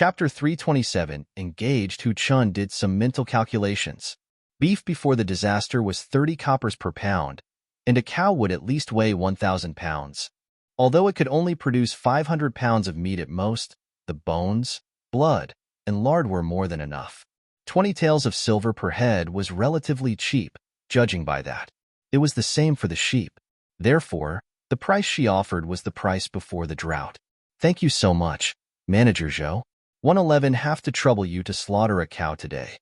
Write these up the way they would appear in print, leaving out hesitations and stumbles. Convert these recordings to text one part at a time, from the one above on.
Chapter 327, Engaged. Hu Chun did some mental calculations. Beef before the disaster was 30 coppers per pound, and a cow would at least weigh 1,000 pounds. Although it could only produce 500 pounds of meat at most, the bones, blood, and lard were more than enough. 20 taels of silver per head was relatively cheap, judging by that. It was the same for the sheep. Therefore, the price she offered was the price before the drought. Thank you so much, Manager Zhou. 111 have to trouble you to slaughter a cow today.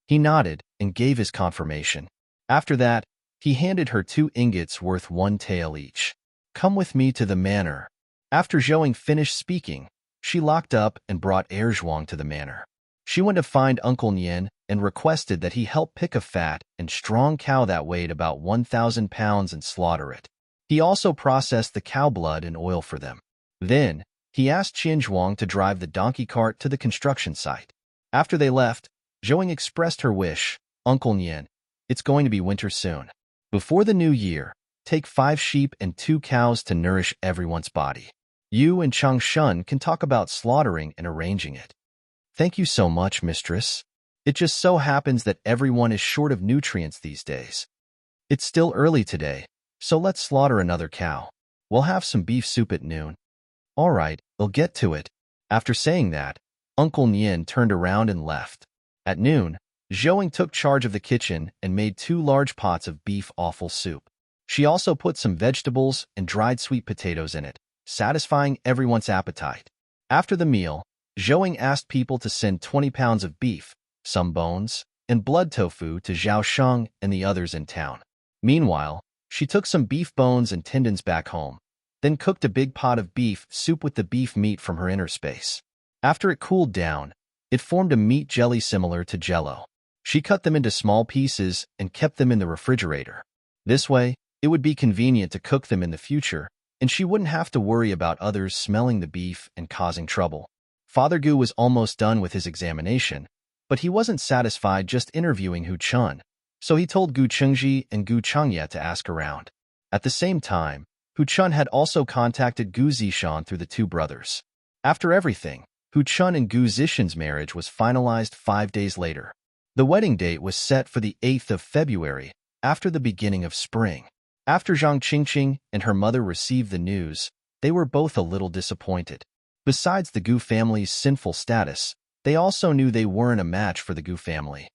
He nodded and gave his confirmation. After that, he handed her 2 ingots worth 1 tael each. Come with me to the manor. After Zhou finished speaking, she locked up and brought Zhuang to the manor. She went to find Uncle Nian and requested that he help pick a fat and strong cow that weighed about 1,000 pounds and slaughter it. He also processed the cow blood and oil for them. Then, he asked Zhuang to drive the donkey cart to the construction site. After they left, Zhou expressed her wish, Uncle Nian, it's going to be winter soon. Before the new year, take 5 sheep and 2 cows to nourish everyone's body. You and Chang Shun can talk about slaughtering and arranging it. Thank you so much, mistress. It just so happens that everyone is short of nutrients these days. It's still early today, so let's slaughter another cow. We'll have some beef soup at noon. All right, we'll get to it. After saying that, Uncle Nian turned around and left. At noon, Zhou took charge of the kitchen and made 2 large pots of beef offal soup. She also put some vegetables and dried sweet potatoes in it, satisfying everyone's appetite. After the meal, Zhou asked people to send 20 pounds of beef, some bones, and blood tofu to Zhaosheng and the others in town. Meanwhile, she took some beef bones and tendons back home, then cooked a big pot of beef soup with the beef meat from her inner space. After it cooled down, it formed a meat jelly similar to jello. She cut them into small pieces and kept them in the refrigerator. This way, it would be convenient to cook them in the future, and she wouldn't have to worry about others smelling the beef and causing trouble. Father Gu was almost done with his examination, but he wasn't satisfied just interviewing Hu Chun, so he told Gu Chengji and Gu Changye to ask around. At the same time, Hu Chun had also contacted Gu Zishan through the 2 brothers. After everything, Hu Chun and Gu Zishan's marriage was finalized 5 days later. The wedding date was set for the 8th of February, after the beginning of spring. After Zhang Qingqing and her mother received the news, they were both a little disappointed. Besides the Gu family's sinful status, they also knew they weren't a match for the Gu family.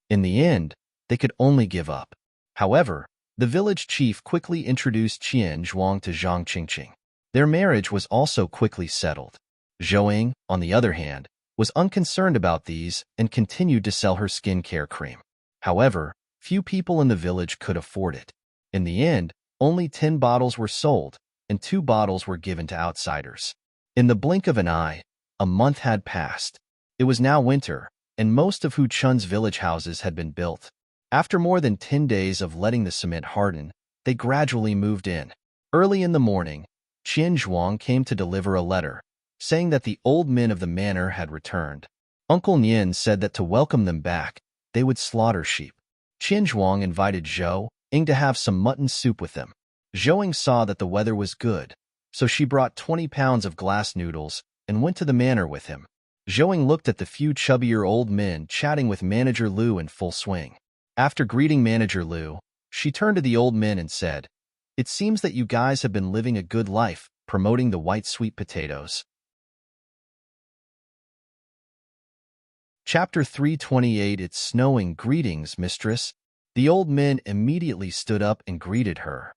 In the end, they could only give up. However, the village chief quickly introduced Qian Zhuang to Zhang Qingqing. Their marriage was also quickly settled. Zhou, on the other hand, was unconcerned about these and continued to sell her skincare cream. However, few people in the village could afford it. In the end, only 10 bottles were sold, and 2 bottles were given to outsiders. In the blink of an eye, a month had passed. It was now winter, and most of Hu Chun's village houses had been built. After more than 10 days of letting the cement harden, they gradually moved in. Early in the morning, Qian Zhuang came to deliver a letter, saying that the old men of the manor had returned. Uncle Nian said that to welcome them back, they would slaughter sheep. Qian Zhuang invited Zhou to have some mutton soup with them. Zhou saw that the weather was good, so she brought 20 pounds of glass noodles and went to the manor with him. Zhou looked at the few chubbier old men chatting with Manager Liu in full swing. After greeting Manager Liu, she turned to the old men and said, "It seems that you guys have been living a good life, promoting the white sweet potatoes." Chapter 328 It's snowing. Greetings, mistress. The old men immediately stood up and greeted her.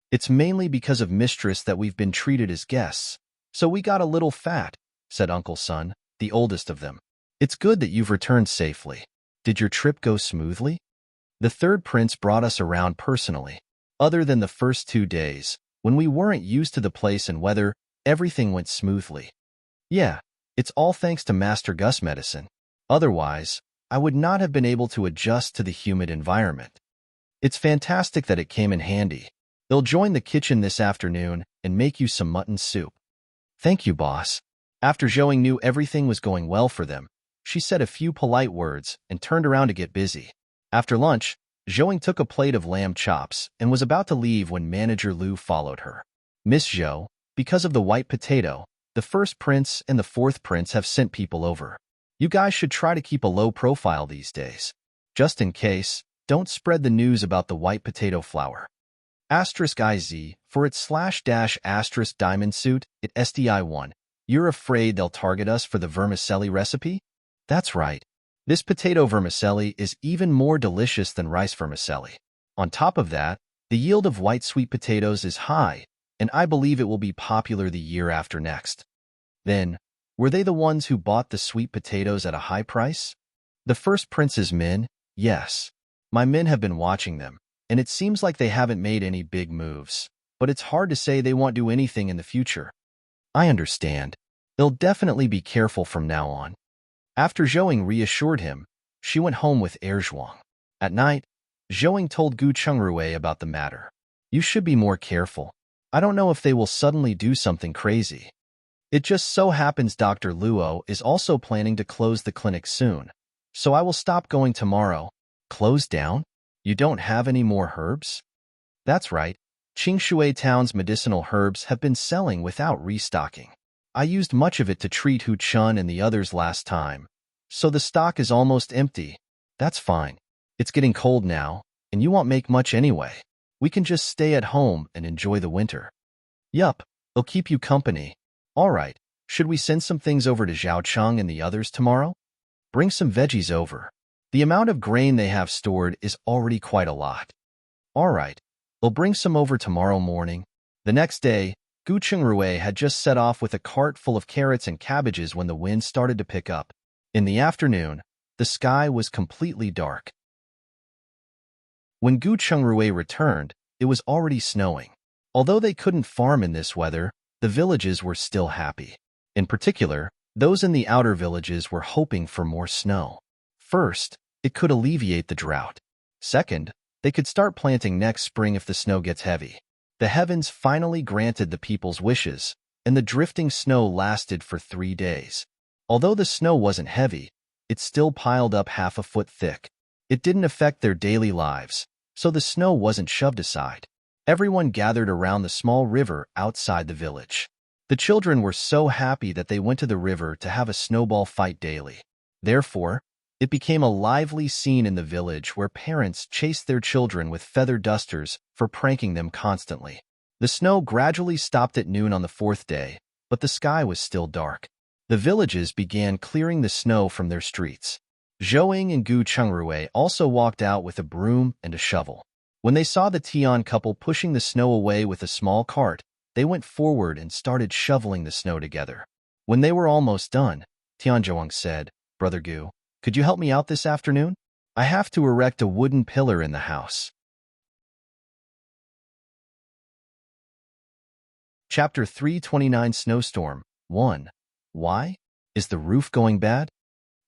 It's mainly because of mistress that we've been treated as guests, so we got a little fat, said Uncle Sun, the oldest of them. It's good that you've returned safely. Did your trip go smoothly? The third prince brought us around personally. Other than the first 2 days, when we weren't used to the place and weather, everything went smoothly. Yeah, it's all thanks to Master Gus medicine. Otherwise, I would not have been able to adjust to the humid environment. It's fantastic that it came in handy. They'll join the kitchen this afternoon and make you some mutton soup. Thank you, boss. After Zhou knew everything was going well for them, she said a few polite words and turned around to get busy. After lunch, Zhou took a plate of lamb chops and was about to leave when Manager Liu followed her. Miss Zhou, because of the white potato, The first prince and the fourth prince have sent people over. You guys should try to keep a low profile these days. Just in case, don't spread the news about the white potato flower. *IZ, for its /* diamond suit, it SDI1. You're afraid they'll target us for the vermicelli recipe? That's right. This potato vermicelli is even more delicious than rice vermicelli. On top of that, the yield of white sweet potatoes is high, and I believe it will be popular the year after next. Then, were they the ones who bought the sweet potatoes at a high price? The first prince's men? Yes. My men have been watching them, and it seems like they haven't made any big moves, but it's hard to say they won't do anything in the future. I understand. They'll definitely be careful from now on. After Zhouing reassured him, she went home with Erzhuang. At night, Zhouing told Gu Chungrui about the matter. You should be more careful. I don't know if they will suddenly do something crazy. It just so happens Dr. Luo is also planning to close the clinic soon, so I will stop going tomorrow. Close down? You don't have any more herbs? That's right. Qingshui Town's medicinal herbs have been selling without restocking. I used much of it to treat Hu Chun and the others last time, so the stock is almost empty. That's fine. It's getting cold now, and you won't make much anyway. We can just stay at home and enjoy the winter. Yup, it'll keep you company. All right, should we send some things over to Zhaocheng and the others tomorrow? Bring some veggies over. The amount of grain they have stored is already quite a lot. All right, we'll bring some over tomorrow morning. The next day, Gu Chungrui had just set off with a cart full of carrots and cabbages when the wind started to pick up. In the afternoon, the sky was completely dark. When Gu Chungrui returned, it was already snowing. Although they couldn't farm in this weather, the villages were still happy. In particular, those in the outer villages were hoping for more snow. First, it could alleviate the drought. Second, they could start planting next spring if the snow gets heavy. The heavens finally granted the people's wishes, and the drifting snow lasted for 3 days. Although the snow wasn't heavy, it still piled up half a foot thick. It didn't affect their daily lives, so the snow wasn't shoved aside. Everyone gathered around the small river outside the village. The children were so happy that they went to the river to have a snowball fight daily. Therefore, it became a lively scene in the village where parents chased their children with feather dusters for pranking them constantly. The snow gradually stopped at noon on the 4th day, but the sky was still dark. The villages began clearing the snow from their streets. Zhouing and Gu Chungrui also walked out with a broom and a shovel. When they saw the Tian couple pushing the snow away with a small cart, they went forward and started shoveling the snow together. When they were almost done, Tianzhuang said, "Brother Gu, could you help me out this afternoon? I have to erect a wooden pillar in the house." Chapter 329 Snowstorm 1. Why? Is the roof going bad?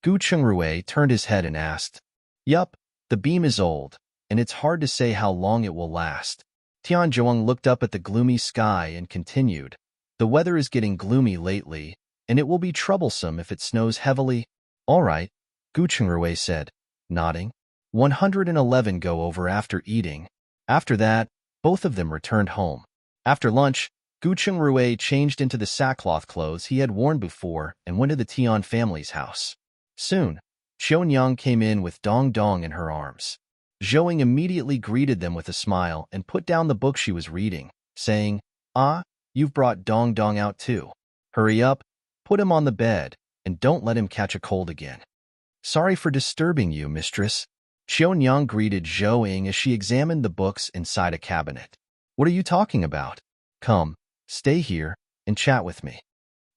Gu Chungrui turned his head and asked. Yup, the beam is old, and it's hard to say how long it will last. Tianzhuang looked up at the gloomy sky and continued. The weather is getting gloomy lately, and it will be troublesome if it snows heavily. All right, Gu Chungrui said, nodding. 111 go over after eating. After that, both of them returned home. After lunch, Gu Chungrui changed into the sackcloth clothes he had worn before and went to the Tian family's house. Soon, Xiaonyang came in with Dong Dong in her arms. Zhouing immediately greeted them with a smile and put down the book she was reading, saying, "Ah, you've brought Dong Dong out too. Hurry up, put him on the bed, and don't let him catch a cold again." "Sorry for disturbing you, mistress." Xiaonyang greeted Zhouing as she examined the books inside a cabinet. "What are you talking about? Come, stay here and chat with me."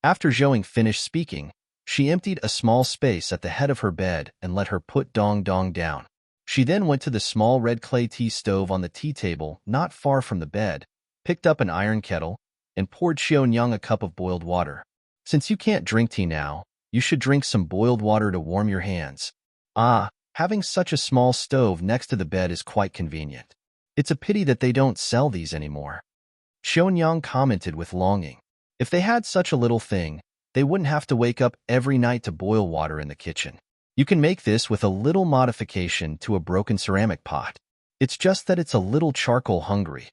After Zhouing finished speaking, she emptied a small space at the head of her bed and let her put Dong Dong down. She then went to the small red clay tea stove on the tea table not far from the bed, picked up an iron kettle, and poured Xiaonyang a cup of boiled water. "Since you can't drink tea now, you should drink some boiled water to warm your hands." Ah, having such a small stove next to the bed is quite convenient. It's a pity that they don't sell these anymore. Xiaonyang commented with longing. If they had such a little thing, they wouldn't have to wake up every night to boil water in the kitchen. You can make this with a little modification to a broken ceramic pot. It's just that it's a little charcoal hungry.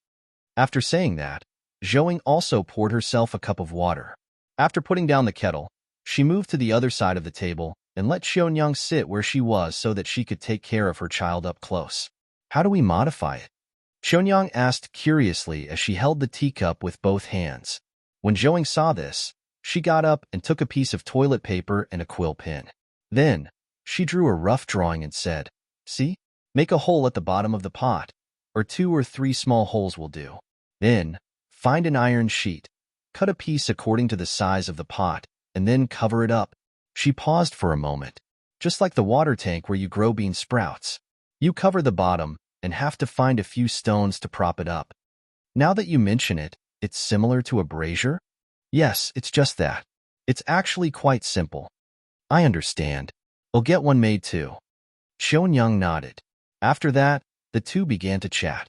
After saying that, Zhouing also poured herself a cup of water. After putting down the kettle, she moved to the other side of the table and let Xiaonyang sit where she was so that she could take care of her child up close. How do we modify it? Xiaonyang asked curiously as she held the teacup with both hands. When Zhouing saw this, she got up and took a piece of toilet paper and a quill pen. Then, she drew a rough drawing and said, "See? Make a hole at the bottom of the pot, or 2 or 3 small holes will do. Then, find an iron sheet, cut a piece according to the size of the pot, and then cover it up." She paused for a moment. "Just like the water tank where you grow bean sprouts. You cover the bottom and have to find a few stones to prop it up. Now that you mention it, it's similar to a brazier?" "Yes, it's just that. It's actually quite simple." "I understand. I'll get one made too." Xiaonyang nodded. After that, the two began to chat.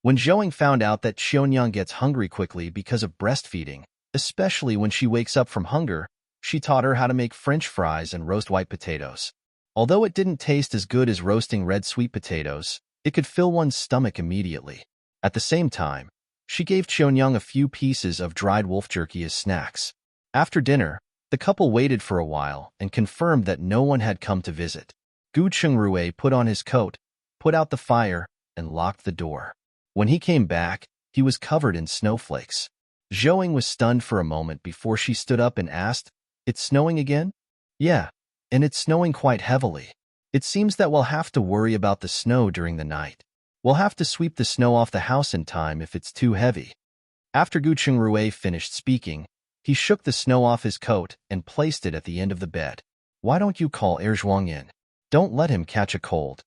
When Zhouing found out that Xiaonyang gets hungry quickly because of breastfeeding, especially when she wakes up from hunger, she taught her how to make French fries and roast white potatoes. Although it didn't taste as good as roasting red sweet potatoes, it could fill one's stomach immediately. At the same time, she gave Xiaonyang a few pieces of dried wolf jerky as snacks. After dinner, the couple waited for a while and confirmed that no one had come to visit. Gu Chengrui put on his coat, put out the fire, and locked the door. When he came back, he was covered in snowflakes. Zhouing was stunned for a moment before she stood up and asked, "It's snowing again?" "Yeah, and it's snowing quite heavily. It seems that we'll have to worry about the snow during the night. We'll have to sweep the snow off the house in time if it's too heavy." After Gu Chengrui finished speaking, he shook the snow off his coat and placed it at the end of the bed. "Why don't you call Zhuang in? Don't let him catch a cold."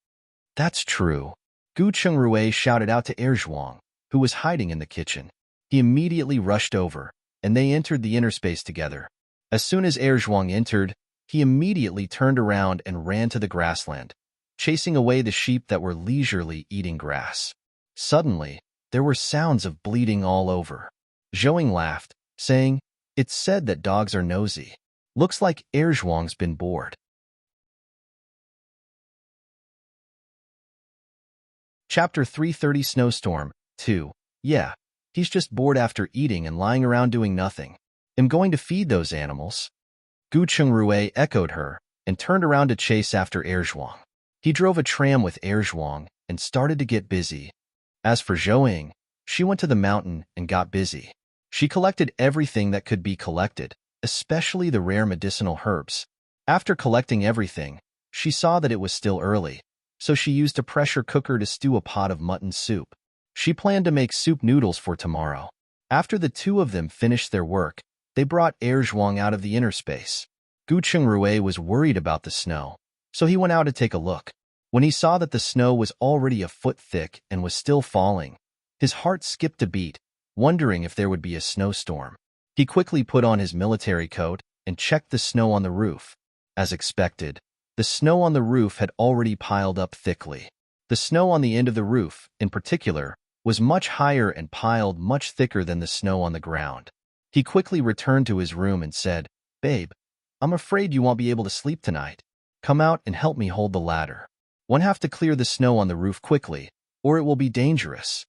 "That's true." Gu Chengrui shouted out to Zhuang, who was hiding in the kitchen. He immediately rushed over, and they entered the inner space together. As soon as Zhuang entered, he immediately turned around and ran to the grassland, chasing away the sheep that were leisurely eating grass. Suddenly, there were sounds of bleating all over. Zhouing laughed, saying, "It's said that dogs are nosy. Looks like Zhuang's been bored." Chapter 330 Snowstorm 2. Yeah, he's just bored after eating and lying around doing nothing. "I'm going to feed those animals." Gu Chengrui echoed her and turned around to chase after Zhuang. He drove a tram with Zhuang and started to get busy. As for Zhouing, she went to the mountain and got busy. She collected everything that could be collected, especially the rare medicinal herbs. After collecting everything, she saw that it was still early, so she used a pressure cooker to stew a pot of mutton soup. She planned to make soup noodles for tomorrow. After the two of them finished their work, they brought Zhuang out of the inner space. Gu Chengrui was worried about the snow, so he went out to take a look. When he saw that the snow was already a foot thick and was still falling, his heart skipped a beat, wondering if there would be a snowstorm. He quickly put on his military coat and checked the snow on the roof. As expected, the snow on the roof had already piled up thickly. The snow on the end of the roof, in particular, was much higher and piled much thicker than the snow on the ground. He quickly returned to his room and said, "Babe, I'm afraid you won't be able to sleep tonight. Come out and help me hold the ladder. One have to clear the snow on the roof quickly, or it will be dangerous."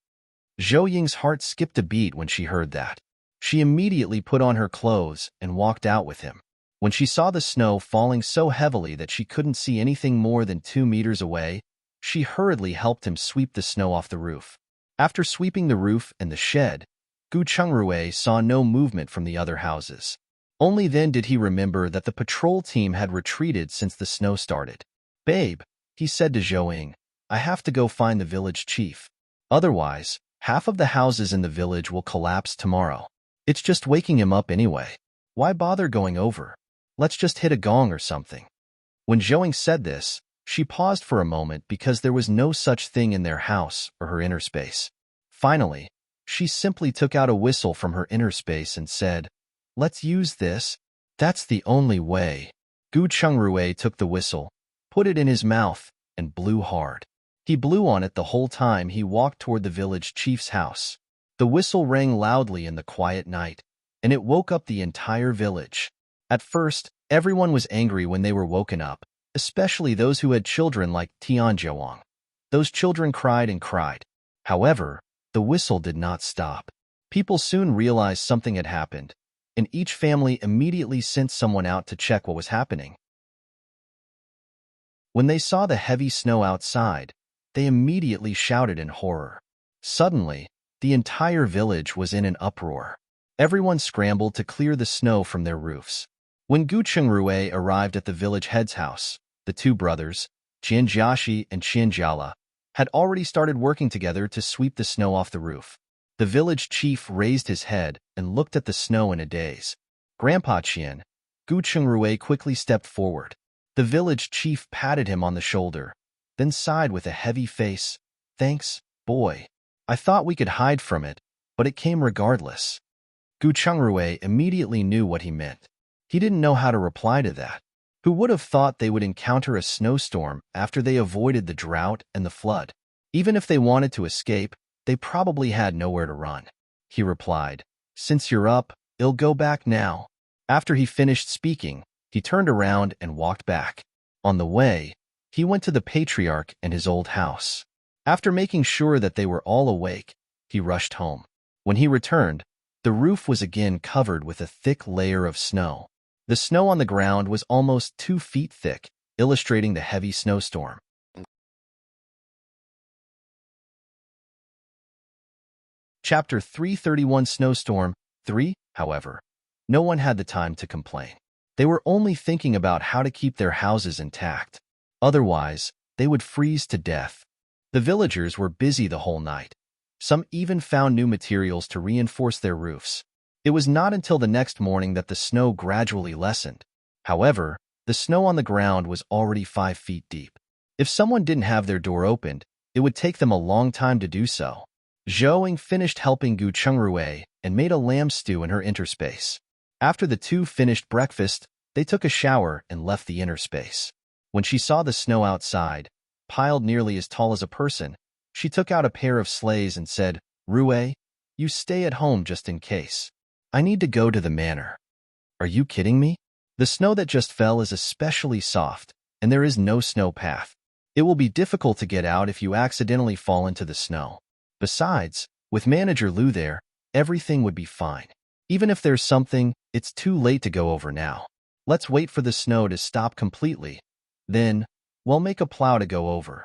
Zhou Ying's heart skipped a beat when she heard that. She immediately put on her clothes and walked out with him. When she saw the snow falling so heavily that she couldn't see anything more than 2 meters away, she hurriedly helped him sweep the snow off the roof. After sweeping the roof and the shed, Gu Chengrui saw no movement from the other houses. Only then did he remember that the patrol team had retreated since the snow started. "Babe," he said to Zhouing, "I have to go find the village chief. Otherwise, half of the houses in the village will collapse tomorrow. It's just waking him up anyway. Why bother going over? Let's just hit a gong or something." When Zhouing said this, she paused for a moment because there was no such thing in their house or her inner space. Finally, she simply took out a whistle from her inner space and said, "Let's use this. That's the only way." Gu Chengrui took the whistle, put it in his mouth, and blew hard. He blew on it the whole time he walked toward the village chief's house. The whistle rang loudly in the quiet night, and it woke up the entire village. At first, everyone was angry when they were woken up, especially those who had children like Tianjiawang. Those children cried and cried. However, the whistle did not stop. People soon realized something had happened, and each family immediately sent someone out to check what was happening. When they saw the heavy snow outside, they immediately shouted in horror. Suddenly, the entire village was in an uproar. Everyone scrambled to clear the snow from their roofs. When Gu Chungrui arrived at the village head's house, the two brothers, Jianjiashi and Qianjiala, had already started working together to sweep the snow off the roof. The village chief raised his head and looked at the snow in a daze. Grandpa Qian, Gu Chungrui quickly stepped forward. The village chief patted him on the shoulder, then sighed with a heavy face. "Thanks, boy. I thought we could hide from it, but it came regardless." Gu Chungrui immediately knew what he meant. He didn't know how to reply to that. Who would have thought they would encounter a snowstorm after they avoided the drought and the flood? Even if they wanted to escape, they probably had nowhere to run. He replied, "Since you're up, I'll go back now." After he finished speaking, he turned around and walked back. On the way, he went to the patriarch and his old house. After making sure that they were all awake, he rushed home. When he returned, the roof was again covered with a thick layer of snow. The snow on the ground was almost 2 feet thick, illustrating the heavy snowstorm. Chapter 331 Snowstorm 3, however, no one had the time to complain. They were only thinking about how to keep their houses intact. Otherwise, they would freeze to death. The villagers were busy the whole night. Some even found new materials to reinforce their roofs. It was not until the next morning that the snow gradually lessened. However, the snow on the ground was already 5 feet deep. If someone didn't have their door opened, it would take them a long time to do so. Zhou finished helping Gu Chungrui and made a lamb stew in her interspace. After the two finished breakfast, they took a shower and left the inner space. When she saw the snow outside, piled nearly as tall as a person, she took out a pair of sleighs and said, "Rui, you stay at home just in case. I need to go to the manor." "Are you kidding me? The snow that just fell is especially soft, and there is no snow path. It will be difficult to get out if you accidentally fall into the snow. Besides, with Manager Lu there, everything would be fine. Even if there's something, it's too late to go over now. Let's wait for the snow to stop completely. Then, we'll make a plow to go over."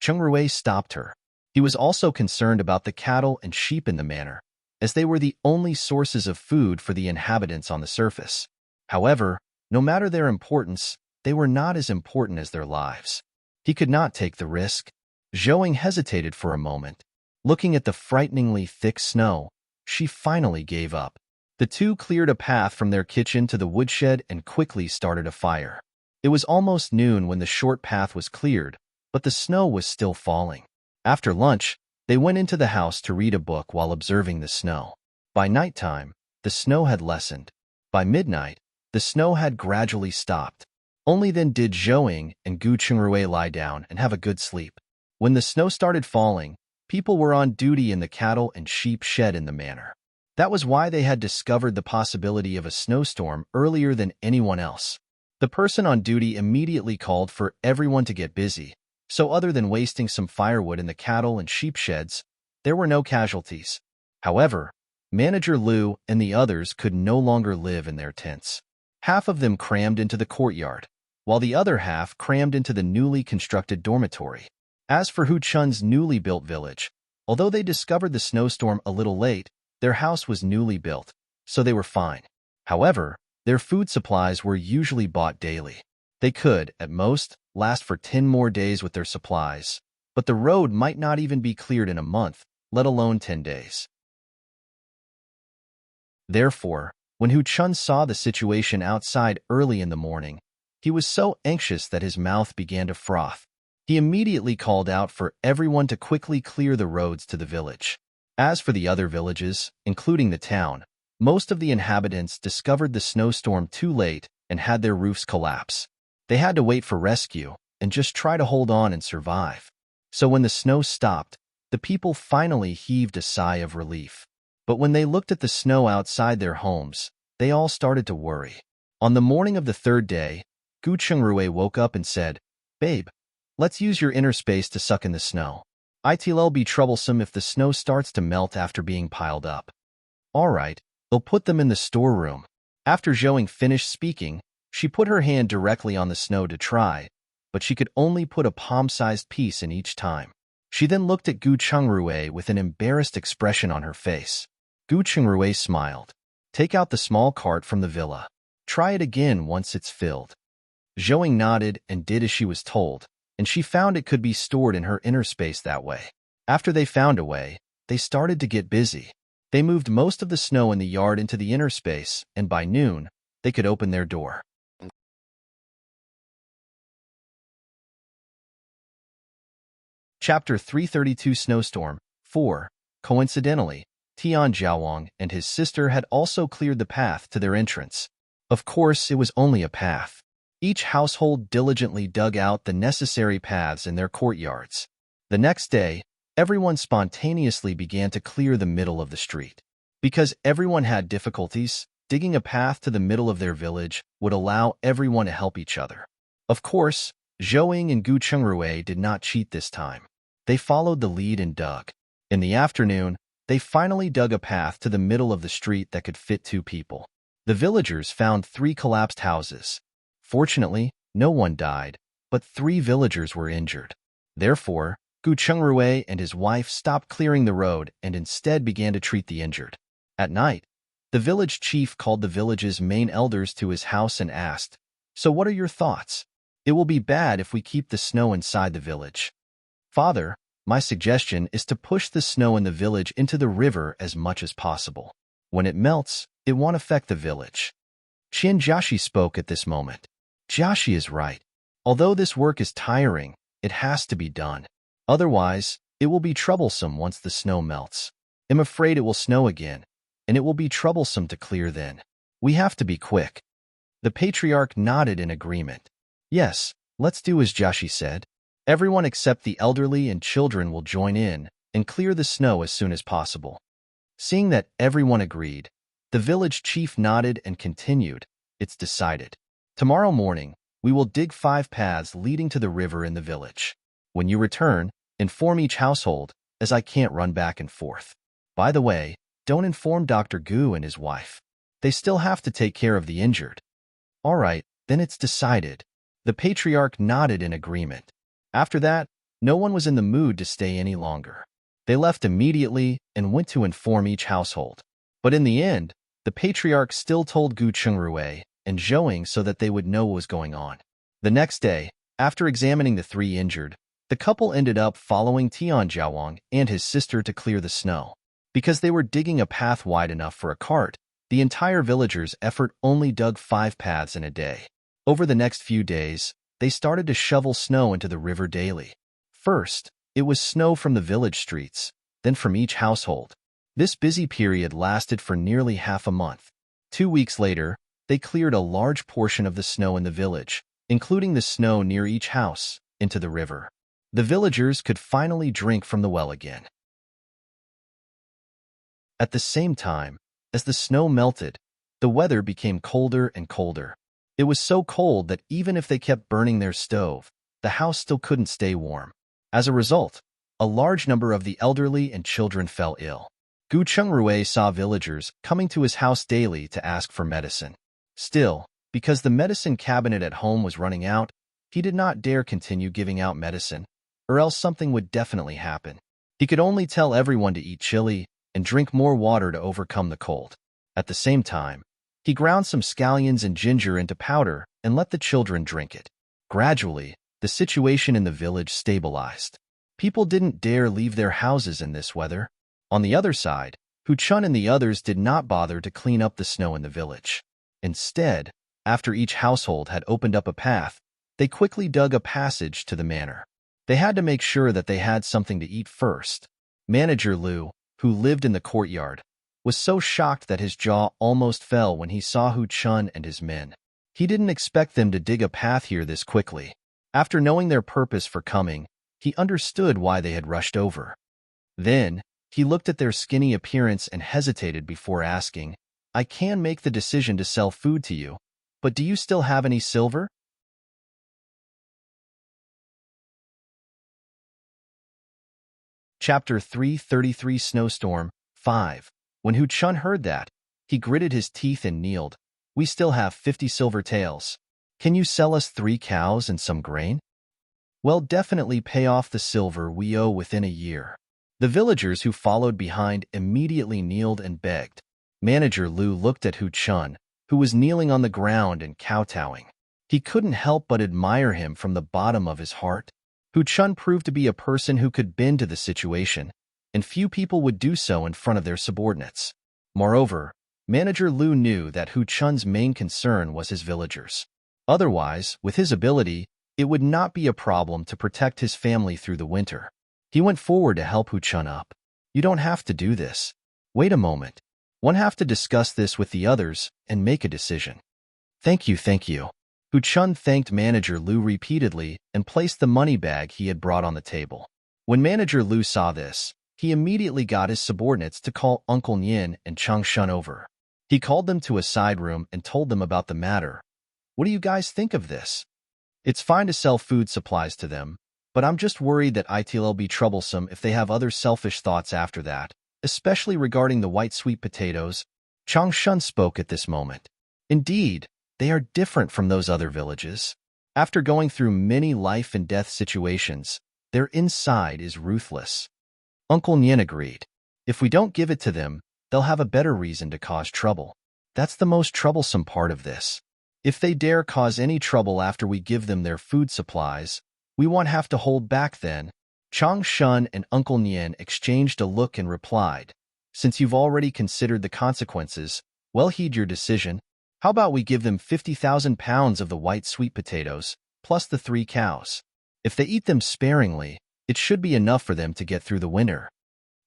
Chungrui stopped her. He was also concerned about the cattle and sheep in the manor, as they were the only sources of food for the inhabitants on the surface. However, no matter their importance, they were not as important as their lives. He could not take the risk. Zhou hesitated for a moment. Looking at the frighteningly thick snow, she finally gave up. The two cleared a path from their kitchen to the woodshed and quickly started a fire. It was almost noon when the short path was cleared, but the snow was still falling. After lunch, they went into the house to read a book while observing the snow. By nighttime, the snow had lessened. By midnight, the snow had gradually stopped. Only then did Zhou and Gu Chungrui lie down and have a good sleep. When the snow started falling, people were on duty in the cattle and sheep shed in the manor. That was why they had discovered the possibility of a snowstorm earlier than anyone else. The person on duty immediately called for everyone to get busy, so other than wasting some firewood in the cattle and sheep sheds, there were no casualties. However, Manager Lu and the others could no longer live in their tents. Half of them crammed into the courtyard, while the other half crammed into the newly constructed dormitory. As for Hu Chun's newly built village, although they discovered the snowstorm a little late, their house was newly built, so they were fine. However, their food supplies were usually bought daily. They could, at most, last for 10 more days with their supplies, but the road might not even be cleared in a month, let alone 10 days. Therefore, when Hu Chun saw the situation outside early in the morning, he was so anxious that his mouth began to froth. He immediately called out for everyone to quickly clear the roads to the village. As for the other villages, including the town, most of the inhabitants discovered the snowstorm too late and had their roofs collapse. They had to wait for rescue and just try to hold on and survive. So when the snow stopped, the people finally heaved a sigh of relief. But when they looked at the snow outside their homes, they all started to worry. On the morning of the third day, Gu Chungrui woke up and said, "Babe, let's use your inner space to suck in the snow. It'll be troublesome if the snow starts to melt after being piled up." All right, they'll put them in the storeroom. After Zhouing finished speaking, she put her hand directly on the snow to try, but she could only put a palm-sized piece in each time. She then looked at Gu Chungrui with an embarrassed expression on her face. Gu Chungrui smiled. Take out the small cart from the villa. Try it again once it's filled. Zhouing nodded and did as she was told, and she found it could be stored in her inner space that way. After they found a way, they started to get busy. They moved most of the snow in the yard into the inner space, and by noon, they could open their door. Chapter 332 Snowstorm 4. Coincidentally, Tian Jiaowang and his sister had also cleared the path to their entrance. Of course, it was only a path. Each household diligently dug out the necessary paths in their courtyards. The next day, everyone spontaneously began to clear the middle of the street. Because everyone had difficulties, digging a path to the middle of their village would allow everyone to help each other. Of course, Zhouing and Gu Chungrui did not cheat this time. They followed the lead and dug. In the afternoon, they finally dug a path to the middle of the street that could fit 2 people. The villagers found 3 collapsed houses. Fortunately, no one died, but 3 villagers were injured. Therefore, Gu Chungrui and his wife stopped clearing the road and instead began to treat the injured. At night, the village chief called the village's main elders to his house and asked, "So what are your thoughts? It will be bad if we keep the snow inside the village. Father, my suggestion is to push the snow in the village into the river as much as possible. When it melts, it won't affect the village." Qian Jiaxi spoke at this moment. Jiaxi is right. Although this work is tiring, it has to be done. Otherwise, it will be troublesome once the snow melts. I'm afraid it will snow again, and it will be troublesome to clear then. We have to be quick. The patriarch nodded in agreement. Yes, let's do as Jiaxi said. Everyone except the elderly and children will join in and clear the snow as soon as possible. Seeing that everyone agreed, the village chief nodded and continued, "It's decided. Tomorrow morning, we will dig 5 paths leading to the river in the village. When you return, inform each household, as I can't run back and forth. By the way, don't inform Dr. Gu and his wife. They still have to take care of the injured." All right, then it's decided. The patriarch nodded in agreement. After that, no one was in the mood to stay any longer. They left immediately and went to inform each household. But in the end, the patriarch still told Gu Chungrui and Zhouing so that they would know what was going on. The next day, after examining the 3 injured, the couple ended up following Tian Jiaowang and his sister to clear the snow. Because they were digging a path wide enough for a cart, the entire villagers' effort only dug 5 paths in a day. Over the next few days, they started to shovel snow into the river daily. First, it was snow from the village streets, then from each household. This busy period lasted for nearly half a month. 2 weeks later, they cleared a large portion of the snow in the village, including the snow near each house, into the river. The villagers could finally drink from the well again. At the same time, as the snow melted, the weather became colder and colder. It was so cold that even if they kept burning their stove, the house still couldn't stay warm. As a result, a large number of the elderly and children fell ill. Gu Chungrui saw villagers coming to his house daily to ask for medicine. Still, because the medicine cabinet at home was running out, he did not dare continue giving out medicine, or else something would definitely happen. He could only tell everyone to eat chili and drink more water to overcome the cold. At the same time, he ground some scallions and ginger into powder and let the children drink it. Gradually, the situation in the village stabilized. People didn't dare leave their houses in this weather. On the other side, Hu Chun and the others did not bother to clean up the snow in the village. Instead, after each household had opened up a path, they quickly dug a passage to the manor. They had to make sure that they had something to eat first. Manager Liu, who lived in the courtyard, was so shocked that his jaw almost fell when he saw Hu Chun and his men. He didn't expect them to dig a path here this quickly. After knowing their purpose for coming, he understood why they had rushed over. Then, he looked at their skinny appearance and hesitated before asking, "I can make the decision to sell food to you, but do you still have any silver?" Chapter 333 Snowstorm 5. When Hu Chun heard that, he gritted his teeth and kneeled. We still have 50 silver taels. Can you sell us 3 cows and some grain? Well, definitely pay off the silver we owe within a year. The villagers who followed behind immediately kneeled and begged. Manager Lu looked at Hu Chun, who was kneeling on the ground and kowtowing. He couldn't help but admire him from the bottom of his heart. Hu Chun proved to be a person who could bend to the situation, and few people would do so in front of their subordinates. Moreover, Manager Lu knew that Hu Chun's main concern was his villagers. Otherwise, with his ability, it would not be a problem to protect his family through the winter. He went forward to help Hu Chun up. You don't have to do this. Wait a moment. One have to discuss this with the others and make a decision. Thank you, thank you. Hu Chun thanked Manager Lu repeatedly and placed the money bag he had brought on the table. When Manager Lu saw this, he immediately got his subordinates to call Uncle Nian and Chang Shun over. He called them to a side room and told them about the matter. What do you guys think of this? It's fine to sell food supplies to them, but I'm just worried that it'll be troublesome if they have other selfish thoughts after that, especially regarding the white sweet potatoes. Chang Shun spoke at this moment. Indeed, they are different from those other villages. After going through many life and death situations, their inside is ruthless. Uncle Nian agreed. If we don't give it to them, they'll have a better reason to cause trouble. That's the most troublesome part of this. If they dare cause any trouble after we give them their food supplies, we won't have to hold back then. Chang Shun and Uncle Nian exchanged a look and replied, since you've already considered the consequences, well, heed your decision. How about we give them 50,000 pounds of the white sweet potatoes, plus the 3 cows? If they eat them sparingly, it should be enough for them to get through the winter.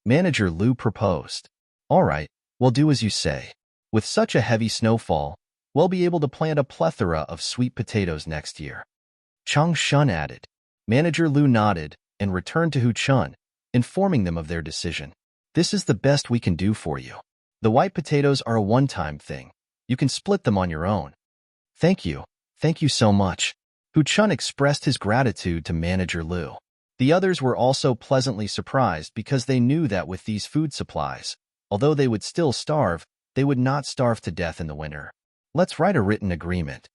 Manager Lu proposed. All right, we'll do as you say. With such a heavy snowfall, we'll be able to plant a plethora of sweet potatoes next year. Chang Shun added. Manager Lu nodded and returned to Hu Chun, informing them of their decision. This is the best we can do for you. The white potatoes are a one-time thing. You can split them on your own. Thank you so much. Hu Chun expressed his gratitude to Manager Lu. The others were also pleasantly surprised because they knew that with these food supplies, although they would still starve, they would not starve to death in the winter. Let's write a written agreement.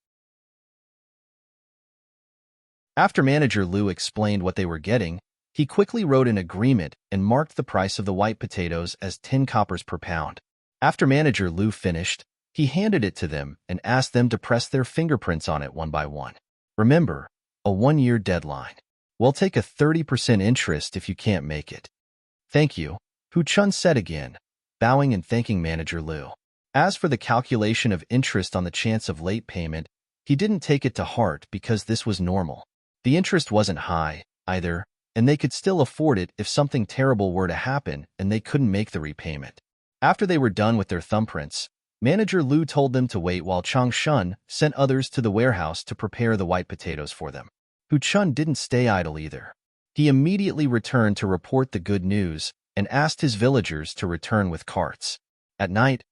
After Manager Lu explained what they were getting, he quickly wrote an agreement and marked the price of the white potatoes as 10 coppers per pound. After Manager Lu finished, he handed it to them and asked them to press their fingerprints on it one by one. Remember, a 1-year deadline. We'll take a 30% interest if you can't make it. Thank you, Hu Chun said again, bowing and thanking Manager Lu. As for the calculation of interest on the chance of late payment, he didn't take it to heart because this was normal. The interest wasn't high, either, and they could still afford it if something terrible were to happen and they couldn't make the repayment. After they were done with their thumbprints, Manager Lu told them to wait while Chang Shun sent others to the warehouse to prepare the white potatoes for them. Hu Chun didn't stay idle either. He immediately returned to report the good news and asked his villagers to return with carts. At night,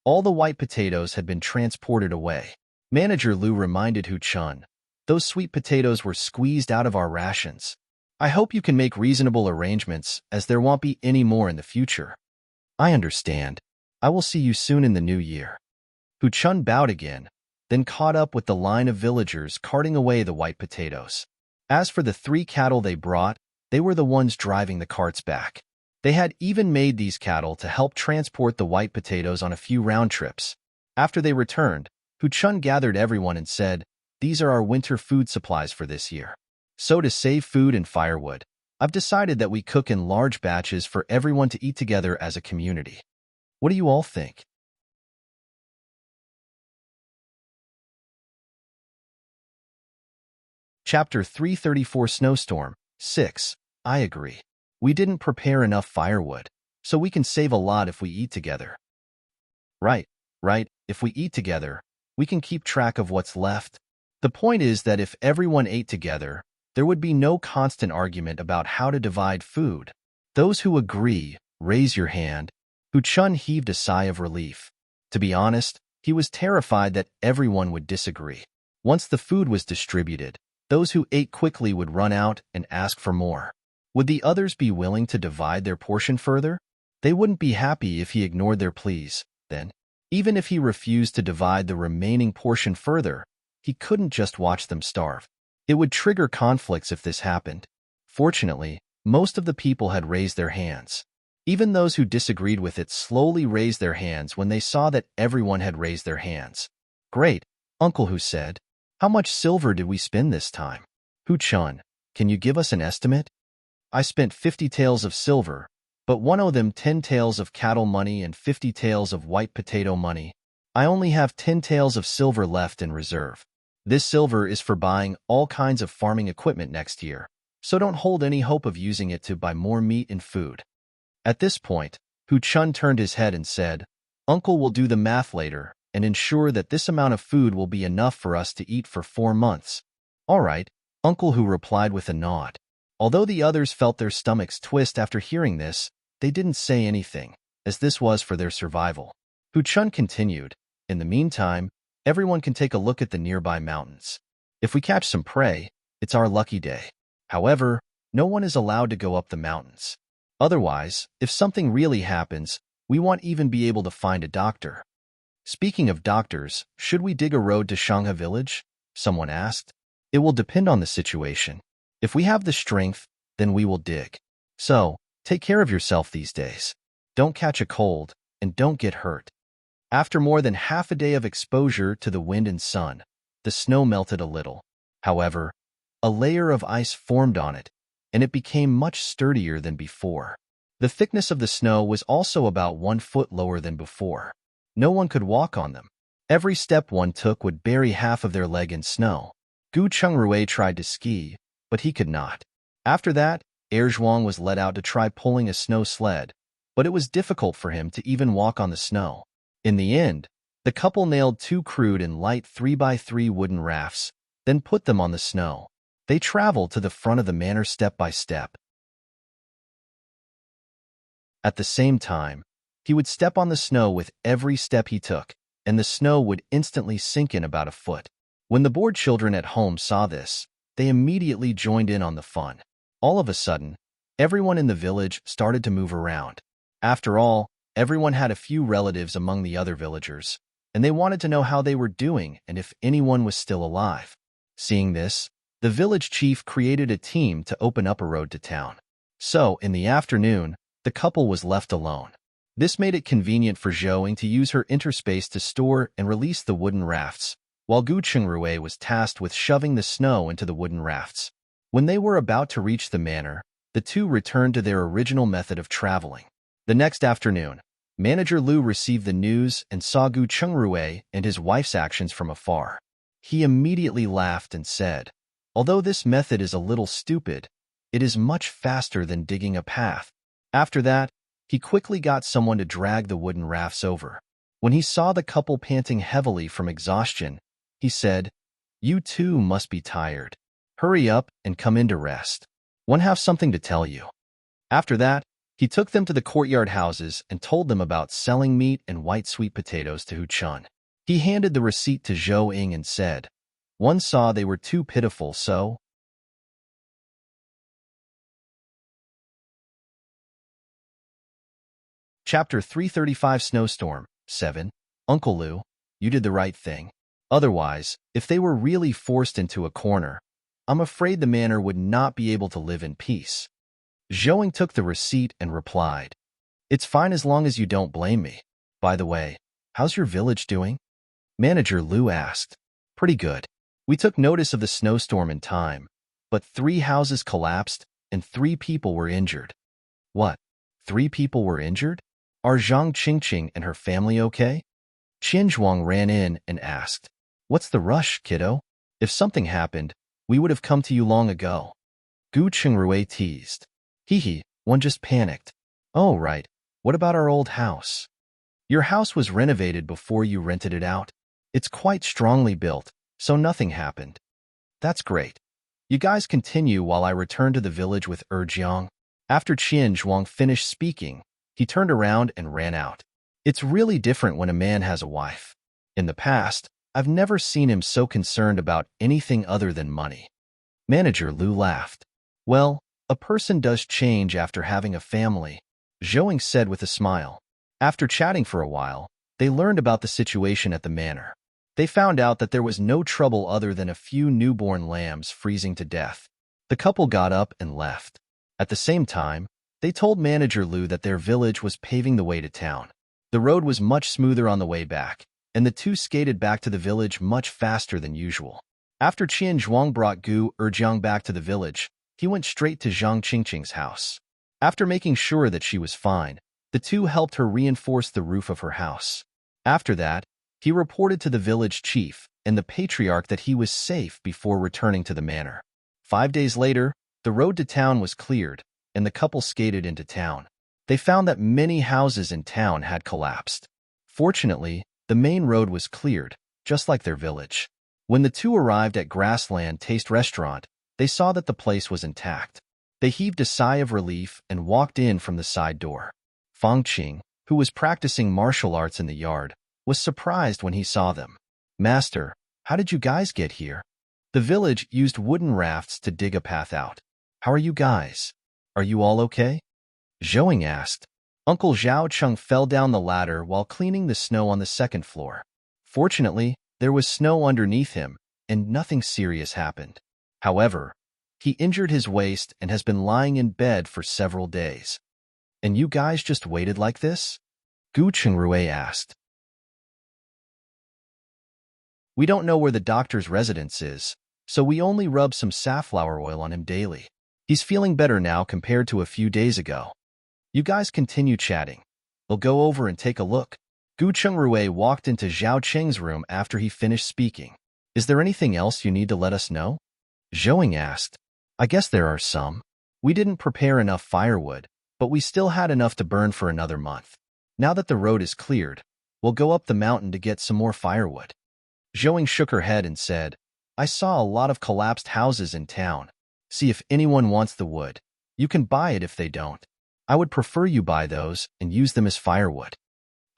all the white potatoes had been transported away. Manager Lu reminded Hu Chun, those sweet potatoes were squeezed out of our rations. I hope you can make reasonable arrangements as there won't be any more in the future. I understand. I will see you soon in the new year. Hu Chun bowed again, then caught up with the line of villagers carting away the white potatoes. As for the 3 cattle they brought, they were the ones driving the carts back. They had even made these cattle to help transport the white potatoes on a few round trips. After they returned, Hu Chun gathered everyone and said, these are our winter food supplies for this year. So to save food and firewood, I've decided that we cook in large batches for everyone to eat together as a community. What do you all think? Chapter 334 Snowstorm 6. I agree. We didn't prepare enough firewood, so we can save a lot if we eat together. Right. If we eat together, we can keep track of what's left. The point is that if everyone ate together, there would be no constant argument about how to divide food. Those who agree, raise your hand. Hu Chun heaved a sigh of relief. To be honest, he was terrified that everyone would disagree. Once the food was distributed, those who ate quickly would run out and ask for more. Would the others be willing to divide their portion further? They wouldn't be happy if he ignored their pleas, then. Even if he refused to divide the remaining portion further, he couldn't just watch them starve. It would trigger conflicts if this happened. Fortunately, most of the people had raised their hands. Even those who disagreed with it slowly raised their hands when they saw that everyone had raised their hands. Great, Uncle Hu said. How much silver did we spend this time? Hu-chun, can you give us an estimate? I spent 50 taels of silver, but one of them 10 taels of cattle money and 50 taels of white potato money. I only have 10 taels of silver left in reserve. This silver is for buying all kinds of farming equipment next year, so don't hold any hope of using it to buy more meat and food. At this point, Hu-chun turned his head and said, Uncle will do the math later and ensure that this amount of food will be enough for us to eat for 4 months. All right, Uncle Hu replied with a nod. Although the others felt their stomachs twist after hearing this, they didn't say anything, as this was for their survival. Hu-chun continued, in the meantime, everyone can take a look at the nearby mountains. If we catch some prey, it's our lucky day. However, no one is allowed to go up the mountains. Otherwise, if something really happens, we won't even be able to find a doctor. Speaking of doctors, should we dig a road to Shangha village? Someone asked. It will depend on the situation. If we have the strength, then we will dig. So, take care of yourself these days. Don't catch a cold, and don't get hurt. After more than half a day of exposure to the wind and sun, the snow melted a little. However, a layer of ice formed on it, and it became much sturdier than before. The thickness of the snow was also about 1 foot lower than before. No one could walk on them. Every step one took would bury half of their leg in snow. Gu Chungrui tried to ski, but he could not. After that, Zhuang was let out to try pulling a snow sled, but it was difficult for him to even walk on the snow. In the end, the couple nailed 2 crude and light 3x3 wooden rafts, then put them on the snow. They traveled to the front of the manor step by step. At the same time, he would step on the snow with every step he took, and the snow would instantly sink in about a foot. When the bored children at home saw this, they immediately joined in on the fun. All of a sudden, everyone in the village started to move around. After all, everyone had a few relatives among the other villagers, and they wanted to know how they were doing and if anyone was still alive. Seeing this, the village chief created a team to open up a road to town. So, in the afternoon, the couple was left alone. This made it convenient for Zhou to use her interspace to store and release the wooden rafts, while Gu Chungrui was tasked with shoving the snow into the wooden rafts. When they were about to reach the manor, the two returned to their original method of traveling. The next afternoon, Manager Liu received the news and saw Gu Chungrui and his wife's actions from afar. He immediately laughed and said, although this method is a little stupid, it is much faster than digging a path. After that, he quickly got someone to drag the wooden rafts over. When he saw the couple panting heavily from exhaustion, he said, "You too must be tired. Hurry up and come in to rest. One have something to tell you." After that, he took them to the courtyard houses and told them about selling meat and white sweet potatoes to Hu-chun. He handed the receipt to Zhou Ying and said, "One saw they were too pitiful, so..." Chapter 335 Snowstorm 7. Uncle Liu, you did the right thing. Otherwise, if they were really forced into a corner, I'm afraid the manor would not be able to live in peace. Zhou Ying took the receipt and replied, "It's fine as long as you don't blame me. By the way, how's your village doing?" Manager Liu asked. "Pretty good. We took notice of the snowstorm in time, but 3 houses collapsed and 3 people were injured." "What? 3 people were injured? Are Zhang Qingqing and her family okay?" Qian Zhuang ran in and asked, "What's the rush, kiddo? If something happened, we would have come to you long ago." Gu Chungrui teased. "Hee, one just panicked." "Oh, right. What about our old house?" "Your house was renovated before you rented it out. It's quite strongly built, so nothing happened." "That's great. You guys continue while I return to the village with Jiang." After Qian Zhuang finished speaking, he turned around and ran out. It's really different when a man has a wife. In the past, I've never seen him so concerned about anything other than money. Manager Liu laughed. "Well, a person does change after having a family. Zhouing said with a smile. After chatting for a while, they learned about the situation at the manor. They found out that there was no trouble other than a few newborn lambs freezing to death. The couple got up and left. At the same time, they told Manager Lu that their village was paving the way to town. The road was much smoother on the way back, and the two skated back to the village much faster than usual. After Qian Zhuang brought Gu Erjiang back to the village, he went straight to Zhang Qingqing's house. After making sure that she was fine, the two helped her reinforce the roof of her house. After that, he reported to the village chief and the patriarch that he was safe before returning to the manor. 5 days later, the road to town was cleared, and the couple skated into town. They found that many houses in town had collapsed. Fortunately, the main road was cleared, just like their village. When the two arrived at Grassland Taste Restaurant, they saw that the place was intact. They heaved a sigh of relief and walked in from the side door. Fang Qing, who was practicing martial arts in the yard, was surprised when he saw them. "Master, how did you guys get here?" The village used wooden rafts to dig a path out. "How are you guys? Are you all okay?" Zhouing asked. Uncle Zhao Cheng fell down the ladder while cleaning the snow on the second floor. Fortunately, there was snow underneath him, and nothing serious happened. However, he injured his waist and has been lying in bed for several days. "And you guys just waited like this?" Gu Chengrui asked. "We don't know where the doctor's residence is, so we only rub some safflower oil on him daily. He's feeling better now compared to a few days ago. You guys continue chatting. We'll go over and take a look." Gu Chengrui walked into Zhao Cheng's room after he finished speaking. "Is there anything else you need to let us know?" Zhouing asked. "I guess there are some. We didn't prepare enough firewood, but we still had enough to burn for another month. Now that the road is cleared, we'll go up the mountain to get some more firewood." Zhouing shook her head and said, "I saw a lot of collapsed houses in town. See if anyone wants the wood. You can buy it if they don't. I would prefer you buy those and use them as firewood.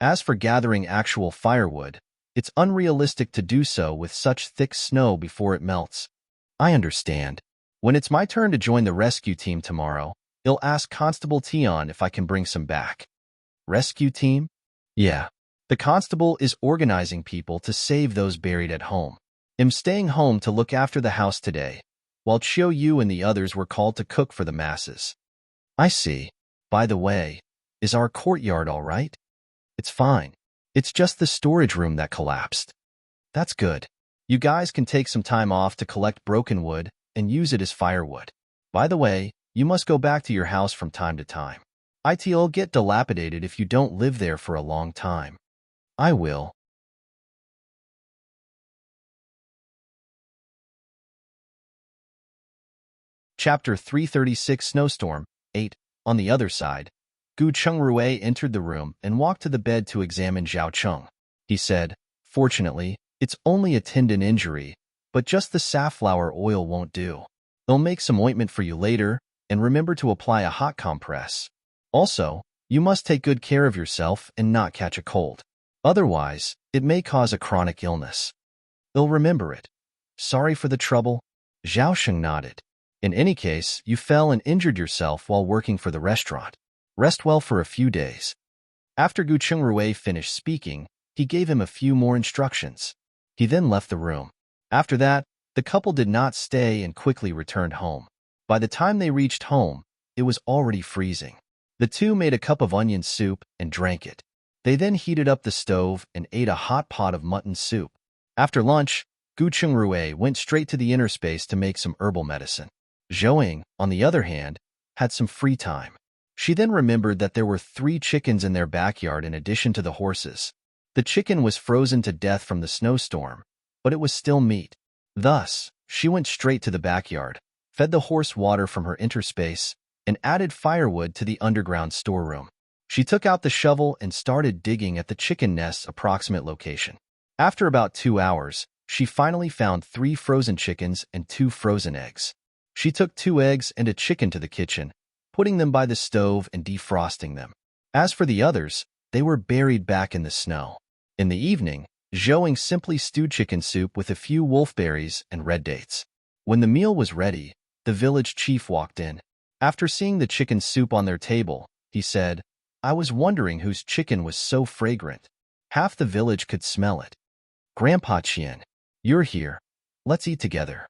As for gathering actual firewood, it's unrealistic to do so with such thick snow before it melts." "I understand. When it's my turn to join the rescue team tomorrow, I'll ask Constable Tion if I can bring some back." "Rescue team?" "Yeah. The constable is organizing people to save those buried at home. I'm staying home to look after the house today, while Chiu Yu and the others were called to cook for the masses." "I see. By the way, is our courtyard all right?" "It's fine. It's just the storage room that collapsed." "That's good. You guys can take some time off to collect broken wood and use it as firewood. By the way, you must go back to your house from time to time. It'll get dilapidated if you don't live there for a long time." "I will." Chapter 336 Snowstorm 8. On the other side, Gu Chengrui entered the room and walked to the bed to examine Zhao Cheng. He said, "Fortunately, it's only a tendon injury, but just the safflower oil won't do. They'll make some ointment for you later, and remember to apply a hot compress. Also, you must take good care of yourself and not catch a cold. Otherwise, it may cause a chronic illness." "They'll remember it. Sorry for the trouble." Zhao Sheng nodded. "In any case, you fell and injured yourself while working for the restaurant. Rest well for a few days." After Gu Chengrui finished speaking, he gave him a few more instructions. He then left the room. After that, the couple did not stay and quickly returned home. By the time they reached home, it was already freezing. The two made a cup of onion soup and drank it. They then heated up the stove and ate a hot pot of mutton soup. After lunch, Gu Chengrui went straight to the inner space to make some herbal medicine. Zhouing, on the other hand, had some free time. She then remembered that there were 3 chickens in their backyard in addition to the horses. The chicken was frozen to death from the snowstorm, but it was still meat. Thus, she went straight to the backyard, fed the horse water from her interspace, and added firewood to the underground storeroom. She took out the shovel and started digging at the chicken nest's approximate location. After about 2 hours, she finally found 3 frozen chickens and 2 frozen eggs. She took 2 eggs and a chicken to the kitchen, putting them by the stove and defrosting them. As for the others, they were buried back in the snow. In the evening, Zhouing simply stewed chicken soup with a few wolfberries and red dates. When the meal was ready, the village chief walked in. After seeing the chicken soup on their table, he said, I was wondering whose chicken was so fragrant. Half the village could smell it. Grandpa Qian, you're here. Let's eat together.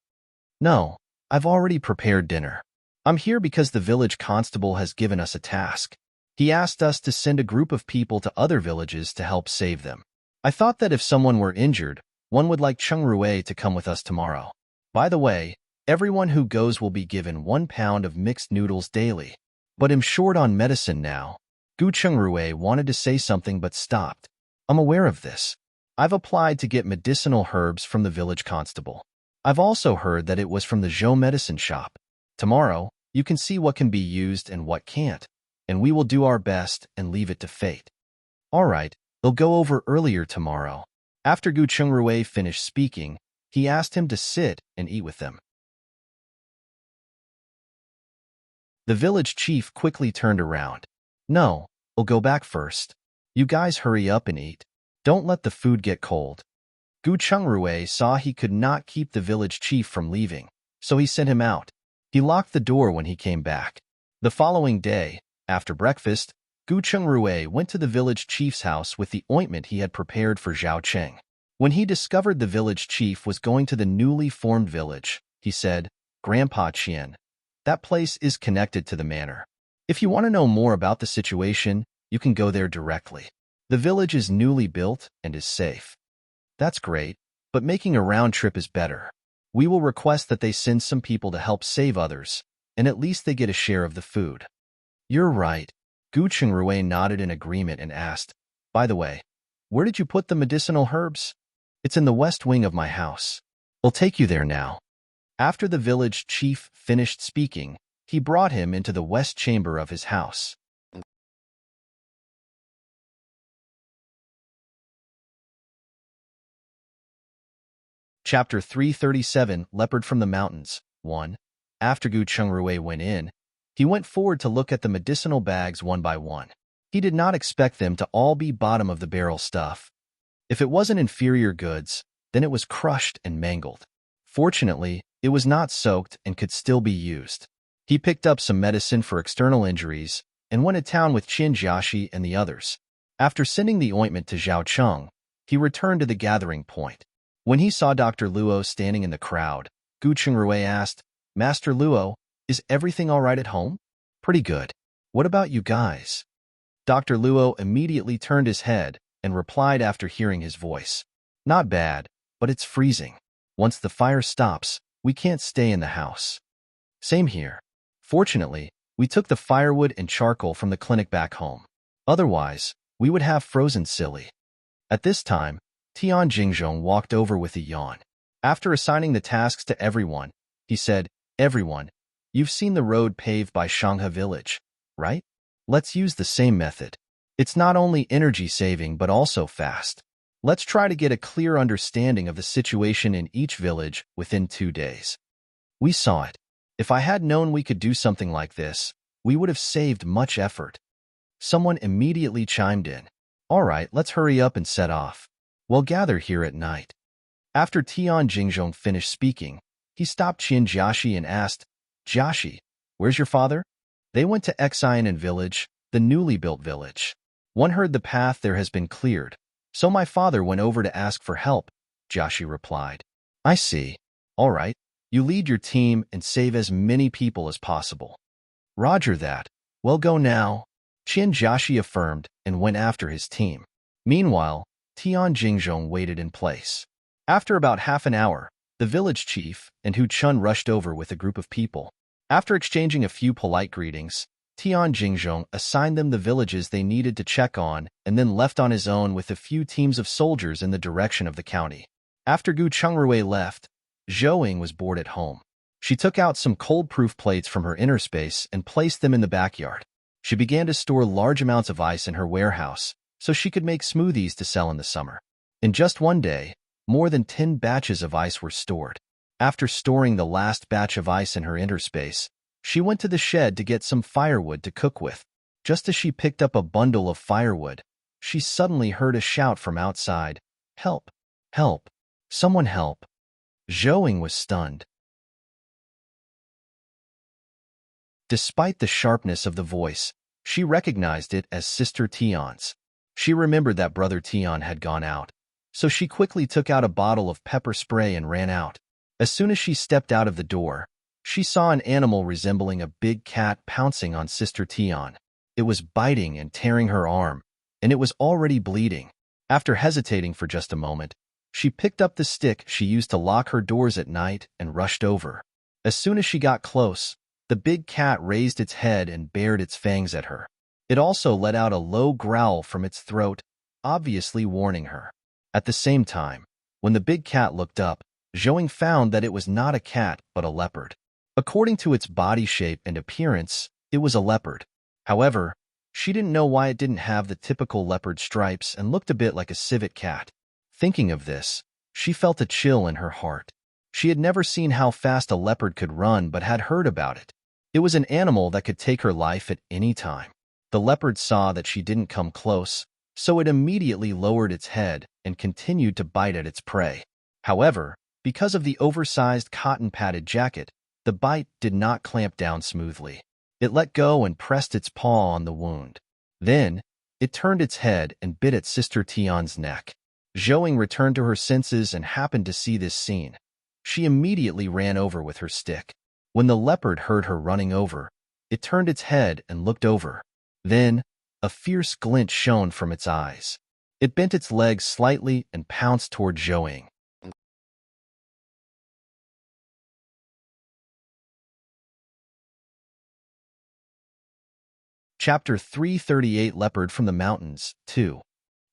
No, I've already prepared dinner. I'm here because the village constable has given us a task. He asked us to send a group of people to other villages to help save them. I thought that if someone were injured, one would like Cheng Rui to come with us tomorrow. By the way, everyone who goes will be given 1 pound of mixed noodles daily. But I'm short on medicine now. Gu Chengrui wanted to say something but stopped. I'm aware of this. I've applied to get medicinal herbs from the village constable. I've also heard that it was from the Zhou medicine shop. Tomorrow, you can see what can be used and what can't, and we will do our best and leave it to fate. All right, they'll go over earlier tomorrow. After Gu Chengrui finished speaking, he asked him to sit and eat with them. The village chief quickly turned around. No, we'll go back first. You guys hurry up and eat. Don't let the food get cold. Gu Chengrui saw he could not keep the village chief from leaving, so he sent him out. He locked the door when he came back. The following day, after breakfast, Gu Chengrui went to the village chief's house with the ointment he had prepared for Zhao Cheng. When he discovered the village chief was going to the newly formed village, he said, Grandpa Qian, that place is connected to the manor. If you want to know more about the situation, you can go there directly. The village is newly built and is safe. That's great, but making a round trip is better. We will request that they send some people to help save others, and at least they get a share of the food. You're right. Gu Chengrui nodded in agreement and asked, by the way, where did you put the medicinal herbs? It's in the west wing of my house. We'll take you there now. After the village chief finished speaking, he brought him into the west chamber of his house. Chapter 337, Leopard from the Mountains, 1. After Gu Chengrui went in, he went forward to look at the medicinal bags one by one. He did not expect them to all be bottom-of-the-barrel stuff. If it wasn't inferior goods, then it was crushed and mangled. Fortunately, it was not soaked and could still be used. He picked up some medicine for external injuries and went to town with Qin Jiaxi and the others. After sending the ointment to Zhao Cheng, he returned to the gathering point. When he saw Dr. Luo standing in the crowd, Gu Chengrui asked, Master Luo, is everything all right at home? Pretty good. What about you guys? Dr. Luo immediately turned his head and replied after hearing his voice. Not bad, but it's freezing. Once the fire stops, we can't stay in the house. Same here. Fortunately, we took the firewood and charcoal from the clinic back home. Otherwise, we would have frozen silly. At this time, Tian Jingzhong walked over with a yawn. After assigning the tasks to everyone, he said, Everyone, you've seen the road paved by Shanghe village, right? Let's use the same method. It's not only energy-saving but also fast. Let's try to get a clear understanding of the situation in each village within 2 days. We saw it. If I had known we could do something like this, we would have saved much effort. Someone immediately chimed in. All right, let's hurry up and set off. We'll gather here at night. After Tian Jingzhong finished speaking, he stopped Qin Jiaxi and asked, Jiaxi, where's your father? They went to Xianan village, the newly built village. One heard the path there has been cleared, so my father went over to ask for help, Jiaxi replied. I see. All right, you lead your team and save as many people as possible. Roger that. We'll go now. Qin Jiaxi affirmed and went after his team. Meanwhile, Tian Jingzhong waited in place. After about half an hour, the village chief and Hu Chun rushed over with a group of people. After exchanging a few polite greetings, Tian Jingzhong assigned them the villages they needed to check on and then left on his own with a few teams of soldiers in the direction of the county. After Gu Chengrui left, Zhou Ying was bored at home. She took out some cold-proof plates from her inner space and placed them in the backyard. She began to store large amounts of ice in her warehouse so she could make smoothies to sell in the summer. In just one day, more than 10 batches of ice were stored. After storing the last batch of ice in her inner space, she went to the shed to get some firewood to cook with. Just as she picked up a bundle of firewood, she suddenly heard a shout from outside. Help! Help! Someone help! Zhou Ying was stunned. Despite the sharpness of the voice, She recognized it as Sister Tion's. She remembered that Brother Tion had gone out, so she quickly took out a bottle of pepper spray and ran out. As soon as she stepped out of the door, she saw an animal resembling a big cat pouncing on Sister Tion. It was biting and tearing her arm, and it was already bleeding. After hesitating for just a moment, she picked up the stick she used to lock her doors at night and rushed over. As soon as she got close, the big cat raised its head and bared its fangs at her. It also let out a low growl from its throat, obviously warning her. At the same time, when the big cat looked up, Zhouing found that it was not a cat but a leopard. According to its body shape and appearance, it was a leopard. However, she didn't know why it didn't have the typical leopard stripes and looked a bit like a civet cat. Thinking of this, she felt a chill in her heart. She had never seen how fast a leopard could run but had heard about it. It was an animal that could take her life at any time. The leopard saw that she didn't come close, so it immediately lowered its head and continued to bite at its prey. However, because of the oversized cotton-padded jacket, the bite did not clamp down smoothly. It let go and pressed its paw on the wound. Then, it turned its head and bit at Sister Tion's neck. Zhouing returned to her senses and happened to see this scene. She immediately ran over with her stick. When the leopard heard her running over, it turned its head and looked over. Then, a fierce glint shone from its eyes. It bent its legs slightly and pounced toward Zhouing. Chapter 338 Leopard from the Mountains, 2.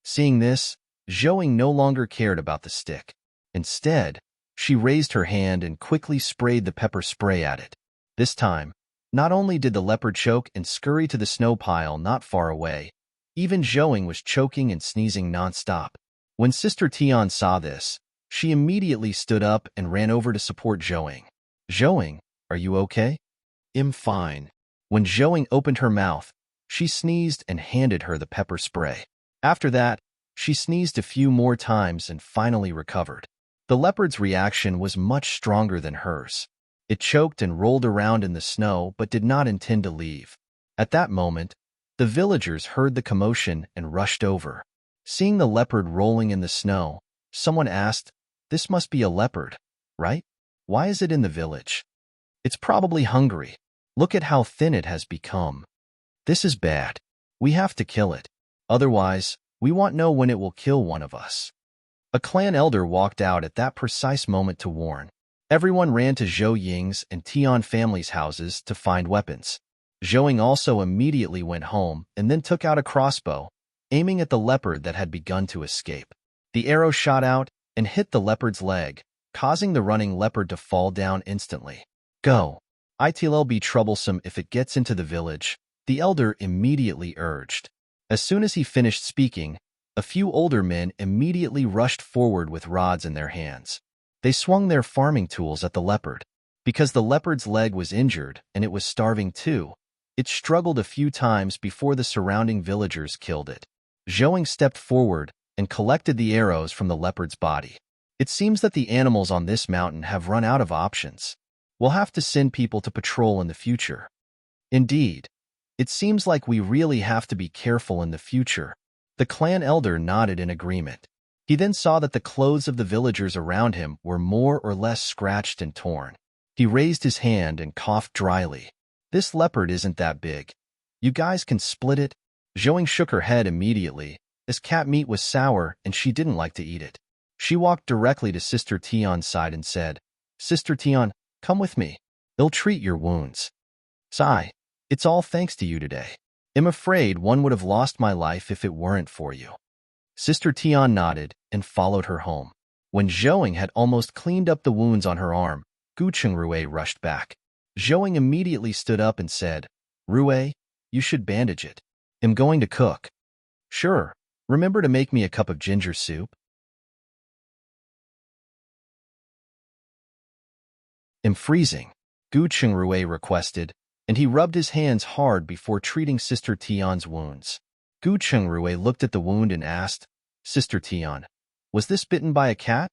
Seeing this, Zhouing no longer cared about the stick. Instead, she raised her hand and quickly sprayed the pepper spray at it. This time, not only did the leopard choke and scurry to the snow pile not far away, even Zhouing was choking and sneezing nonstop. When Sister Tion saw this, she immediately stood up and ran over to support Zhouing. Zhouing, are you okay? I'm fine. When Zhouing opened her mouth, she sneezed and handed her the pepper spray. After that, she sneezed a few more times and finally recovered. The leopard's reaction was much stronger than hers. It choked and rolled around in the snow but did not intend to leave. At that moment, the villagers heard the commotion and rushed over. Seeing the leopard rolling in the snow, someone asked, "This must be a leopard, right? Why is it in the village? It's probably hungry. Look at how thin it has become. This is bad. We have to kill it. Otherwise, we won't know when it will kill one of us." A clan elder walked out at that precise moment to warn. Everyone ran to Zhou Ying's and Tian family's houses to find weapons. Zhouing also immediately went home and then took out a crossbow, aiming at the leopard that had begun to escape. The arrow shot out and hit the leopard's leg, causing the running leopard to fall down instantly. "Go. It'll be troublesome if it gets into the village," the elder immediately urged. As soon as he finished speaking, a few older men immediately rushed forward with rods in their hands. They swung their farming tools at the leopard. Because the leopard's leg was injured and it was starving too, it struggled a few times before the surrounding villagers killed it. Zhouing stepped forward and collected the arrows from the leopard's body. It seems that the animals on this mountain have run out of options. We'll have to send people to patrol in the future. Indeed, it seems like we really have to be careful in the future. The clan elder nodded in agreement. He then saw that the clothes of the villagers around him were more or less scratched and torn. He raised his hand and coughed dryly. "This leopard isn't that big. You guys can split it." Zhouing shook her head immediately, as cat meat was sour and she didn't like to eat it. She walked directly to Sister Tion's side and said, "Sister Tion, come with me. They'll treat your wounds." "Sigh, it's all thanks to you today. I'm afraid one would have lost my life if it weren't for you." Sister Tion nodded and followed her home. When Zhouing had almost cleaned up the wounds on her arm, Gu Chengrui rushed back. Zhouing immediately stood up and said, "Rui, you should bandage it. I'm going to cook." "Sure. Remember to make me a cup of ginger soup." "I'm freezing," Gu Chengrui requested, and he rubbed his hands hard before treating Sister Tion's wounds. Gu Chengrui looked at the wound and asked, "Sister Tion, was this bitten by a cat?"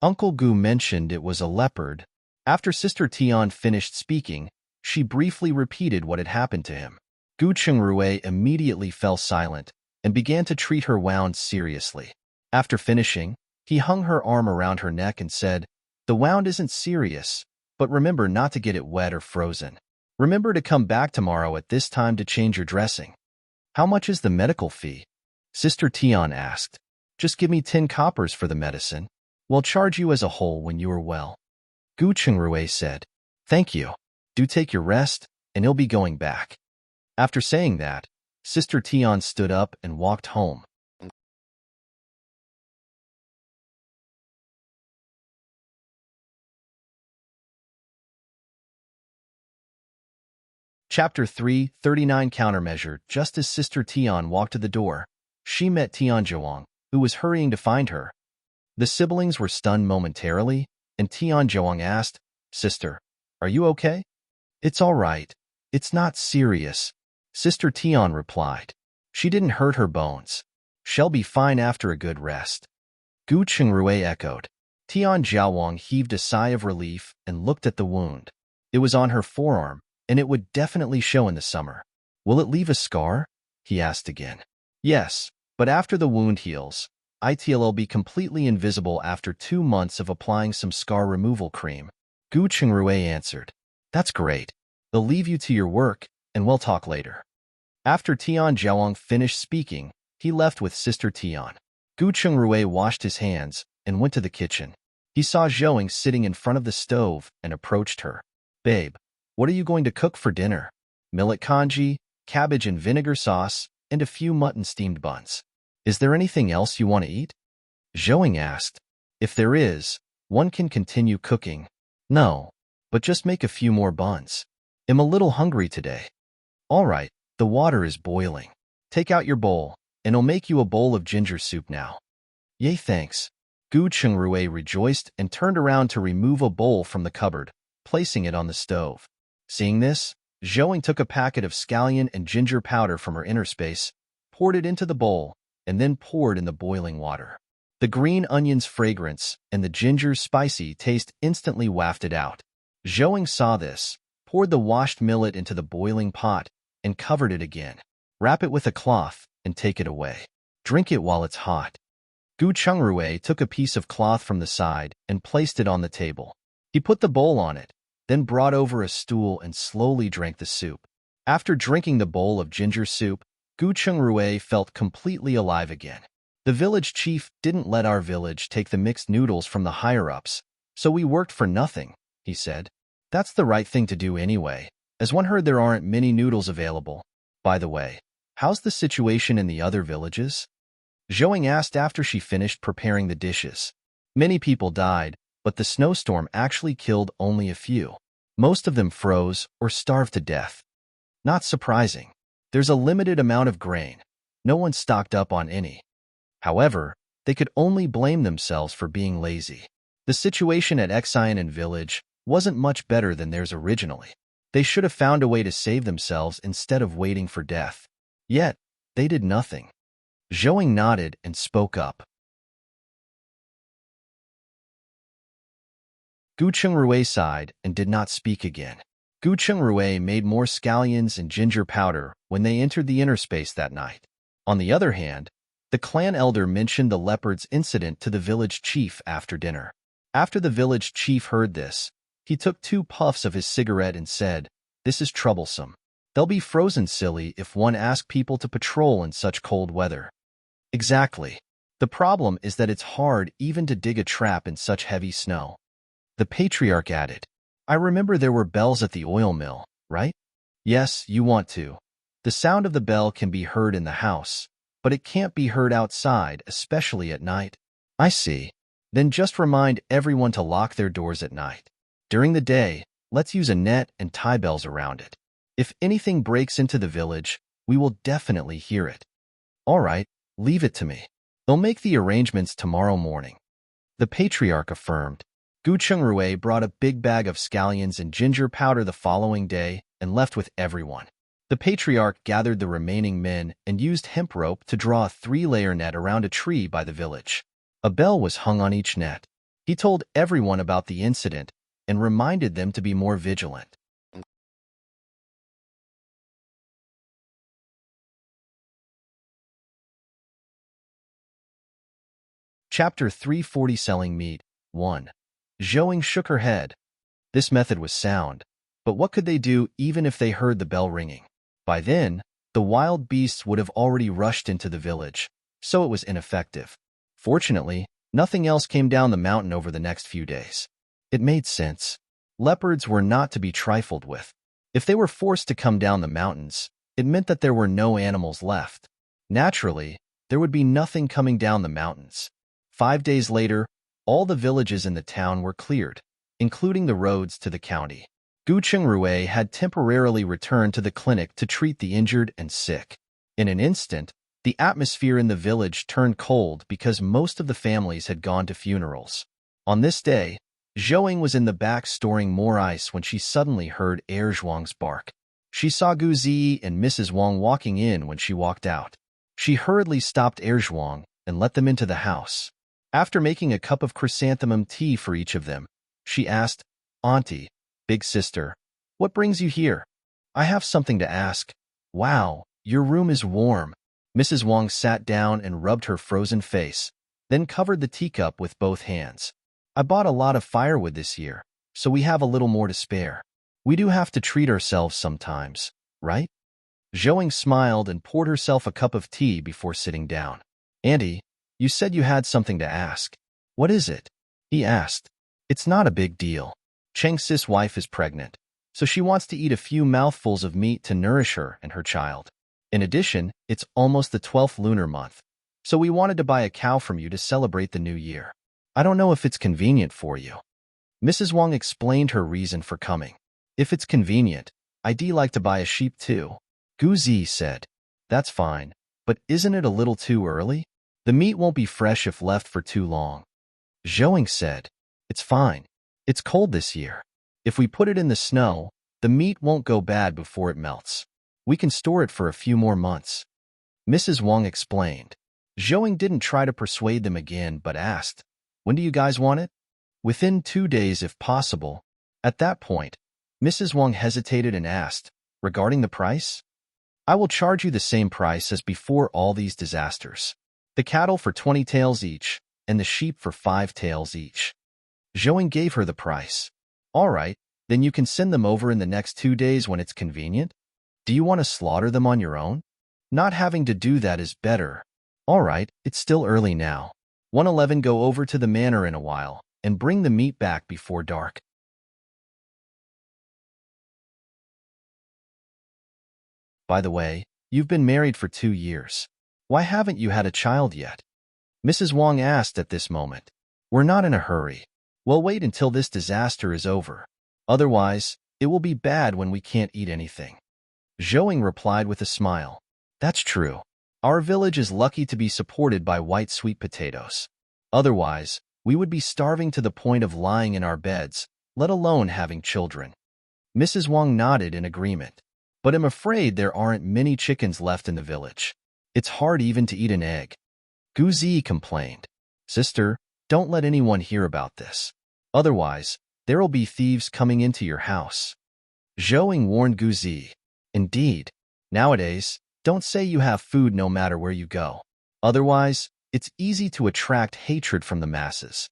Uncle Gu mentioned it was a leopard. After Sister Tion finished speaking, she briefly repeated what had happened to him. Gu Chungrui immediately fell silent and began to treat her wound seriously. After finishing, he hung her arm around her neck and said, "The wound isn't serious, but remember not to get it wet or frozen. Remember to come back tomorrow at this time to change your dressing." "How much is the medical fee?" Sister Tian asked. "Just give me 10 coppers for the medicine. We'll charge you as a whole when you are well." Gu Chungrui said, "Thank you. Do take your rest, and he'll be going back." After saying that, Sister Tian stood up and walked home. Chapter 3, 39 Countermeasure. Just as Sister Tian walked to the door, she met Tian Zhuang, who was hurrying to find her. The siblings were stunned momentarily, and Tian Zhuang asked, "Sister, are you okay?" "It's all right. It's not serious," Sister Tian replied. "She didn't hurt her bones. She'll be fine after a good rest." Gu Chungrui echoed. Tian Zhuang heaved a sigh of relief and looked at the wound. It was on her forearm, and it would definitely show in the summer. "Will it leave a scar?" he asked again. "Yes, but after the wound heals, it'll be completely invisible after 2 months of applying some scar removal cream," Gu Chungrui answered. "That's great. They'll leave you to your work, and we'll talk later." After Tian Zhuang finished speaking, he left with Sister Tian. Gu Chungrui washed his hands and went to the kitchen. He saw Zhuang sitting in front of the stove and approached her. "Babe, what are you going to cook for dinner?" "Millet congee, cabbage and vinegar sauce, and a few mutton steamed buns." "Is there anything else you want to eat?" Zhuang asked. "If there is, one can continue cooking." "No, but just make a few more buns. I'm a little hungry today." "All right, the water is boiling. Take out your bowl, and I'll make you a bowl of ginger soup now." "Yay, thanks." Gu Chungrui rejoiced and turned around to remove a bowl from the cupboard, placing it on the stove. Seeing this, Zhuang took a packet of scallion and ginger powder from her inner space, poured it into the bowl, and then poured in the boiling water. The green onion's fragrance and the ginger's spicy taste instantly wafted out. Zhuang saw this, poured the washed millet into the boiling pot, and covered it again. "Wrap it with a cloth and take it away. Drink it while it's hot." Gu Chungrui took a piece of cloth from the side and placed it on the table. He put the bowl on it, then brought over a stool and slowly drank the soup. After drinking the bowl of ginger soup, Gu Chungrui felt completely alive again. "The village chief didn't let our village take the mixed noodles from the higher-ups, so we worked for nothing," he said. "That's the right thing to do anyway, as one heard there aren't many noodles available. By the way, how's the situation in the other villages?" Zhuang asked after she finished preparing the dishes. "Many people died, but the snowstorm actually killed only a few. Most of them froze or starved to death. Not surprising. There's a limited amount of grain. No one stocked up on any. However, they could only blame themselves for being lazy. The situation at Xianan village wasn't much better than theirs originally. They should have found a way to save themselves instead of waiting for death. Yet, they did nothing." Zhuang nodded and spoke up. Gu Chungrui sighed and did not speak again. Gu Chungrui made more scallions and ginger powder when they entered the inner space that night. On the other hand, the clan elder mentioned the leopard's incident to the village chief after dinner. After the village chief heard this, he took 2 puffs of his cigarette and said, "This is troublesome. They'll be frozen silly if one asks people to patrol in such cold weather." "Exactly. The problem is that it's hard even to dig a trap in such heavy snow." The patriarch added, "I remember there were bells at the oil mill, right?" "Yes, you want to. The sound of the bell can be heard in the house, but it can't be heard outside, especially at night." "I see. Then just remind everyone to lock their doors at night. During the day, let's use a net and tie bells around it. If anything breaks into the village, we will definitely hear it." "All right, leave it to me. They'll make the arrangements tomorrow morning," the patriarch affirmed. Gu Chungrui brought a big bag of scallions and ginger powder the following day and left with everyone. The patriarch gathered the remaining men and used hemp rope to draw a 3-layer net around a tree by the village. A bell was hung on each net. He told everyone about the incident and reminded them to be more vigilant. Chapter 340 Selling Meat 1. Zhouing shook her head. This method was sound, but what could they do even if they heard the bell ringing? By then, the wild beasts would have already rushed into the village, so it was ineffective. Fortunately, nothing else came down the mountain over the next few days. It made sense. Leopards were not to be trifled with. If they were forced to come down the mountains, it meant that there were no animals left. Naturally, there would be nothing coming down the mountains. 5 days later, all the villages in the town were cleared, including the roads to the county. Gu Chengrue had temporarily returned to the clinic to treat the injured and sick. In an instant, the atmosphere in the village turned cold because most of the families had gone to funerals. On this day, Zhouing was in the back storing more ice when she suddenly heard Zhuang's bark. She saw Gu Zi and Mrs. Wang walking in when she walked out. She hurriedly stopped Zhuang and let them into the house. After making a cup of chrysanthemum tea for each of them, she asked, "Auntie, big sister, what brings you here? I have something to ask." "Wow, your room is warm." Mrs. Wang sat down and rubbed her frozen face, then covered the teacup with both hands. "I bought a lot of firewood this year, so we have a little more to spare. We do have to treat ourselves sometimes, right?" Zhouing smiled and poured herself a cup of tea before sitting down. "Auntie, you said you had something to ask. What is it?" he asked. "It's not a big deal. Cheng Si's wife is pregnant, so she wants to eat a few mouthfuls of meat to nourish her and her child. In addition, it's almost the 12th lunar month, so we wanted to buy a cow from you to celebrate the new year. I don't know if it's convenient for you." Mrs. Wang explained her reason for coming. "If it's convenient, I'd like to buy a sheep too." Gu Zi said, "That's fine, but isn't it a little too early? The meat won't be fresh if left for too long." Zhouing said, "It's fine. It's cold this year. If we put it in the snow, the meat won't go bad before it melts. We can store it for a few more months." Mrs. Wang explained. Zhouing didn't try to persuade them again but asked, "When do you guys want it?" "Within 2 days if possible." At that point, Mrs. Wang hesitated and asked, "Regarding the price?" "I will charge you the same price as before all these disasters. The cattle for 20 taels each, and the sheep for 5 taels each." Zhouing gave her the price. "All right, then you can send them over in the next 2 days when it's convenient. Do you want to slaughter them on your own? Not having to do that is better." "All right, it's still early now. 111 Go over to the manor in a while, and bring the meat back before dark." "By the way, you've been married for 2 years. Why haven't you had a child yet?" Mrs. Wang asked at this moment. "We're not in a hurry. We'll wait until this disaster is over. Otherwise, it will be bad when we can't eat anything." Zhouing replied with a smile. "That's true. Our village is lucky to be supported by white sweet potatoes. Otherwise, we would be starving to the point of lying in our beds, let alone having children." Mrs. Wang nodded in agreement. "But I'm afraid there aren't many chickens left in the village. It's hard even to eat an egg." Gu Zi complained. "Sister, don't let anyone hear about this. Otherwise, there'll be thieves coming into your house." Zhouing warned Gu Zi. "Indeed. Nowadays, don't say you have food no matter where you go. Otherwise, it's easy to attract hatred from the masses."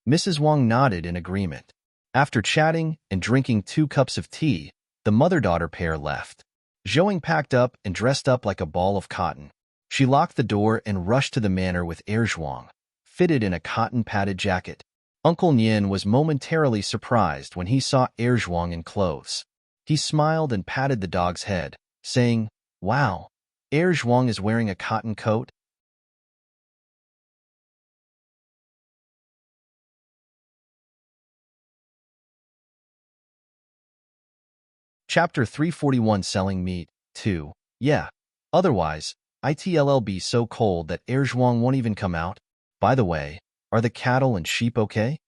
Mrs. Wang nodded in agreement. After chatting and drinking 2 cups of tea, the mother-daughter pair left. Zhouing packed up and dressed up like a ball of cotton. She locked the door and rushed to the manor with Zhuang, fitted in a cotton-padded jacket. Uncle Nian was momentarily surprised when he saw Zhuang in clothes. He smiled and patted the dog's head, saying, "Wow, Zhuang is wearing a cotton coat?" Chapter 341 Selling Meat 2. Yeah. Otherwise, it'll be so cold that Zhuang won't even come out. By the way, are the cattle and sheep okay?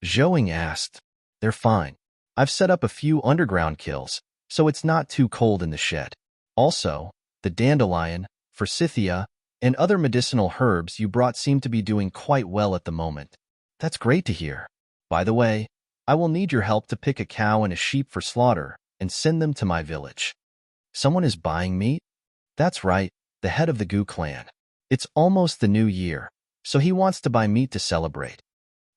Zhouing asked. "They're fine. I've set up a few underground kills, so it's not too cold in the shed. Also, the dandelion, forsythia, and other medicinal herbs you brought seem to be doing quite well at the moment." "That's great to hear. By the way, I will need your help to pick a cow and a sheep for slaughter and send them to my village." "Someone is buying meat?" "That's right, the head of the Gu clan. It's almost the new year, so he wants to buy meat to celebrate.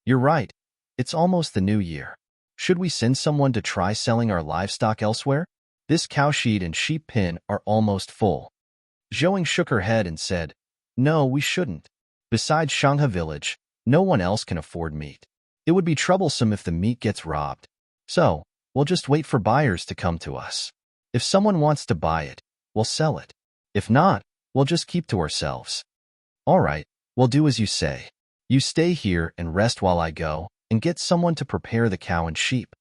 You're right. It's almost the new year. Should we send someone to try selling our livestock elsewhere? This cowshed and sheep pen are almost full. Zhouing shook her head and said, No, we shouldn't. Besides Shanghe village, no one else can afford meat. It would be troublesome if the meat gets robbed. So, we'll just wait for buyers to come to us. If someone wants to buy it, we'll sell it. If not, we'll just keep to ourselves. All right, we'll do as you say. You stay here and rest while I go and get someone to prepare the cow and sheep.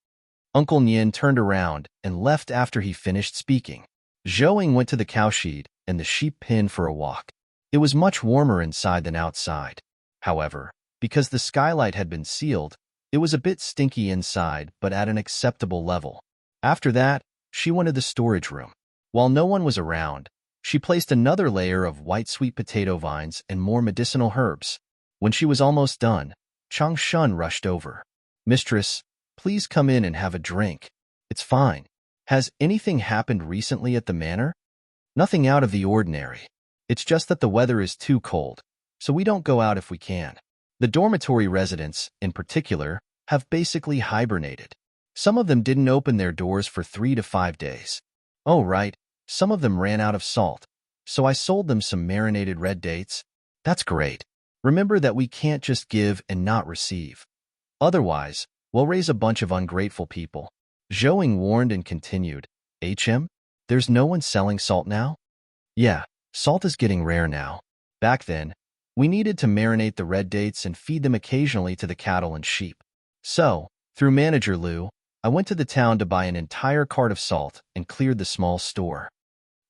Uncle Nian turned around and left after he finished speaking. Zhouing went to the cowshed and the sheep pen for a walk. It was much warmer inside than outside. However, because the skylight had been sealed, it was a bit stinky inside but at an acceptable level. After that, she went to the storage room. While no one was around, she placed another layer of white sweet potato vines and more medicinal herbs. When she was almost done, Chang Shun rushed over. Mistress, please come in and have a drink. It's fine. Has anything happened recently at the manor? Nothing out of the ordinary. It's just that the weather is too cold, so we don't go out if we can. The dormitory residents, in particular, have basically hibernated. Some of them didn't open their doors for 3 to 5 days. Oh, right. Some of them ran out of salt, so I sold them some marinated red dates. That's great. Remember that we can't just give and not receive. Otherwise, we'll raise a bunch of ungrateful people. Zhouing warned and continued, there's no one selling salt now? Yeah, salt is getting rare now. Back then, we needed to marinate the red dates and feed them occasionally to the cattle and sheep. So, through Manager Liu, I went to the town to buy an entire cart of salt and cleared the small store.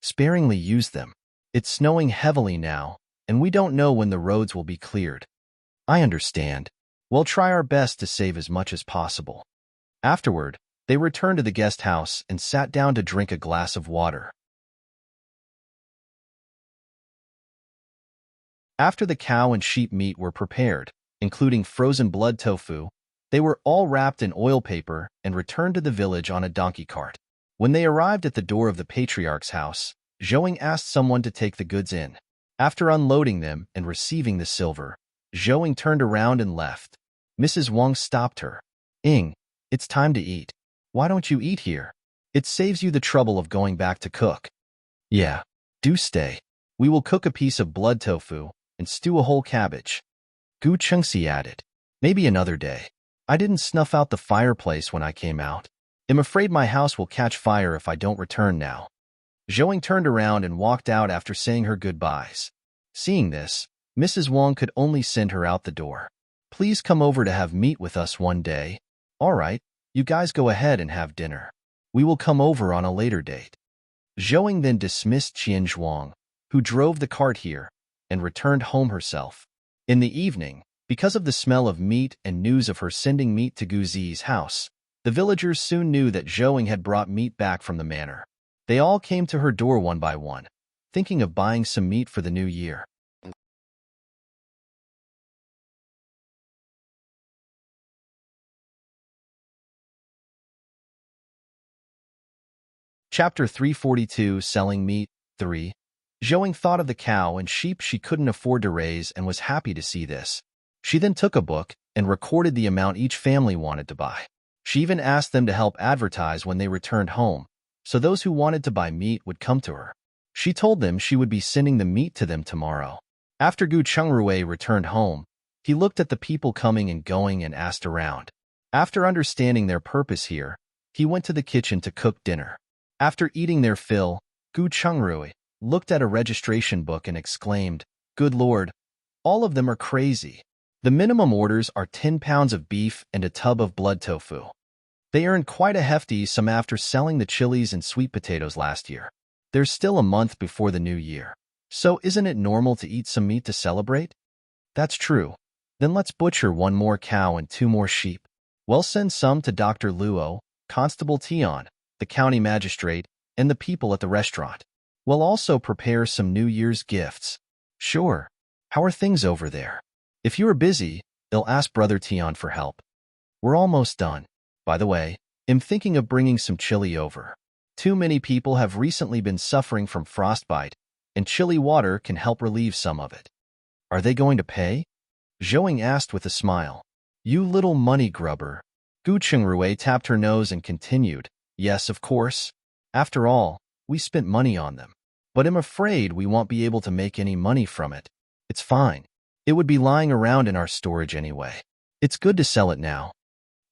Sparingly used them. It's snowing heavily now, and we don't know when the roads will be cleared. I understand. We'll try our best to save as much as possible. Afterward, they returned to the guest house and sat down to drink a glass of water. After the cow and sheep meat were prepared, including frozen blood tofu, they were all wrapped in oil paper and returned to the village on a donkey cart. When they arrived at the door of the patriarch's house, Zhouing asked someone to take the goods in. After unloading them and receiving the silver, Zhouing turned around and left. Mrs. Wang stopped her. It's time to eat. Why don't you eat here? It saves you the trouble of going back to cook. Yeah, do stay. We will cook a piece of blood tofu and stew a whole cabbage. Gu Chengxi added. Maybe another day. I didn't snuff out the fireplace when I came out. I'm afraid my house will catch fire if I don't return now. Zhouing turned around and walked out after saying her goodbyes. Seeing this, Mrs. Wang could only send her out the door. Please come over to have meat with us one day. All right, you guys go ahead and have dinner. We will come over on a later date. Zhouing then dismissed Qian Zhuang, who drove the cart here, and returned home herself. In the evening, because of the smell of meat and news of her sending meat to Gu Zi's house, the villagers soon knew that Zhouing had brought meat back from the manor. They all came to her door one by one, thinking of buying some meat for the new year. Chapter 342, Selling Meat, 3. Zhouing thought of the cow and sheep she couldn't afford to raise and was happy to see this. She then took a book and recorded the amount each family wanted to buy. She even asked them to help advertise when they returned home, so those who wanted to buy meat would come to her. She told them she would be sending the meat to them tomorrow. After Gu Chengrui returned home, he looked at the people coming and going and asked around. After understanding their purpose here, he went to the kitchen to cook dinner. After eating their fill, Gu Chengrui looked at a registration book and exclaimed, Good Lord, all of them are crazy. The minimum orders are 10 pounds of beef and a tub of blood tofu. They earned quite a hefty sum after selling the chilies and sweet potatoes last year. There's still a month before the new year. So isn't it normal to eat some meat to celebrate? That's true. Then let's butcher 1 more cow and 2 more sheep. We'll send some to Dr. Luo, Constable Tian, the county magistrate, and the people at the restaurant. We'll also prepare some New Year's gifts. Sure. How are things over there? If you are busy, they'll ask Brother Tian for help. We're almost done. By the way, I'm thinking of bringing some chili over. Too many people have recently been suffering from frostbite, and chili water can help relieve some of it. Are they going to pay? Zhouing asked with a smile. You little money grubber. Gu Chengrui tapped her nose and continued, yes, of course. After all, we spent money on them. But I'm afraid we won't be able to make any money from it. It's fine. It would be lying around in our storage anyway. It's good to sell it now.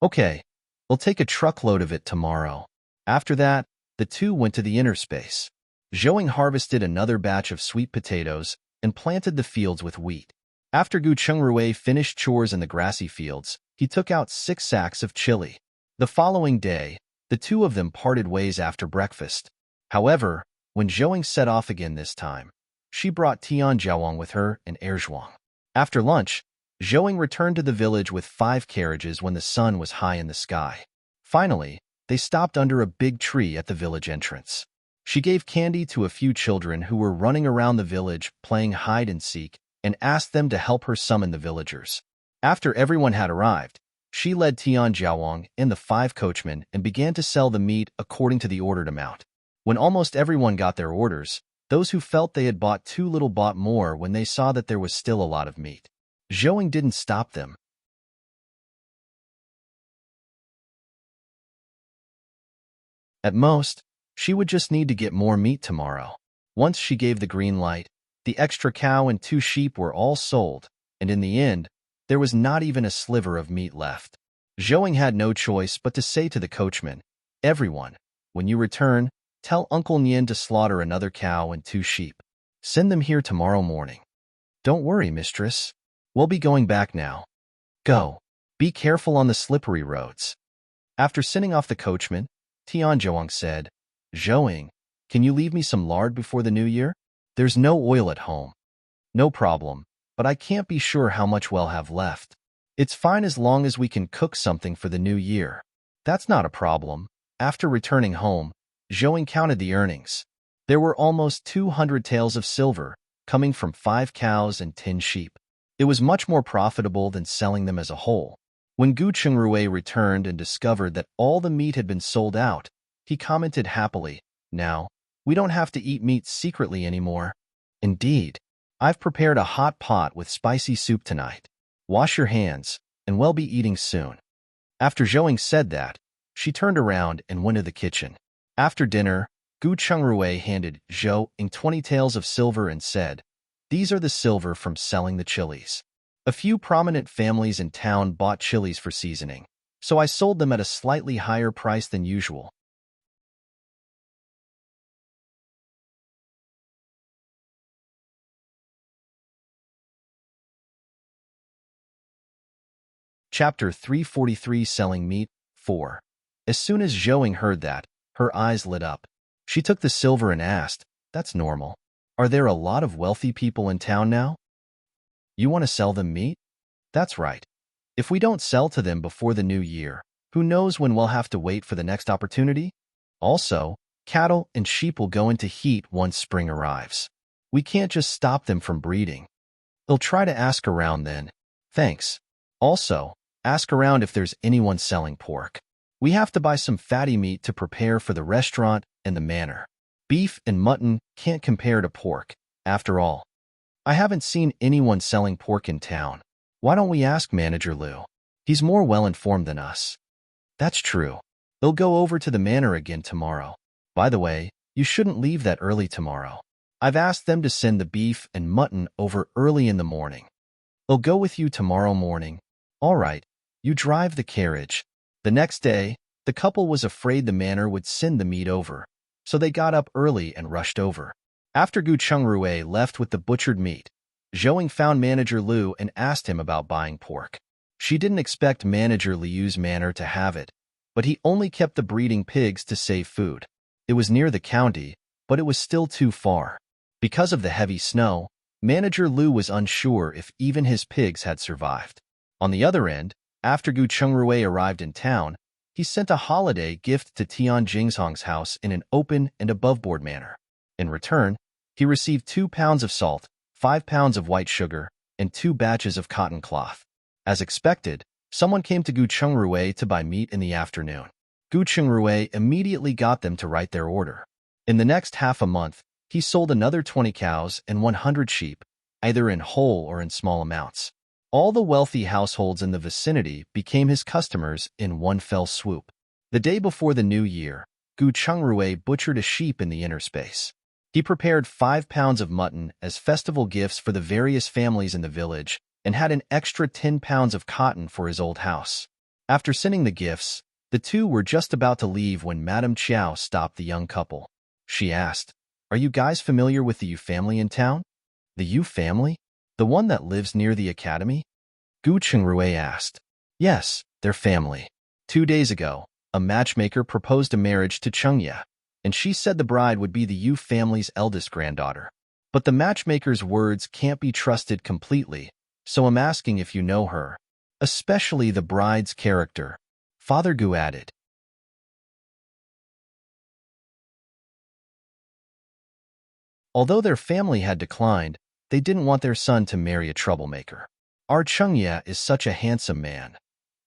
Okay, we'll take a truckload of it tomorrow. After that, the two went to the inner space. Zhouing harvested another batch of sweet potatoes and planted the fields with wheat. After Gu Chengrui finished chores in the grassy fields, he took out 6 sacks of chili. The following day, the two of them parted ways after breakfast. However, when Zhouing set off again this time, she brought Tian Jiaowang with her and Erzhuang. After lunch, Zhouing returned to the village with 5 carriages when the sun was high in the sky. Finally, they stopped under a big tree at the village entrance. She gave candy to a few children who were running around the village playing hide-and-seek and asked them to help her summon the villagers. After everyone had arrived, she led Tian Jiaowang and the 5 coachmen and began to sell the meat according to the ordered amount. When almost everyone got their orders, those who felt they had bought too little bought more when they saw that there was still a lot of meat. Zhouing didn't stop them. At most, she would just need to get more meat tomorrow. Once she gave the green light, the extra cow and 2 sheep were all sold, and in the end, there was not even a sliver of meat left. Zhouing had no choice but to say to the coachman, everyone, when you return, tell Uncle Nian to slaughter another cow and 2 sheep. Send them here tomorrow morning. Don't worry, mistress. We'll be going back now. Go. Be careful on the slippery roads. After sending off the coachman, Tian Jiaowang said, Zhouing, can you leave me some lard before the new year? There's no oil at home. No problem, but I can't be sure how much we'll have left. It's fine as long as we can cook something for the new year. That's not a problem. After returning home, Zhouing counted the earnings. There were almost 200 taels of silver, coming from 5 cows and 10 sheep. It was much more profitable than selling them as a whole. When Gu Chengrui returned and discovered that all the meat had been sold out, he commented happily, now, we don't have to eat meat secretly anymore. Indeed, I've prepared a hot pot with spicy soup tonight. Wash your hands, and we'll be eating soon. After Zhouing said that, she turned around and went to the kitchen. After dinner, Gu Chengrui handed Zhouing 20 taels of silver and said, these are the silver from selling the chilies. A few prominent families in town bought chilies for seasoning, so I sold them at a slightly higher price than usual. Chapter 343 Selling Meat 4. As soon as Zhouing heard that, her eyes lit up. She took the silver and asked, that's normal. Are there a lot of wealthy people in town now? You want to sell them meat? That's right. If we don't sell to them before the new year, who knows when we'll have to wait for the next opportunity? Also, cattle and sheep will go into heat once spring arrives. We can't just stop them from breeding. They'll try to ask around then. Thanks. Also, ask around if there's anyone selling pork. We have to buy some fatty meat to prepare for the restaurant and the manor. Beef and mutton can't compare to pork, after all. I haven't seen anyone selling pork in town. Why don't we ask Manager Liu? He's more well-informed than us. That's true. They'll go over to the manor again tomorrow. By the way, you shouldn't leave that early tomorrow. I've asked them to send the beef and mutton over early in the morning. They'll go with you tomorrow morning. All right, you drive the carriage. The next day, the couple was afraid the manor would send the meat over, so they got up early and rushed over. After Gu Chengrui left with the butchered meat, Zhouing found Manager Liu and asked him about buying pork. She didn't expect Manager Liu's manor to have it, but he only kept the breeding pigs to save food. It was near the county, but it was still too far. Because of the heavy snow, Manager Liu was unsure if even his pigs had survived. On the other end, after Gu Chengrui arrived in town, he sent a holiday gift to Tian Jingzhong's house in an open and above-board manner. In return, he received 2 pounds of salt, 5 pounds of white sugar, and 2 batches of cotton cloth. As expected, someone came to Gu Chengrui to buy meat in the afternoon. Gu Chengrui immediately got them to write their order. In the next half a month, he sold another 20 cows and 100 sheep, either in whole or in small amounts. All the wealthy households in the vicinity became his customers in one fell swoop. The day before the new year, Gu Chungrui butchered a sheep in the inner space. He prepared 5 pounds of mutton as festival gifts for the various families in the village and had an extra 10 pounds of cotton for his old house. After sending the gifts, the two were just about to leave when Madame Chiao stopped the young couple. She asked, "Are you guys familiar with the Yu family in town?" "The Yu family? The one that lives near the academy?" Gu Chungrui asked. "Yes, their family. 2 days ago, a matchmaker proposed a marriage to Chungya, and she said the bride would be the Yu family's eldest granddaughter. But the matchmaker's words can't be trusted completely, so I'm asking if you know her, especially the bride's character," Father Gu added. Although their family had declined, they didn't want their son to marry a troublemaker. "Our Chungya is such a handsome man.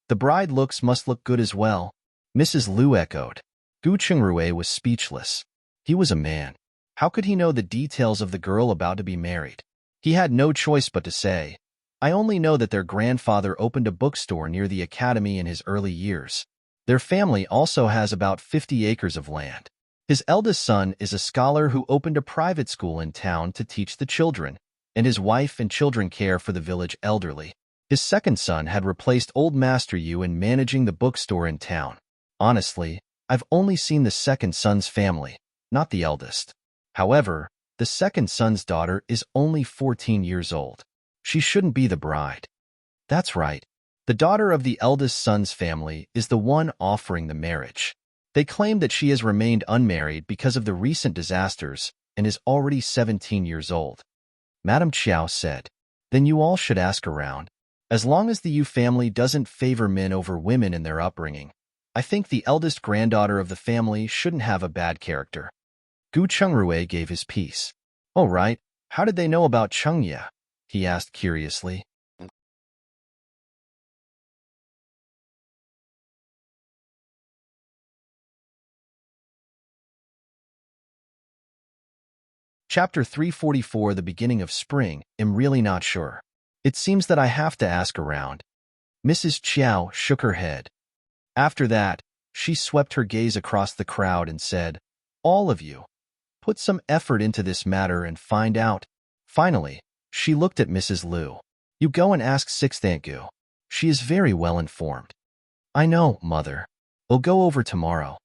The bride looks must look good as well," Mrs. Liu echoed. Gu Chungrui was speechless. He was a man. How could he know the details of the girl about to be married? He had no choice but to say, "I only know that their grandfather opened a bookstore near the academy in his early years. Their family also has about 50 acres of land. His eldest son is a scholar who opened a private school in town to teach the children, and his wife and children care for the village elderly. His second son had replaced old Master Yu in managing the bookstore in town. Honestly, I've only seen the second son's family, not the eldest. However, the second son's daughter is only 14 years old. She shouldn't be the bride." "That's right. The daughter of the eldest son's family is the one offering the marriage. They claim that she has remained unmarried because of the recent disasters and is already 17 years old," Madame Chiao said. "Then you all should ask around. As long as the Yu family doesn't favor men over women in their upbringing, I think the eldest granddaughter of the family shouldn't have a bad character." Gu Chungrui gave his piece. "Oh right, how did they know about Chungya?" he asked curiously. Chapter 344, The Beginning of Spring. I'm really not sure. It seems that I have to ask around. Mrs. Chiao shook her head. After that, she swept her gaze across the crowd and said, "All of you, put some effort into this matter and find out." Finally, she looked at Mrs. Liu. "You go and ask Sixth Aunt Gu. She is very well informed." "I know, Mother. We'll go over tomorrow."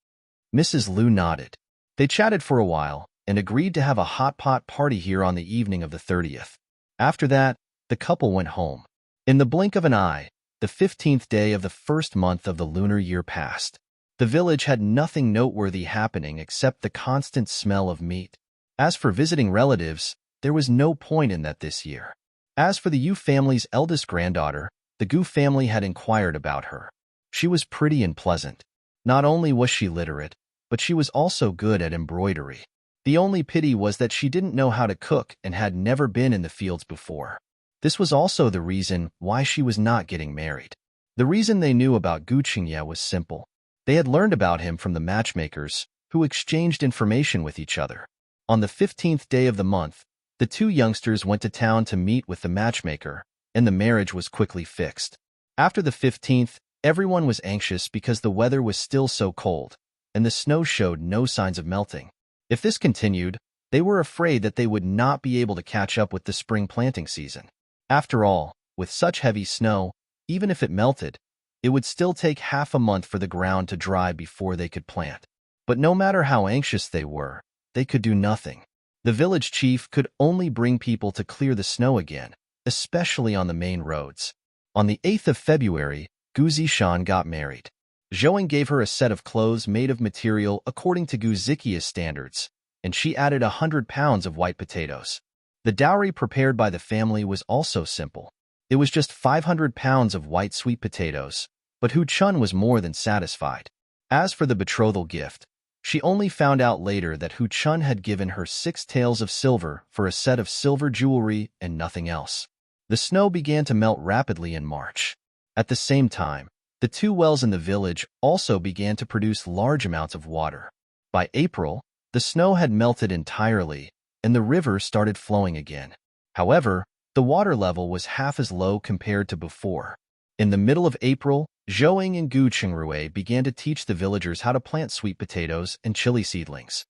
Mrs. Liu nodded. They chatted for a while and agreed to have a hot pot party here on the evening of the 30th. After that, the couple went home. In the blink of an eye, the 15th day of the first month of the lunar year passed. The village had nothing noteworthy happening except the constant smell of meat. As for visiting relatives, there was no point in that this year. As for the Yu family's eldest granddaughter, the Gu family had inquired about her. She was pretty and pleasant. Not only was she literate, but she was also good at embroidery. The only pity was that she didn't know how to cook and had never been in the fields before. This was also the reason why she was not getting married. The reason they knew about Gu Chungya was simple. They had learned about him from the matchmakers, who exchanged information with each other. On the 15th day of the month, the two youngsters went to town to meet with the matchmaker, and the marriage was quickly fixed. After the 15th, everyone was anxious because the weather was still so cold, and the snow showed no signs of melting. If this continued, they were afraid that they would not be able to catch up with the spring planting season. After all, with such heavy snow, even if it melted, it would still take half a month for the ground to dry before they could plant. But no matter how anxious they were, they could do nothing. The village chief could only bring people to clear the snow again, especially on the main roads. On the 8th of February, Gu Zishan got married. Zhouing gave her a set of clothes made of material according to Gu Ziqia's standards, and she added 100 pounds of white potatoes. The dowry prepared by the family was also simple. It was just 500 pounds of white sweet potatoes, but Hu Chun was more than satisfied. As for the betrothal gift, she only found out later that Hu Chun had given her 6 taels of silver for a set of silver jewelry and nothing else. The snow began to melt rapidly in March. At the same time, the 2 wells in the village also began to produce large amounts of water. By April, the snow had melted entirely, and the river started flowing again. However, The water level was half as low compared to before. In the middle of April, Zhouing and Gu Qingrui began to teach the villagers how to plant sweet potatoes and chili seedlings.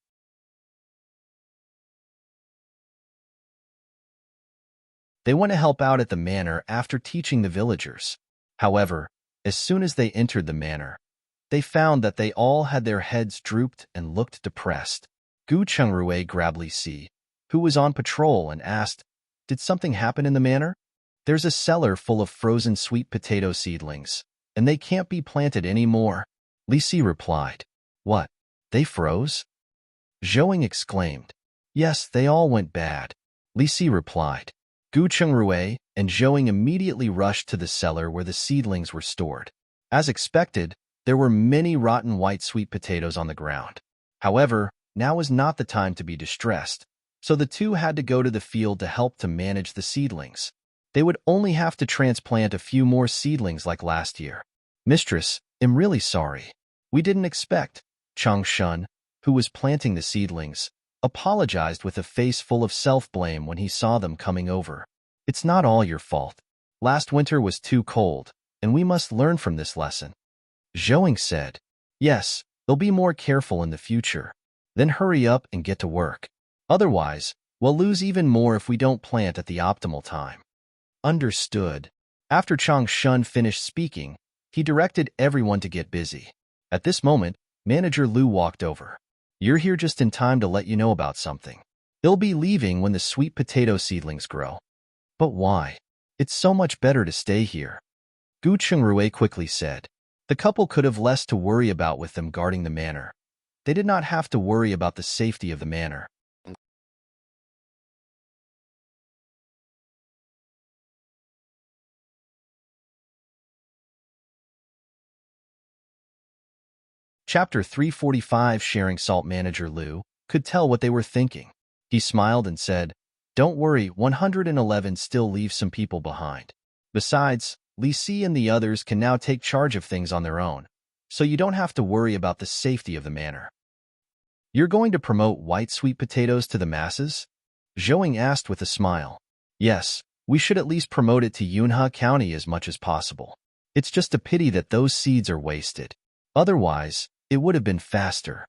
They went to help out at the manor after teaching the villagers. However, as soon as they entered the manor, they found that they all had their heads drooped and looked depressed. Gu Qingrui grabbed Li Si, who was on patrol, and asked, "Did something happen in the manor? There's a cellar full of frozen sweet potato seedlings, and they can't be planted anymore." Li Si replied, "What? They froze?" Zhouing exclaimed, "Yes, they all went bad." Li Si replied. Gu Qingrui and Zhouing immediately rushed to the cellar where the seedlings were stored. As expected, there were many rotten white sweet potatoes on the ground. However, now was not the time to be distressed, so the two had to go to the field to help to manage the seedlings. They would only have to transplant a few more seedlings like last year. "Mistress, I'm really sorry. We didn't expect." Chang Shun, who was planting the seedlings, apologized with a face full of self-blame when he saw them coming over. "It's not all your fault. Last winter was too cold, and we must learn from this lesson." Zhouing said, "Yes, they'll be more careful in the future. Then hurry up and get to work. Otherwise, we'll lose even more if we don't plant at the optimal time." Understood. After Chang Shun finished speaking, he directed everyone to get busy. At this moment, Manager Lu walked over. "You're here just in time to let you know about something. They'll be leaving when the sweet potato seedlings grow." "But why? It's so much better to stay here," Gu Qingrui quickly said. The couple could have less to worry about with them guarding the manor. They did not have to worry about the safety of the manor. Chapter 345. Sharing salt. Manager Lu could tell what they were thinking. He smiled and said, "Don't worry, 111 still leaves some people behind. Besides, Li Si and the others can now take charge of things on their own, so you don't have to worry about the safety of the manor." "You're going to promote white sweet potatoes to the masses?" Zhouing asked with a smile. "Yes, we should at least promote it to Yunhe County as much as possible. It's just a pity that those seeds are wasted. Otherwise, it would have been faster.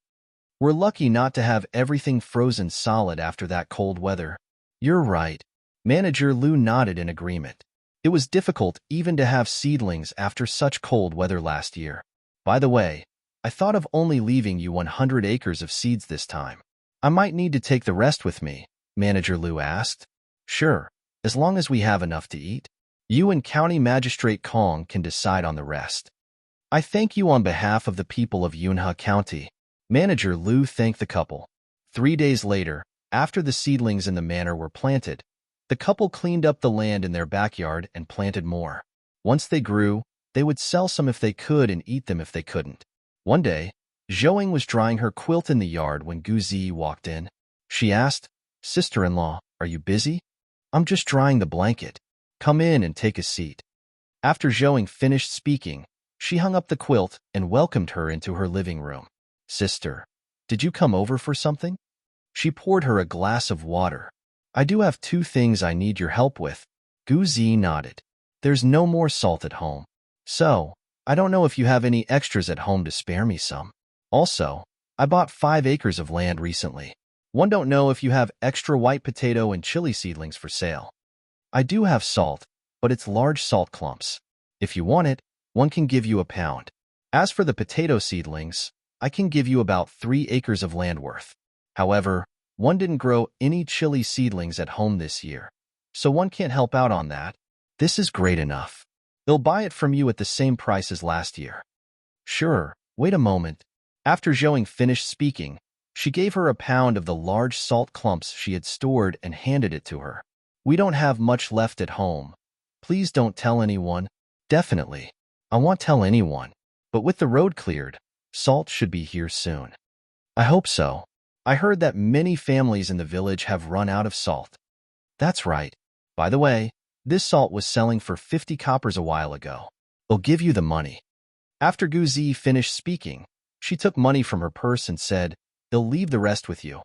We're lucky not to have everything frozen solid after that cold weather." "You're right." Manager Lu nodded in agreement. It was difficult even to have seedlings after such cold weather last year. "By the way, I thought of only leaving you 100 acres of seeds this time. I might need to take the rest with me," Manager Lu asked. "Sure, as long as we have enough to eat. You and County Magistrate Kong can decide on the rest." "I thank you on behalf of the people of Yunhe County." Manager Lu thanked the couple. 3 days later, after the seedlings in the manor were planted, the couple cleaned up the land in their backyard and planted more. Once they grew, they would sell some if they could and eat them if they couldn't. One day, Zhouing was drying her quilt in the yard when Gu Zi walked in. She asked, "Sister-in-law, are you busy?" "I'm just drying the blanket. Come in and take a seat." After Zhouing finished speaking, she hung up the quilt and welcomed her into her living room. "Sister, did you come over for something?" She poured her a glass of water. "I do have 2 things I need your help with." Gu Zi nodded. "There's no more salt at home. So, I don't know if you have any extras at home to spare me some. Also, I bought 5 acres of land recently. One don't know if you have extra white potato and chili seedlings for sale. I do have salt, but it's large salt clumps. If you want it, one can give you a pound. As for the potato seedlings, I can give you about 3 acres of land worth. However, one didn't grow any chili seedlings at home this year, so one can't help out on that. This is great enough. They'll buy it from you at the same price as last year." "Sure, wait a moment." After Zhouing finished speaking, she gave her a pound of the large salt clumps she had stored and handed it to her. "We don't have much left at home. Please don't tell anyone." "Definitely. I won't tell anyone. But with the road cleared, salt should be here soon." "I hope so. I heard that many families in the village have run out of salt." "That's right. By the way, this salt was selling for 50 coppers a while ago. They'll give you the money." After Gu Zi finished speaking, she took money from her purse and said, "They'll leave the rest with you."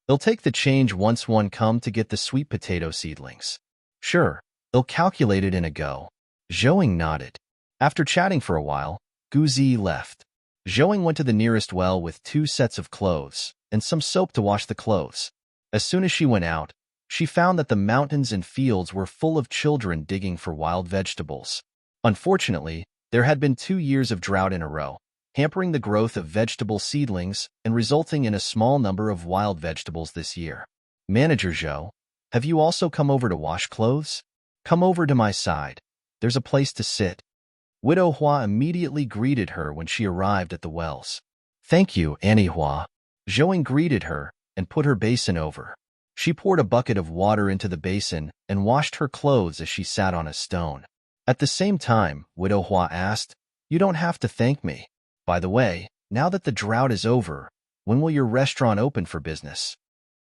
They'll take the change once one come to get the sweet potato seedlings. Sure, they'll calculate it in a go. Zhouing nodded. After chatting for a while, Guzi left. Zhouing went to the nearest well with 2 sets of clothes and some soap to wash the clothes. As soon as she went out, she found that the mountains and fields were full of children digging for wild vegetables. Unfortunately, there had been 2 years of drought in a row, hampering the growth of vegetable seedlings and resulting in a small number of wild vegetables this year. Manager Zhou, have you also come over to wash clothes? Come over to my side. There's a place to sit. Widow Hua immediately greeted her when she arrived at the wells. Thank you, Annie Hua. Zhouing greeted her and put her basin over. She poured a bucket of water into the basin and washed her clothes as she sat on a stone. At the same time, Widow Hua asked, You don't have to thank me. By the way, now that the drought is over, when will your restaurant open for business?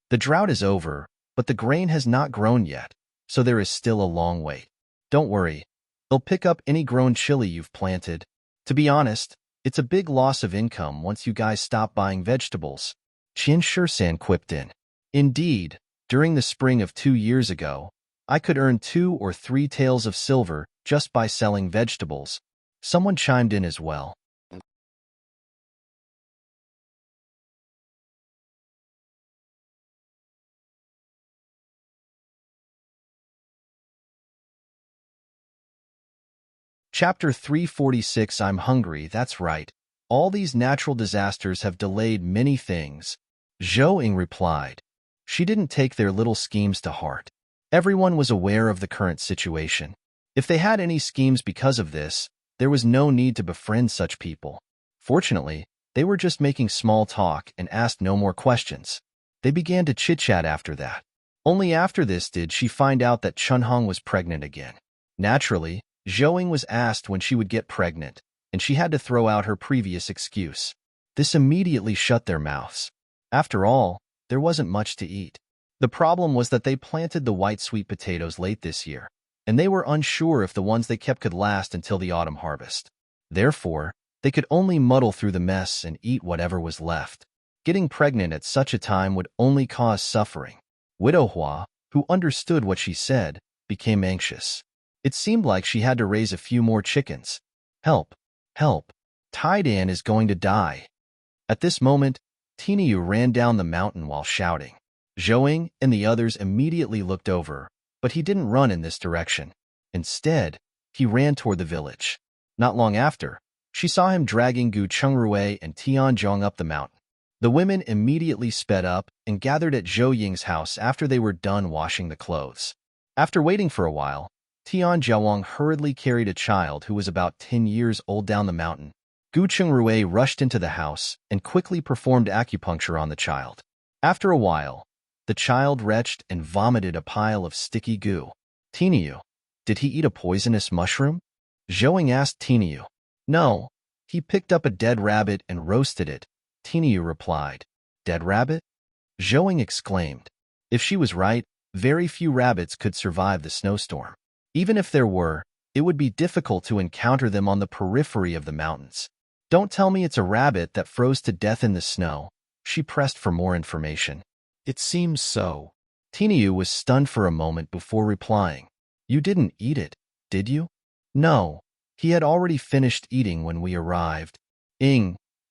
The drought is over, but the grain has not grown yet, so there is still a long wait. Don't worry, they'll pick up any grown chili you've planted. To be honest, it's a big loss of income once you guys stop buying vegetables. Qian Shersan quipped in. Indeed, during the spring of 2 years ago, I could earn 2 or 3 taels of silver just by selling vegetables. Someone chimed in as well. Chapter 346 I'm hungry, that's right. All these natural disasters have delayed many things. Zhou replied. She didn't take their little schemes to heart. Everyone was aware of the current situation. If they had any schemes because of this, there was no need to befriend such people. Fortunately, they were just making small talk and asked no more questions. They began to chit-chat after that. Only after this did she find out that Chunhong was pregnant again. Naturally, Zhouing was asked when she would get pregnant, and she had to throw out her previous excuse. This immediately shut their mouths. After all, there wasn't much to eat. The problem was that they planted the white sweet potatoes late this year, and they were unsure if the ones they kept could last until the autumn harvest. Therefore, they could only muddle through the mess and eat whatever was left. Getting pregnant at such a time would only cause suffering. Widow Hua, who understood what she said, became anxious. It seemed like she had to raise a few more chickens. Help! Help! Taidan is going to die. At this moment, Tiniu ran down the mountain while shouting. Zhouing and the others immediately looked over, but he didn't run in this direction. Instead, he ran toward the village. Not long after, she saw him dragging Gu Chungrui and Tianzhong up the mountain. The women immediately sped up and gathered at Zhou Ying's house after they were done washing the clothes. After waiting for a while, Tianzhong hurriedly carried a child who was about 10 years old down the mountain. Gu Chungrui rushed into the house and quickly performed acupuncture on the child. After a while, the child retched and vomited a pile of sticky goo. Tiniu, did he eat a poisonous mushroom? Zhouing asked Tiniu. No, he picked up a dead rabbit and roasted it, Tiniu replied. Dead rabbit? Zhouing exclaimed. If she was right, very few rabbits could survive the snowstorm. Even if there were, it would be difficult to encounter them on the periphery of the mountains. Don't tell me it's a rabbit that froze to death in the snow. She pressed for more information. It seems so. Tiniu was stunned for a moment before replying. You didn't eat it, did you? No. He had already finished eating when we arrived.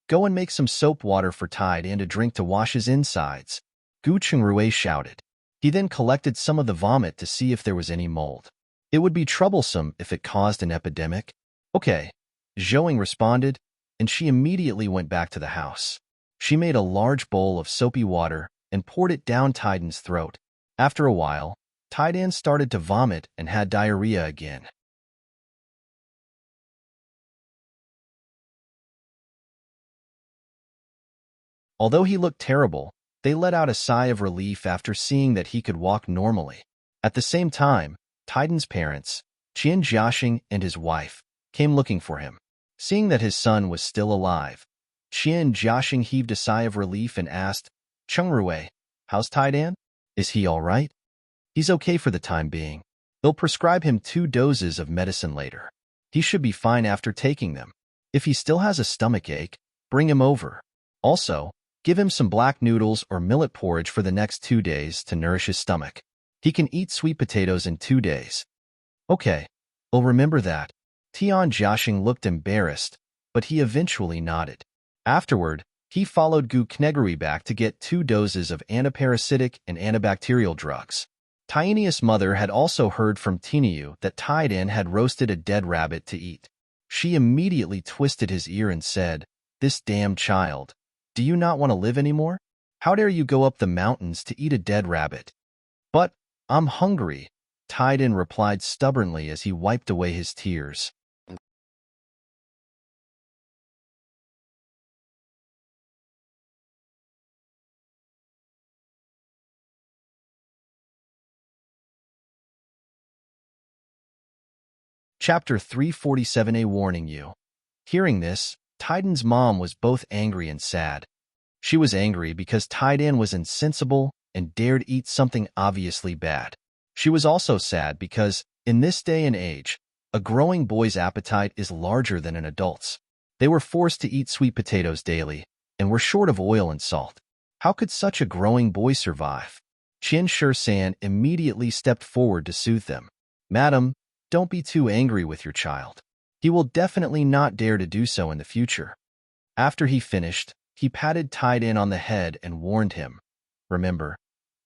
Go and make some soap water for Tide and a drink to wash his insides. Gu Chungrui shouted. He then collected some of the vomit to see if there was any mold. It would be troublesome if it caused an epidemic. Okay, Zhouing responded, and she immediately went back to the house. She made a large bowl of soapy water and poured it down Tidan's throat. After a while, Tidan started to vomit and had diarrhea again. Although he looked terrible, they let out a sigh of relief after seeing that he could walk normally. At the same time, Tidan's parents, Qian Jiaxing and his wife, came looking for him. Seeing that his son was still alive, Qian Jiaxing heaved a sigh of relief and asked, Chungrui, how's Tidan? Is he all right? He's okay for the time being. They'll prescribe him 2 doses of medicine later. He should be fine after taking them. If he still has a stomach ache, bring him over. Also, Give him some black noodles or millet porridge for the next 2 days to nourish his stomach. He can eat sweet potatoes in 2 days. Okay, we'll remember that. Tian Jiaxing looked embarrassed, but he eventually nodded. Afterward, he followed Gu Knegrui back to get 2 doses of antiparasitic and antibacterial drugs. Tianius' mother had also heard from Tiniu that Tiden had roasted a dead rabbit to eat. She immediately twisted his ear and said, "This damn child. Do you not want to live anymore? How dare you go up the mountains to eat a dead rabbit?" "But I'm hungry," Tiden replied stubbornly as he wiped away his tears. Chapter 347. A warning you. Hearing this, Tiden's mom was both angry and sad. She was angry because Tiden was insensible and dared eat something obviously bad. She was also sad because, in this day and age, a growing boy's appetite is larger than an adult's. They were forced to eat sweet potatoes daily, and were short of oil and salt. How could such a growing boy survive? Qin Shi-san immediately stepped forward to soothe them. "Madam, don't be too angry with your child. He will definitely not dare to do so in the future." After he finished, he patted Tiden on the head and warned him, "Remember,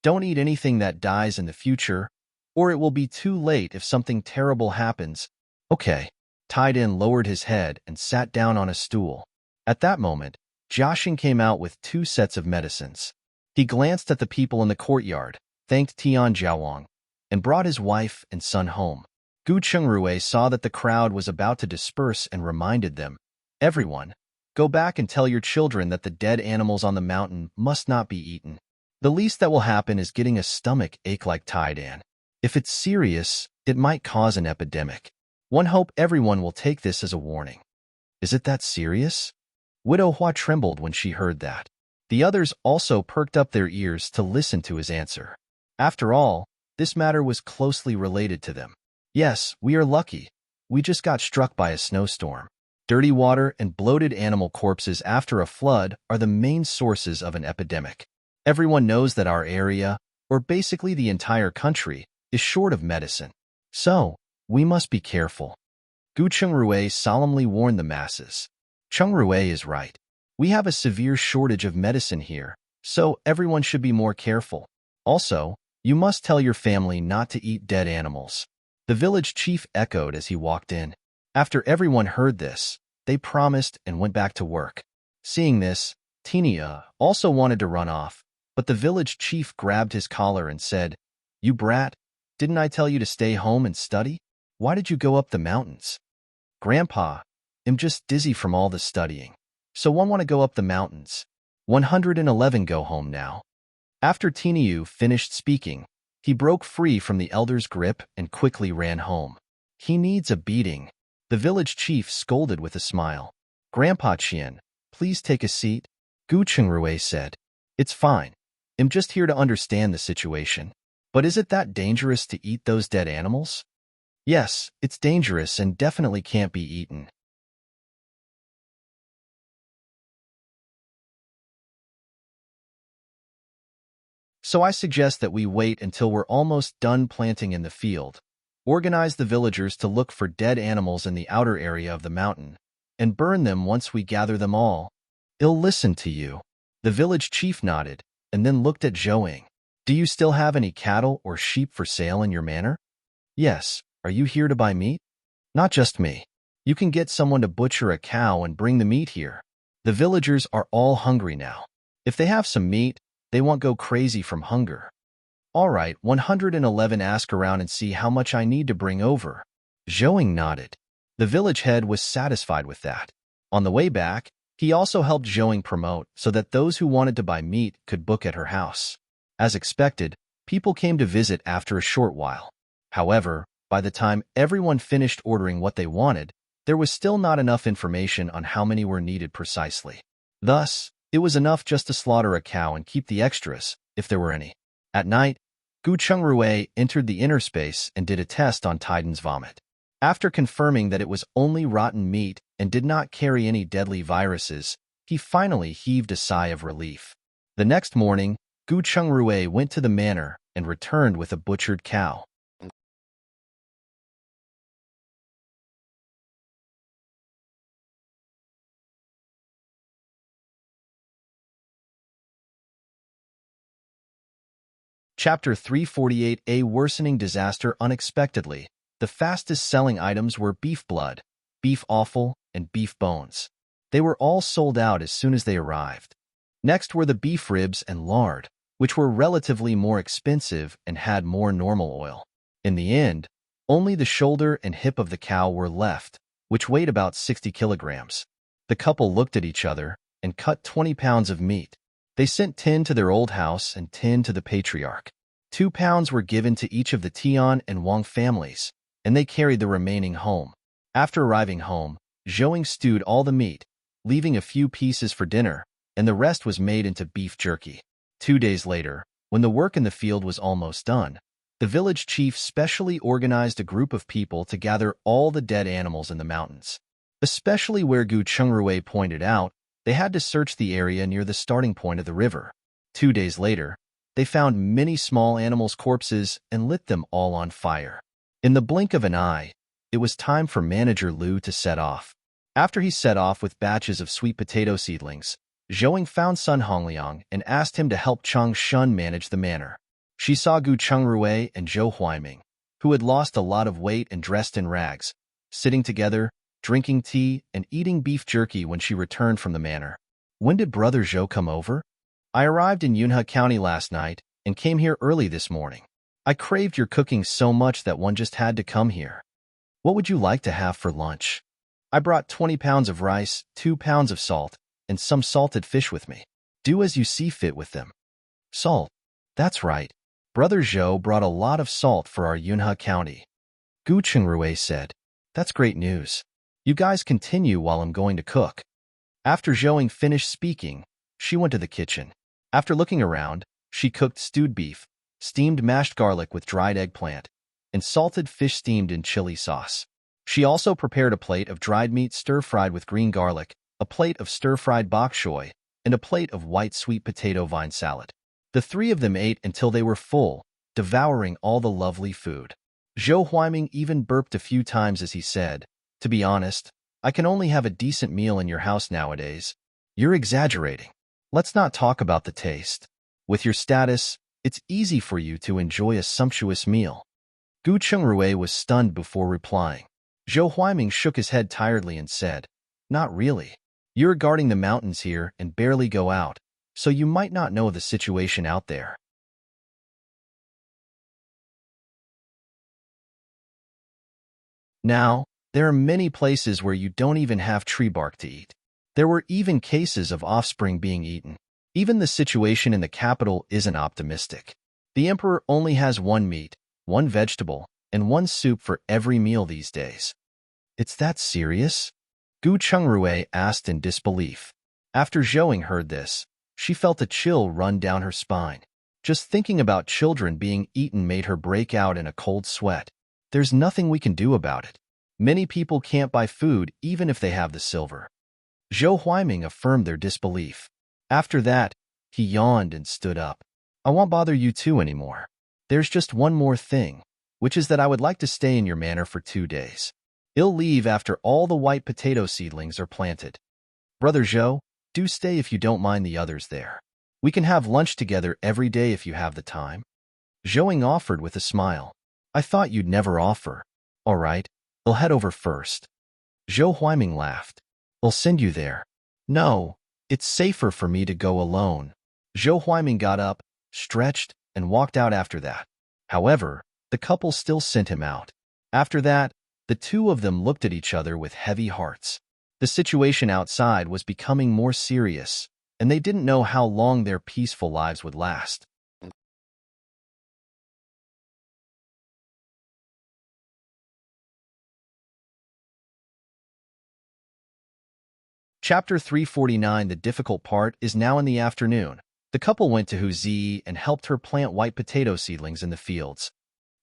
don't eat anything that dies in the future, or it will be too late if something terrible happens." "Okay." Tiden lowered his head and sat down on a stool. At that moment, Jiaxing came out with 2 sets of medicines. He glanced at the people in the courtyard, thanked Tian Jiawang, and brought his wife and son home. Gu Chungrui saw that the crowd was about to disperse and reminded them, "Everyone, go back and tell your children that the dead animals on the mountain must not be eaten. The least that will happen is getting a stomach ache like Taidan. If it's serious, it might cause an epidemic. One hope everyone will take this as a warning." "Is it that serious?" Widow Hua trembled when she heard that. The others also perked up their ears to listen to his answer. After all, this matter was closely related to them. "Yes, we are lucky. We just got struck by a snowstorm. Dirty water and bloated animal corpses after a flood are the main sources of an epidemic. Everyone knows that our area, or basically the entire country, is short of medicine. So, we must be careful." Gu Chungrui solemnly warned the masses. "Chungrui is right. We have a severe shortage of medicine here, so everyone should be more careful. Also, you must tell your family not to eat dead animals." The village chief echoed as he walked in. After everyone heard this, they promised and went back to work. Seeing this, Tinia also wanted to run off, but the village chief grabbed his collar and said, "You brat, didn't I tell you to stay home and study? Why did you go up the mountains?" "Grandpa, I'm just dizzy from all the studying. So one want to go up the mountains. 111 go home now." After Tiniu finished speaking, he broke free from the elder's grip and quickly ran home. "He needs a beating," the village chief scolded with a smile. "Grandpa Qian, please take a seat," Gu Chungrui said. "It's fine. I'm just here to understand the situation. But is it that dangerous to eat those dead animals?" "Yes, it's dangerous and definitely can't be eaten." "So I suggest that we wait until we're almost done planting in the field, organize the villagers to look for dead animals in the outer area of the mountain, and burn them once we gather them all." "I'll listen to you." The village chief nodded, and then looked at Zhouing. "Do you still have any cattle or sheep for sale in your manor?" "Yes. Are you here to buy meat?" "Not just me. You can get someone to butcher a cow and bring the meat here. The villagers are all hungry now. If they have some meat, they won't go crazy from hunger." "All right, 111 ask around and see how much I need to bring over." Zhouing nodded. The village head was satisfied with that. On the way back, he also helped Zhouing promote so that those who wanted to buy meat could book at her house. As expected, people came to visit after a short while. However, by the time everyone finished ordering what they wanted, there was still not enough information on how many were needed precisely. Thus, it was enough just to slaughter a cow and keep the extras, if there were any. At night, Gu Chungrui entered the inner space and did a test on Tiden's vomit. After confirming that it was only rotten meat and did not carry any deadly viruses, He finally heaved a sigh of relief. The next morning, Gu Chungrui went to the manor and returned with a butchered cow. Chapter 348. A worsening disaster unexpectedly. The fastest-selling items were beef blood, beef offal, and beef bones. They were all sold out as soon as they arrived. Next were the beef ribs and lard, which were relatively more expensive and had more normal oil. In the end, only the shoulder and hip of the cow were left, which weighed about 60 kilograms. The couple looked at each other and cut 20 pounds of meat. They sent 10 to their old house and 10 to the patriarch. 2 pounds were given to each of the Tian and Wang families, and they carried the remaining home. After arriving home, Zhouing stewed all the meat, leaving a few pieces for dinner, and the rest was made into beef jerky. 2 days later, when the work in the field was almost done, the village chief specially organized a group of people to gather all the dead animals in the mountains. Especially where Gu Chungrui pointed out, they had to search the area near the starting point of the river. 2 days later, they found many small animals' corpses and lit them all on fire. In the blink of an eye, it was time for Manager Liu to set off. After he set off with batches of sweet potato seedlings, Zhouing found Sun Hongliang and asked him to help Chang Shun manage the manor. She saw Gu Chungrui and Zhou Huaiming, who had lost a lot of weight and dressed in rags, sitting together, drinking tea, and eating beef jerky when she returned from the manor. "When did Brother Zhou come over?" "I arrived in Yunhe County last night and came here early this morning. I craved your cooking so much that one just had to come here." "What would you like to have for lunch?" "I brought 20 pounds of rice, 2 pounds of salt, and some salted fish with me. Do as you see fit with them." "Salt? That's right. Brother Zhou brought a lot of salt for our Yunhe County." Gu Chungrui said, "That's great news. You guys continue while I'm going to cook." After Zhouing finished speaking, she went to the kitchen. After looking around, she cooked stewed beef, steamed mashed garlic with dried eggplant, and salted fish steamed in chili sauce. She also prepared a plate of dried meat stir-fried with green garlic, a plate of stir-fried bok choy, and a plate of white sweet potato vine salad. The three of them ate until they were full, devouring all the lovely food. Zhou Huaiming even burped a few times as he said, "To be honest, I can only have a decent meal in your house nowadays." "You're exaggerating. Let's not talk about the taste. With your status, it's easy for you to enjoy a sumptuous meal." Gu Chungrui was stunned before replying. Zhou Huaiming shook his head tiredly and said, "Not really. You're guarding the mountains here and barely go out, so you might not know the situation out there." Now, there are many places where you don't even have tree bark to eat. There were even cases of offspring being eaten. Even the situation in the capital isn't optimistic. The emperor only has one meat, one vegetable, and one soup for every meal these days. "It's that serious?" Gu Chungrui asked in disbelief. After Zhouing heard this, she felt a chill run down her spine. Just thinking about children being eaten made her break out in a cold sweat. "There's nothing we can do about it. Many people can't buy food even if they have the silver." Zhou Huaiming affirmed their disbelief. After that, he yawned and stood up. "I won't bother you two anymore. There's just one more thing, which is that I would like to stay in your manor for 2 days. I'll leave after all the white potato seedlings are planted. Brother Zhou, do stay if you don't mind the others there. We can have lunch together every day if you have the time." Zhouing offered with a smile. "I thought you'd never offer." "All right, I'll head over first." Zhou Huaiming laughed. "I'll send you there." "No, it's safer for me to go alone." Zhou Huaiming got up, stretched, and walked out after that. However, the couple still sent him out. After that, the two of them looked at each other with heavy hearts. The situation outside was becoming more serious, and they didn't know how long their peaceful lives would last. Chapter 349. The difficult part is now in the afternoon. The couple went to Hu Zi and helped her plant white potato seedlings in the fields.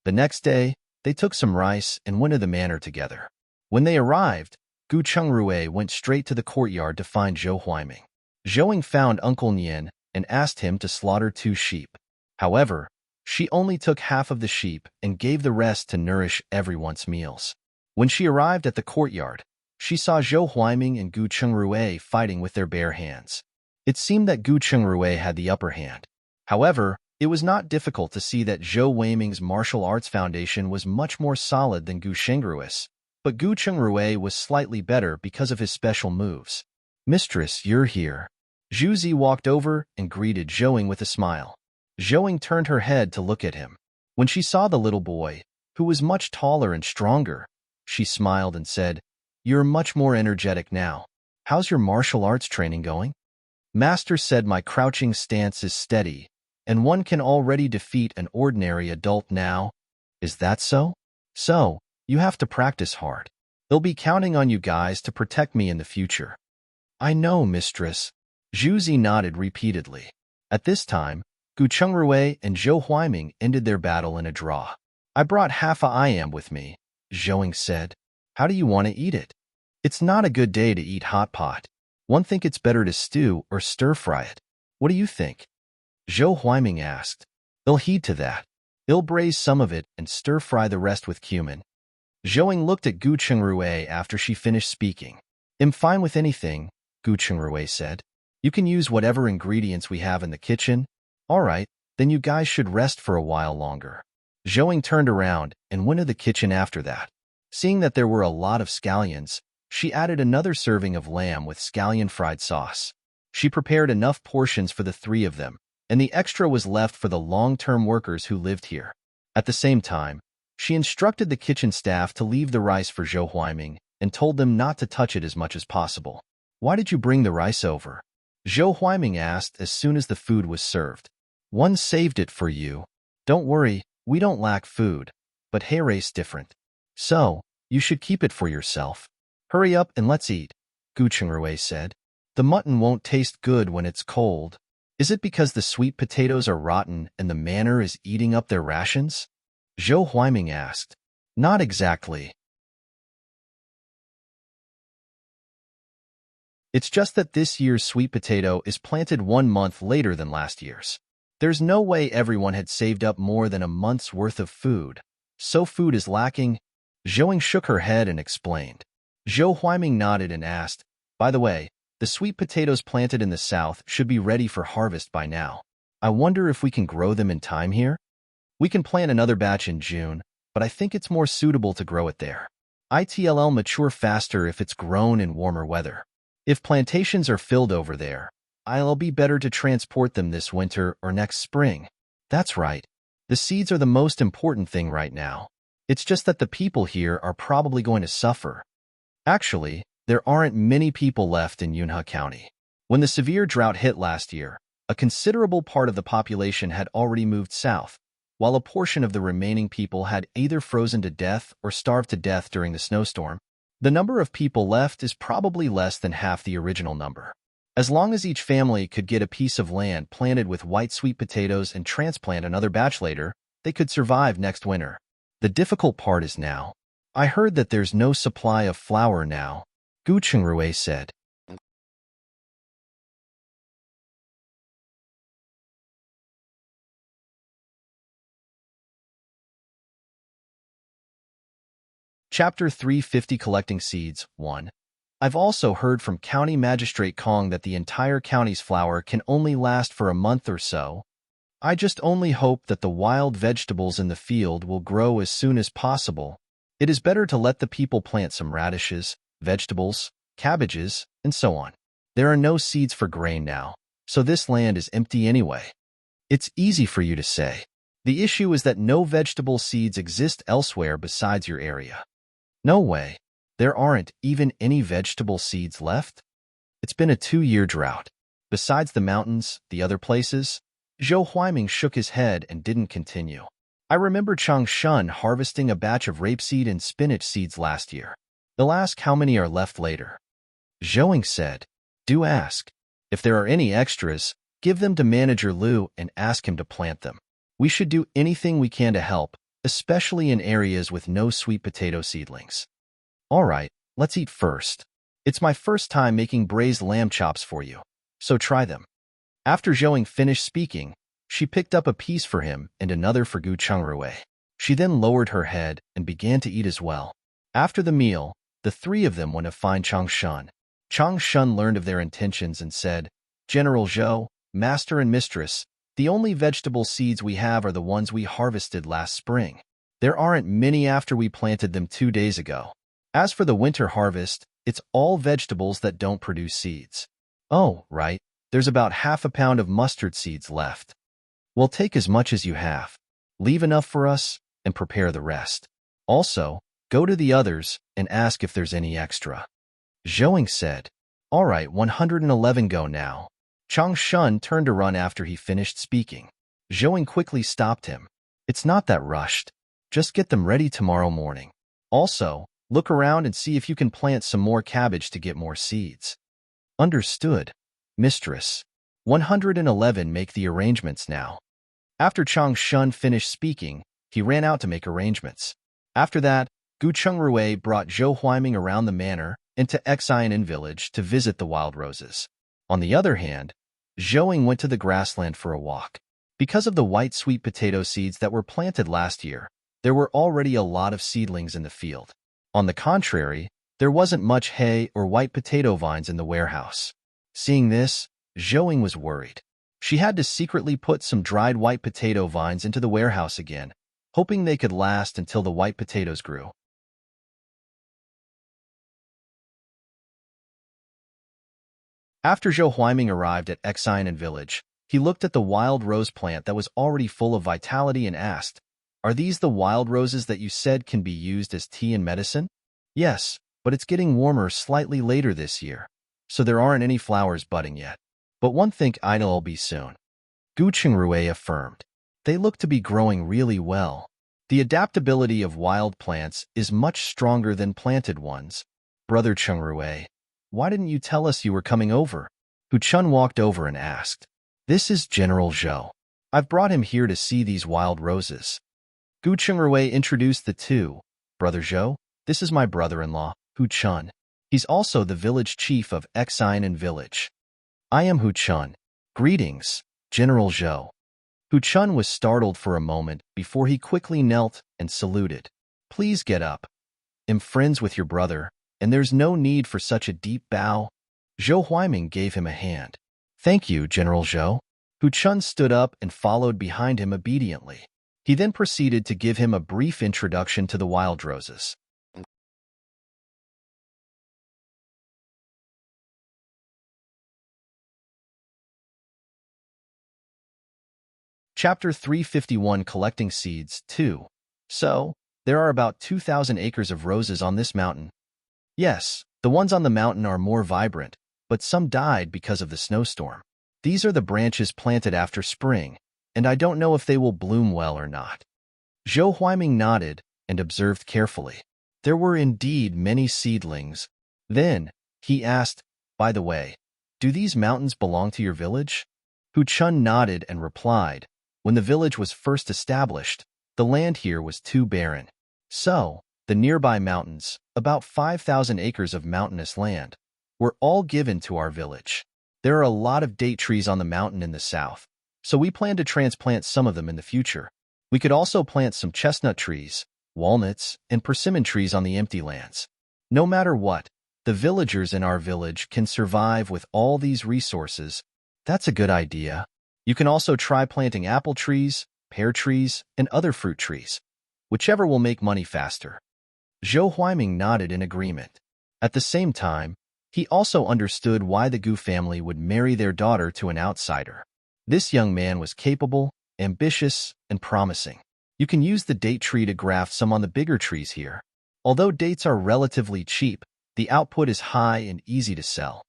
The next day, they took some rice and went to the manor together. When they arrived, Gu Chungrui went straight to the courtyard to find Zhou Huaiming. Zhouing found Uncle Nian and asked him to slaughter 2 sheep. However, she only took half of the sheep and gave the rest to nourish everyone's meals. When she arrived at the courtyard, she saw Zhou Huaiming and Gu Chengrue fighting with their bare hands. It seemed that Gu Chengrue had the upper hand. However, it was not difficult to see that Zhou Huaiming's martial arts foundation was much more solid than Gu Chengrue's, but Gu Chengrue was slightly better because of his special moves. "Mistress, you're here." Zhu Zi walked over and greeted Zhouing with a smile. Zhouing turned her head to look at him. When she saw the little boy, who was much taller and stronger, she smiled and said, "You're much more energetic now. How's your martial arts training going?" "Master said my crouching stance is steady, and one can already defeat an ordinary adult now." "Is that so?" "So, you have to practice hard. They'll be counting on you guys to protect me in the future." "I know, mistress." Zhu Zi nodded repeatedly. At this time, Gu Chengrue and Zhou Huaiming ended their battle in a draw. "I brought half a IM with me," Zhouing said. "How do you want to eat it?" "It's not a good day to eat hot pot. One think it's better to stew or stir-fry it. What do you think?" Zhou Huaiming asked. "They'll heed to that. They'll braise some of it and stir-fry the rest with cumin." Zhouing looked at Gu Chengrue after she finished speaking. "I'm fine with anything," Gu Chengrue said. "You can use whatever ingredients we have in the kitchen." "All right, then you guys should rest for a while longer." Zhouing turned around and went to the kitchen after that. Seeing that there were a lot of scallions, she added another serving of lamb with scallion fried sauce. She prepared enough portions for the 3 of them, and the extra was left for the long-term workers who lived here. At the same time, she instructed the kitchen staff to leave the rice for Zhou Huaiming and told them not to touch it as much as possible. "Why did you bring the rice over?" Zhou Huaiming asked as soon as the food was served. "One saved it for you. Don't worry, we don't lack food, but Heirei's different. So, you should keep it for yourself. Hurry up and let's eat," Gu Chengrue said. "The mutton won't taste good when it's cold." "Is it because the sweet potatoes are rotten and the manor is eating up their rations?" Zhou Huaiming asked. "Not exactly. It's just that this year's sweet potato is planted 1 month later than last year's. There's no way everyone had saved up more than a month's worth of food, so food is lacking." Zhouing shook her head and explained. Zhou Huaiming nodded and asked, "By the way, the sweet potatoes planted in the south should be ready for harvest by now. I wonder if we can grow them in time here? We can plant another batch in June, but I think it's more suitable to grow it there. It'll mature faster if it's grown in warmer weather. If plantations are filled over there, it'll be better to transport them this winter or next spring." "That's right. The seeds are the most important thing right now. It's just that the people here are probably going to suffer." Actually, there aren't many people left in Yunhe County. When the severe drought hit last year, a considerable part of the population had already moved south, while a portion of the remaining people had either frozen to death or starved to death during the snowstorm. The number of people left is probably less than half the original number. As long as each family could get a piece of land planted with white sweet potatoes and transplant another batch later, they could survive next winter. The difficult part is now. "I heard that there's no supply of flour now," Gu Chengrue said. Chapter 350 Collecting Seeds 1. I've also heard from County Magistrate Kong that the entire county's flour can only last for a month or so. I just only hope that the wild vegetables in the field will grow as soon as possible. It is better to let the people plant some radishes, vegetables, cabbages, and so on. There are no seeds for grain now, so this land is empty anyway. It's easy for you to say. The issue is that no vegetable seeds exist elsewhere besides your area. No way. There aren't even any vegetable seeds left? It's been a 2-year drought. Besides the mountains, the other places? Zhou Huaiming shook his head and didn't continue. I remember Changshan harvesting a batch of rapeseed and spinach seeds last year. They'll ask how many are left later. Zhouing said, "Do ask. If there are any extras, give them to Manager Liu and ask him to plant them. We should do anything we can to help, especially in areas with no sweet potato seedlings." "All right, let's eat first. It's my first time making braised lamb chops for you, so try them. After Zhouing finished speaking, she picked up a piece for him and another for Gu Chungrui. She then lowered her head and began to eat as well. After the meal, the three of them went to find Changshan. Changshan learned of their intentions and said, "General Zhou, master and mistress, the only vegetable seeds we have are the ones we harvested last spring. There aren't many after we planted them 2 days ago. As for the winter harvest, it's all vegetables that don't produce seeds." "Oh, right. There's about half a pound of mustard seeds left. We'll take as much as you have. Leave enough for us and prepare the rest. Also, go to the others and ask if there's any extra." Zhouing said, "All right, 111 go now." Changshan turned to run after he finished speaking. Zhouing quickly stopped him. "It's not that rushed. Just get them ready tomorrow morning. Also, look around and see if you can plant some more cabbage to get more seeds." "Understood, mistress. 111 make the arrangements now." After Changshan finished speaking, he ran out to make arrangements. After that, Gu Chungrui brought Zhou Huaiming around the manor and to Xianin village to visit the wild roses. On the other hand, Zhouing went to the grassland for a walk. Because of the white sweet potato seeds that were planted last year, there were already a lot of seedlings in the field. On the contrary, there wasn't much hay or white potato vines in the warehouse. Seeing this, Zhouing was worried. She had to secretly put some dried white potato vines into the warehouse again, hoping they could last until the white potatoes grew. After Zhou Huaiming arrived at Xianin village, he looked at the wild rose plant that was already full of vitality and asked, "Are these the wild roses that you said can be used as tea and medicine?" "Yes, but it's getting warmer slightly later this year, so there aren't any flowers budding yet. But one think it'll be soon," Gu Qingrui affirmed. "They look to be growing really well. The adaptability of wild plants is much stronger than planted ones. Brother Qingrui, why didn't you tell us you were coming over?" Hu Chun walked over and asked. "This is General Zhou. I've brought him here to see these wild roses." Gu Qingrui introduced the two. "Brother Zhou, this is my brother-in-law, Hu Chun. He's also the village chief of Xianin village. I am Hu Chun. Greetings, General Zhou." Hu Chun was startled for a moment before he quickly knelt and saluted. "Please get up. I'm friends with your brother, and there's no need for such a deep bow." Zhou Huaiming gave him a hand. "Thank you, General Zhou." Hu Chun stood up and followed behind him obediently. He then proceeded to give him a brief introduction to the wild roses. Chapter 351, Collecting Seeds 2. So, there are about 2,000 acres of roses on this mountain. Yes, the ones on the mountain are more vibrant, but some died because of the snowstorm. These are the branches planted after spring, and I don't know if they will bloom well or not. Zhou Huaiming nodded and observed carefully. There were indeed many seedlings. Then, he asked, "By the way, do these mountains belong to your village?" Hu Chun nodded and replied, "When the village was first established, the land here was too barren. So, the nearby mountains, about 5,000 acres of mountainous land, were all given to our village. There are a lot of date trees on the mountain in the south, so we plan to transplant some of them in the future. We could also plant some chestnut trees, walnuts, and persimmon trees on the empty lands. No matter what, the villagers in our village can survive with all these resources." "That's a good idea. You can also try planting apple trees, pear trees, and other fruit trees, whichever will make money faster." Zhou Huaiming nodded in agreement. At the same time, he also understood why the Gu family would marry their daughter to an outsider. This young man was capable, ambitious, and promising. You can use the date tree to graft some on the bigger trees here. Although dates are relatively cheap, the output is high and easy to sell.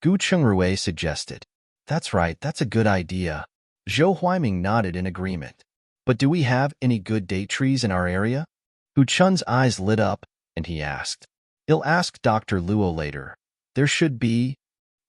Gu Chungrui suggested. "That's right, that's a good idea." Zhou Huaiming nodded in agreement. "But do we have any good date trees in our area?" Hu Chun's eyes lit up, and he asked. "I'll ask Dr. Luo later. There should be."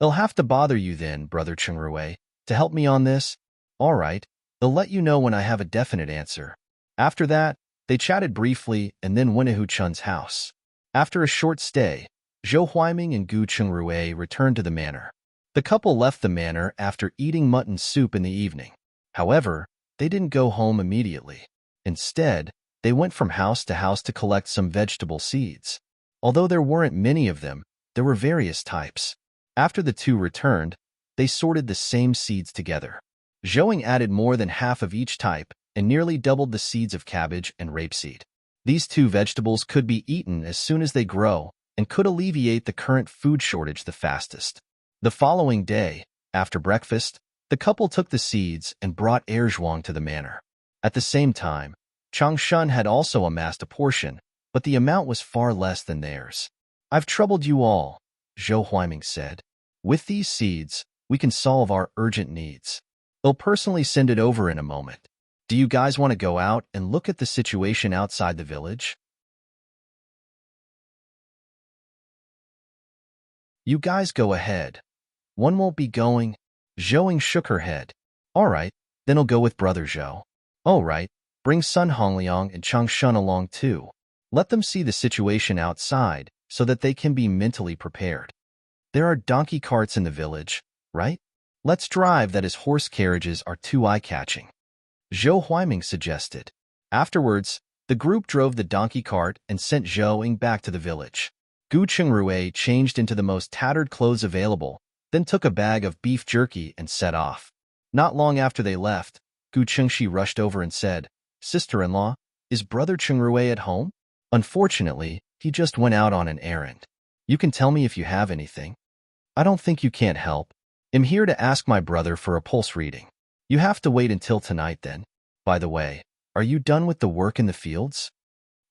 "I'll have to bother you then, Brother Chungrui, to help me on this." "All right, I'll let you know when I have a definite answer." After that, they chatted briefly and then went to Hu Chun's house. After a short stay, Zhou Huaiming and Gu Chungrui returned to the manor. The couple left the manor after eating mutton soup in the evening. However, they didn't go home immediately. Instead, they went from house to collect some vegetable seeds. Although there weren't many of them, there were various types. After the two returned, they sorted the same seeds together. Zhouing added more than half of each type and nearly doubled the seeds of cabbage and rapeseed. These two vegetables could be eaten as soon as they grow and could alleviate the current food shortage the fastest. The following day, after breakfast, the couple took the seeds and brought Erzhuang to the manor. At the same time, Changshan had also amassed a portion, but the amount was far less than theirs. "I've troubled you all," Zhou Huaiming said. "With these seeds, we can solve our urgent needs. I'll personally send it over in a moment. Do you guys want to go out and look at the situation outside the village?" "You guys go ahead. One won't be going." Zhouing shook her head. "All right, then I'll go with Brother Zhou." "All right, bring Sun Hongliang and Changshan along too. Let them see the situation outside so that they can be mentally prepared. There are donkey carts in the village, right? Let's drive that as horse carriages are too eye-catching," Zhou Huaiming suggested. Afterwards, the group drove the donkey cart and sent Zhouing back to the village. Gu Chengrui changed into the most tattered clothes available, then took a bag of beef jerky and set off. Not long after they left, Gu Chengxi rushed over and said, "Sister-in-law, is Brother Chengrui at home?" "Unfortunately, he just went out on an errand. You can tell me if you have anything." "I don't think you can't help. I'm here to ask my brother for a pulse reading." "You have to wait until tonight then. By the way, are you done with the work in the fields?"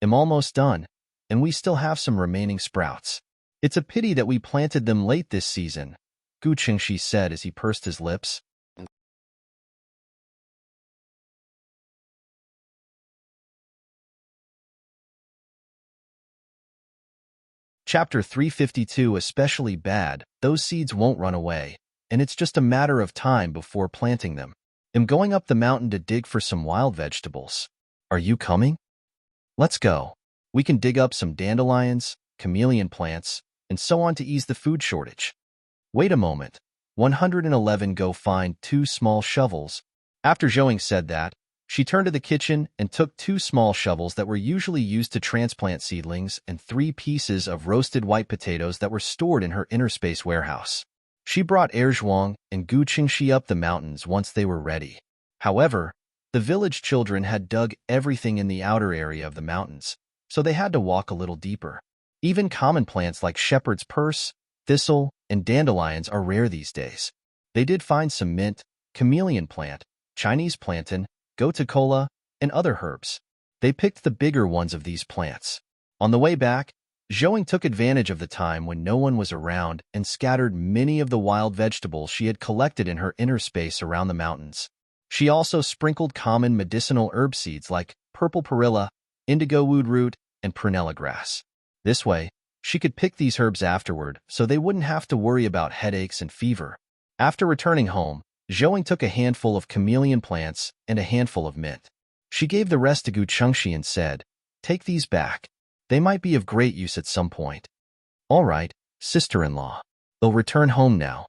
"I'm almost done, and we still have some remaining sprouts. It's a pity that we planted them late this season," Gu Chengxi said as he pursed his lips. Chapter 352. Especially bad, those seeds won't run away, and it's just a matter of time before planting them. I'm going up the mountain to dig for some wild vegetables. Are you coming? Let's go. We can dig up some dandelions, chameleon plants, and so on to ease the food shortage. Wait a moment. 111. Go find 2 small shovels. After Zhouing said that, she turned to the kitchen and took 2 small shovels that were usually used to transplant seedlings and 3 pieces of roasted white potatoes that were stored in her inner space warehouse. She brought Erzhuang and Gu Qingxi up the mountains once they were ready. However, the village children had dug everything in the outer area of the mountains, so they had to walk a little deeper. Even common plants like shepherd's purse, thistle, and dandelions are rare these days. They did find some mint, chameleon plant, Chinese plantain, gotu-kola, and other herbs. They picked the bigger ones of these plants. On the way back, Zhouing took advantage of the time when no one was around and scattered many of the wild vegetables she had collected in her inner space around the mountains. She also sprinkled common medicinal herb seeds like purple perilla, indigo woodroot, and prunella grass. This way, she could pick these herbs afterward so they wouldn't have to worry about headaches and fever. After returning home, Zhouing took a handful of chameleon plants and a handful of mint. She gave the rest to Gu Chengxi and said, "Take these back. They might be of great use at some point." "All right, sister-in-law. They'll return home now."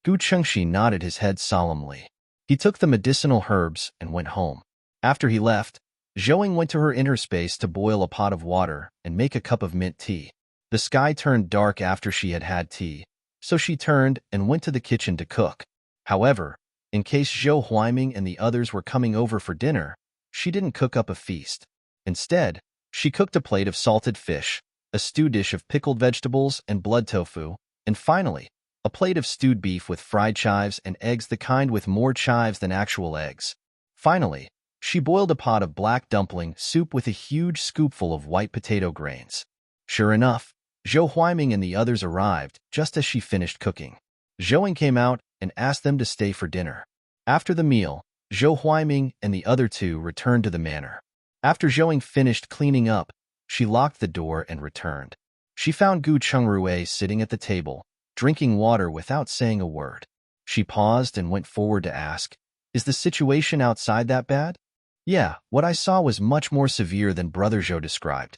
Gu Chengxi nodded his head solemnly. He took the medicinal herbs and went home. After he left, Zhouing went to her inner space to boil a pot of water and make a cup of mint tea. The sky turned dark after she had had tea, so she turned and went to the kitchen to cook. However, in case Zhou Huaiming and the others were coming over for dinner, she didn't cook up a feast. Instead, she cooked a plate of salted fish, a stew dish of pickled vegetables and blood tofu, and finally, a plate of stewed beef with fried chives and eggs, the kind with more chives than actual eggs. Finally, she boiled a pot of black dumpling soup with a huge scoopful of white potato grains. Sure enough, Zhou Huaiming and the others arrived just as she finished cooking. Zhouing came out and asked them to stay for dinner. After the meal, Zhou Huaiming and the other two returned to the manor. After Zhouing finished cleaning up, she locked the door and returned. She found Gu Chengrui sitting at the table, drinking water without saying a word. She paused and went forward to ask, "Is the situation outside that bad?" "Yeah, what I saw was much more severe than Brother Zhou described."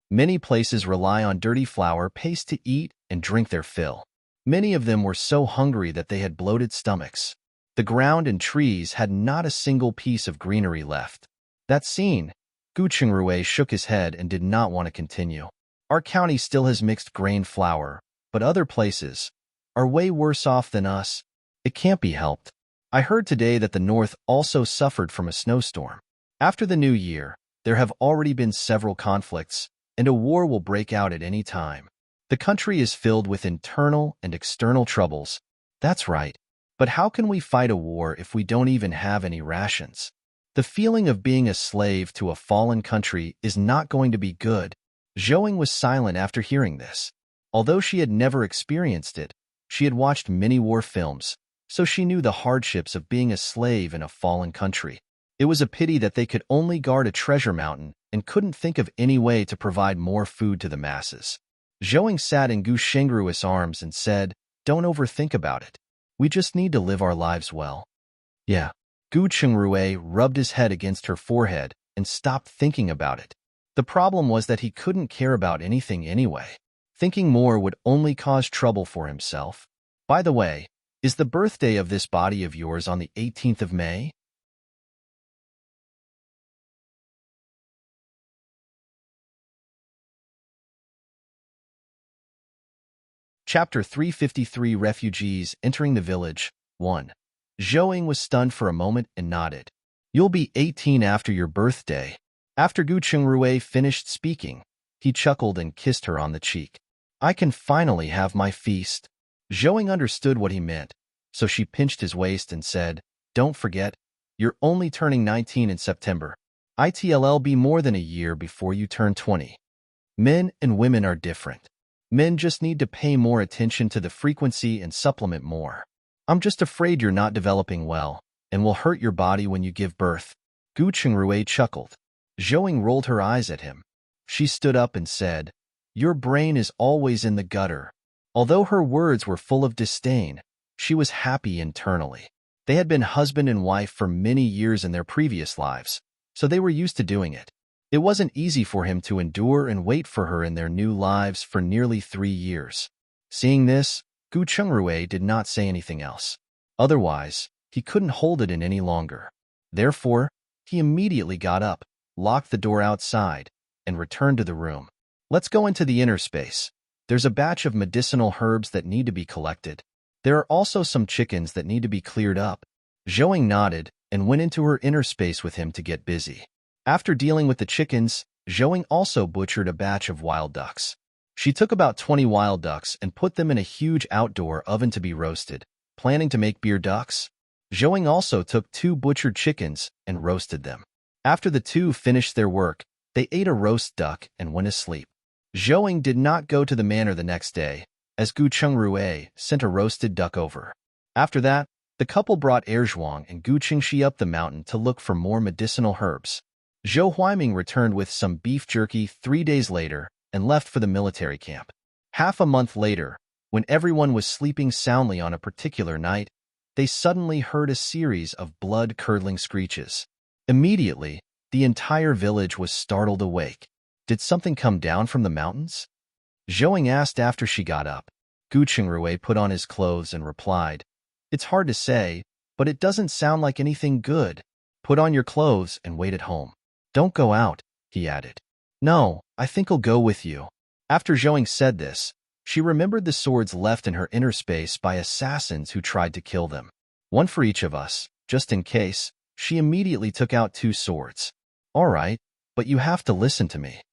Many places rely on dirty flour paste to eat and drink their fill. Many of them were so hungry that they had bloated stomachs. The ground and trees had not a single piece of greenery left. That scene, Gu Qingrui shook his head and did not want to continue. Our county still has mixed grain flour, but other places are way worse off than us. It can't be helped. I heard today that the north also suffered from a snowstorm. After the new year, there have already been several conflicts, and a war will break out at any time. The country is filled with internal and external troubles. That's right. But how can we fight a war if we don't even have any rations? The feeling of being a slave to a fallen country is not going to be good. Zhouing was silent after hearing this. Although she had never experienced it, she had watched many war films, so she knew the hardships of being a slave in a fallen country. It was a pity that they could only guard a treasure mountain and couldn't think of any way to provide more food to the masses. Zhouing sat in Gu Shengru's arms and said, "Don't overthink about it. We just need to live our lives well." Yeah. Gu Qingrui rubbed his head against her forehead and stopped thinking about it. The problem was that he couldn't care about anything anyway. Thinking more would only cause trouble for himself. By the way, is the birthday of this body of yours on the 18th of May? Chapter 353 Refugees Entering the Village 1. Zhouing was stunned for a moment and nodded. "You'll be 18 after your birthday." After Gu Qingrui finished speaking, he chuckled and kissed her on the cheek. "I can finally have my feast." Zhouing understood what he meant, so she pinched his waist and said, "Don't forget, you're only turning 19 in September. It'll be more than a year before you turn 20. Men and women are different. Men just need to pay more attention to the frequency and supplement more. I'm just afraid you're not developing well and will hurt your body when you give birth." Gu Qingrui chuckled. Zhouing rolled her eyes at him. She stood up and said, "Your brain is always in the gutter." Although her words were full of disdain, she was happy internally. They had been husband and wife for many years in their previous lives, so they were used to doing it. It wasn't easy for him to endure and wait for her in their new lives for nearly 3 years. Seeing this, Gu Qingrui did not say anything else. Otherwise, he couldn't hold it in any longer. Therefore, he immediately got up, locked the door outside, and returned to the room. "Let's go into the inner space. There's a batch of medicinal herbs that need to be collected. There are also some chickens that need to be cleared up." Zhouing nodded and went into her inner space with him to get busy. After dealing with the chickens, Zhouing also butchered a batch of wild ducks. She took about 20 wild ducks and put them in a huge outdoor oven to be roasted, planning to make beer ducks. Zhouing also took 2 butchered chickens and roasted them. After the 2 finished their work, they ate a roast duck and went asleep. Zhouing did not go to the manor the next day, as Gu Qingrui sent a roasted duck over. After that, the couple brought Erzhuang and Gu Qingxi up the mountain to look for more medicinal herbs. Zhou Huiming returned with some beef jerky 3 days later and left for the military camp. Half a month later, when everyone was sleeping soundly on a particular night, they suddenly heard a series of blood-curdling screeches. Immediately, the entire village was startled awake. Did something come down from the mountains? Zhouing asked after she got up. Gu Qingrui put on his clothes and replied, "It's hard to say, but it doesn't sound like anything good. Put on your clothes and wait at home. Don't go out," he added. "No, I think I'll go with you." After Zhouing said this, she remembered the swords left in her inner space by assassins who tried to kill them. "One for each of us, just in case." She immediately took out 2 swords. "All right, but you have to listen to me."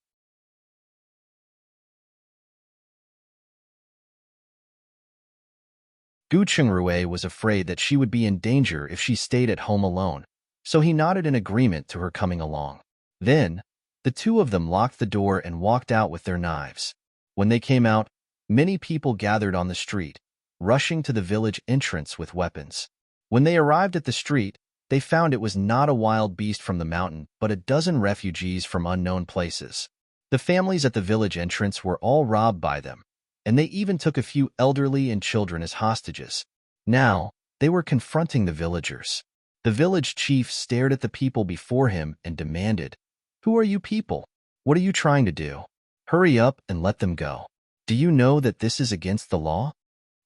Gu Qingrui was afraid that she would be in danger if she stayed at home alone, so he nodded in agreement to her coming along. Then, the 2 of them locked the door and walked out with their knives. When they came out, many people gathered on the street, rushing to the village entrance with weapons. When they arrived at the street, they found it was not a wild beast from the mountain, but a dozen refugees from unknown places. The families at the village entrance were all robbed by them, and they even took a few elderly and children as hostages. Now, they were confronting the villagers. The village chief stared at the people before him and demanded, "Who are you people? What are you trying to do?" Hurry up and let them go. Do you know that this is against the law?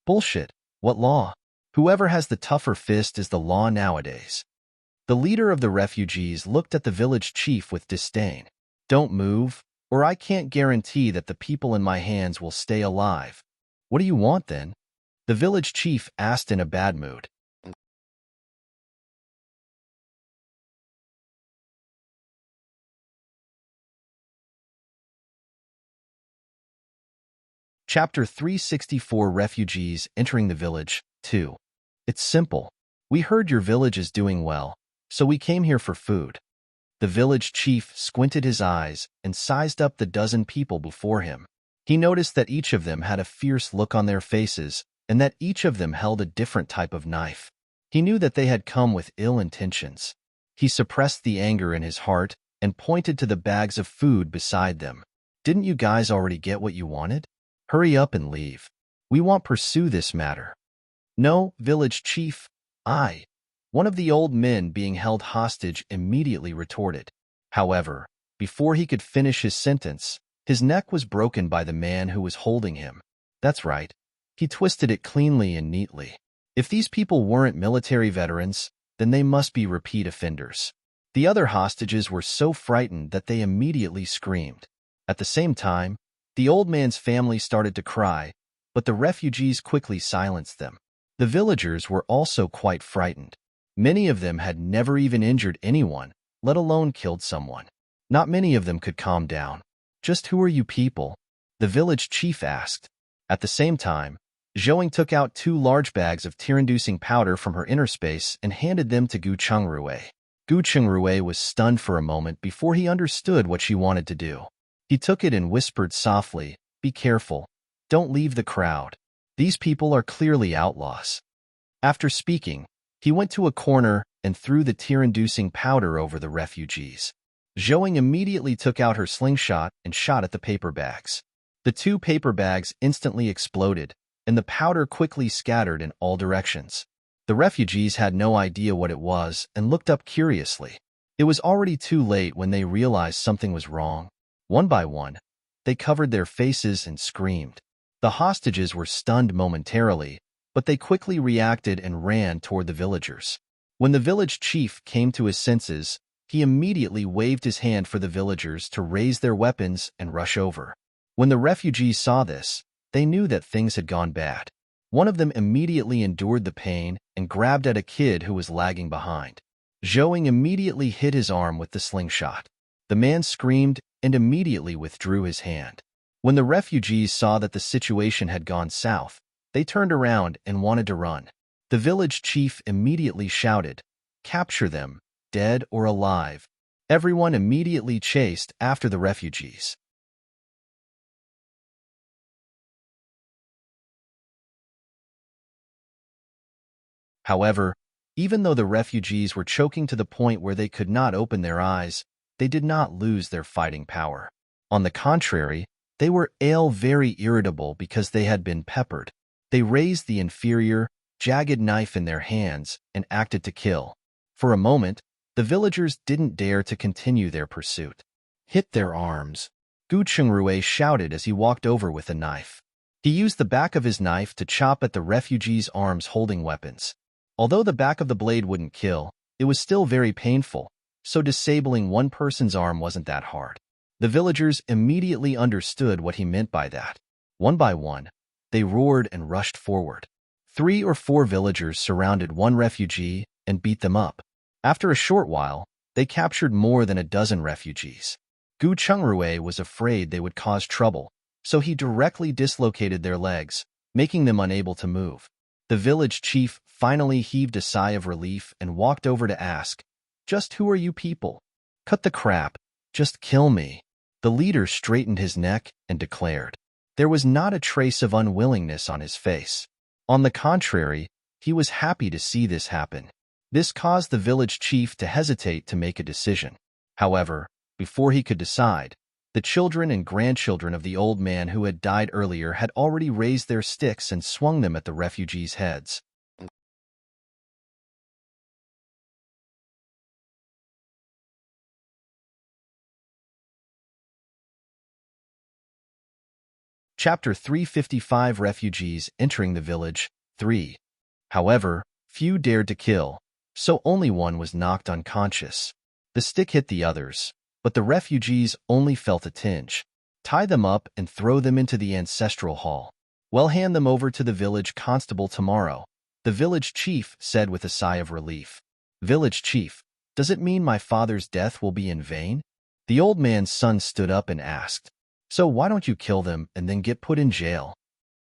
Bullshit. What law? Whoever has the tougher fist is the law nowadays. The leader of the refugees looked at the village chief with disdain. Don't move, or I can't guarantee that the people in my hands will stay alive. What do you want then? The village chief asked in a bad mood. Chapter 364 Refugees Entering the Village 2. It's simple. We heard your village is doing well, so we came here for food. The village chief squinted his eyes and sized up the dozen people before him. He noticed that each of them had a fierce look on their faces and that each of them held a different type of knife. He knew that they had come with ill intentions. He suppressed the anger in his heart and pointed to the bags of food beside them. Didn't you guys already get what you wanted? Hurry up and leave. We won't pursue this matter. No, village chief, one of the old men being held hostage immediately retorted. However, before he could finish his sentence, his neck was broken by the man who was holding him. That's right. He twisted it cleanly and neatly. If these people weren't military veterans, then they must be repeat offenders. The other hostages were so frightened that they immediately screamed. At the same time, the old man's family started to cry, but the refugees quickly silenced them. The villagers were also quite frightened. Many of them had never even injured anyone, let alone killed someone. Not many of them could calm down. Just who are you people? The village chief asked. At the same time, Zhouing took out 2 large bags of tear-inducing powder from her inner space and handed them to Gu Chungrui. Gu Chungrui was stunned for a moment before he understood what she wanted to do. He took it and whispered softly, "Be careful. Don't leave the crowd. These people are clearly outlaws." After speaking, he went to a corner and threw the tear-inducing powder over the refugees. Zhouing immediately took out her slingshot and shot at the paper bags. The 2 paper bags instantly exploded, and the powder quickly scattered in all directions. The refugees had no idea what it was and looked up curiously. It was already too late when they realized something was wrong. One by one, they covered their faces and screamed. The hostages were stunned momentarily, but they quickly reacted and ran toward the villagers. When the village chief came to his senses, he immediately waved his hand for the villagers to raise their weapons and rush over. When the refugees saw this, they knew that things had gone bad. One of them immediately endured the pain and grabbed at a kid who was lagging behind. Zhouing immediately hit his arm with the slingshot. The man screamed and immediately withdrew his hand. When the refugees saw that the situation had gone south, they turned around and wanted to run. The village chief immediately shouted, "Capture them, dead or alive." Everyone immediately chased after the refugees. However, even though the refugees were choking to the point where they could not open their eyes, they did not lose their fighting power. On the contrary, they were very irritable because they had been peppered. They raised the inferior, jagged knife in their hands and acted to kill. For a moment, the villagers didn't dare to continue their pursuit. "Hit their arms," Gu Chungrui shouted as he walked over with a knife. He used the back of his knife to chop at the refugees' arms holding weapons. Although the back of the blade wouldn't kill, it was still very painful, so disabling one person's arm wasn't that hard. The villagers immediately understood what he meant by that. One by one, they roared and rushed forward. 3 or 4 villagers surrounded one refugee and beat them up. After a short while, they captured more than a dozen refugees. Gu Chungrui was afraid they would cause trouble, so he directly dislocated their legs, making them unable to move. The village chief finally heaved a sigh of relief and walked over to ask, "Just who are you people? Cut the crap. Just kill me." The leader straightened his neck and declared. There was not a trace of unwillingness on his face. On the contrary, he was happy to see this happen. This caused the village chief to hesitate to make a decision. However, before he could decide, the children and grandchildren of the old man who had died earlier had already raised their sticks and swung them at the refugees' heads. Chapter 355 Refugees Entering the Village 3. However, few dared to kill, so only one was knocked unconscious. The stick hit the others, but the refugees only felt a tinge. Tie them up and throw them into the ancestral hall. We'll hand them over to the village constable tomorrow, the village chief said with a sigh of relief. Village chief, does it mean my father's death will be in vain? The old man's son stood up and asked. So why don't you kill them and then get put in jail?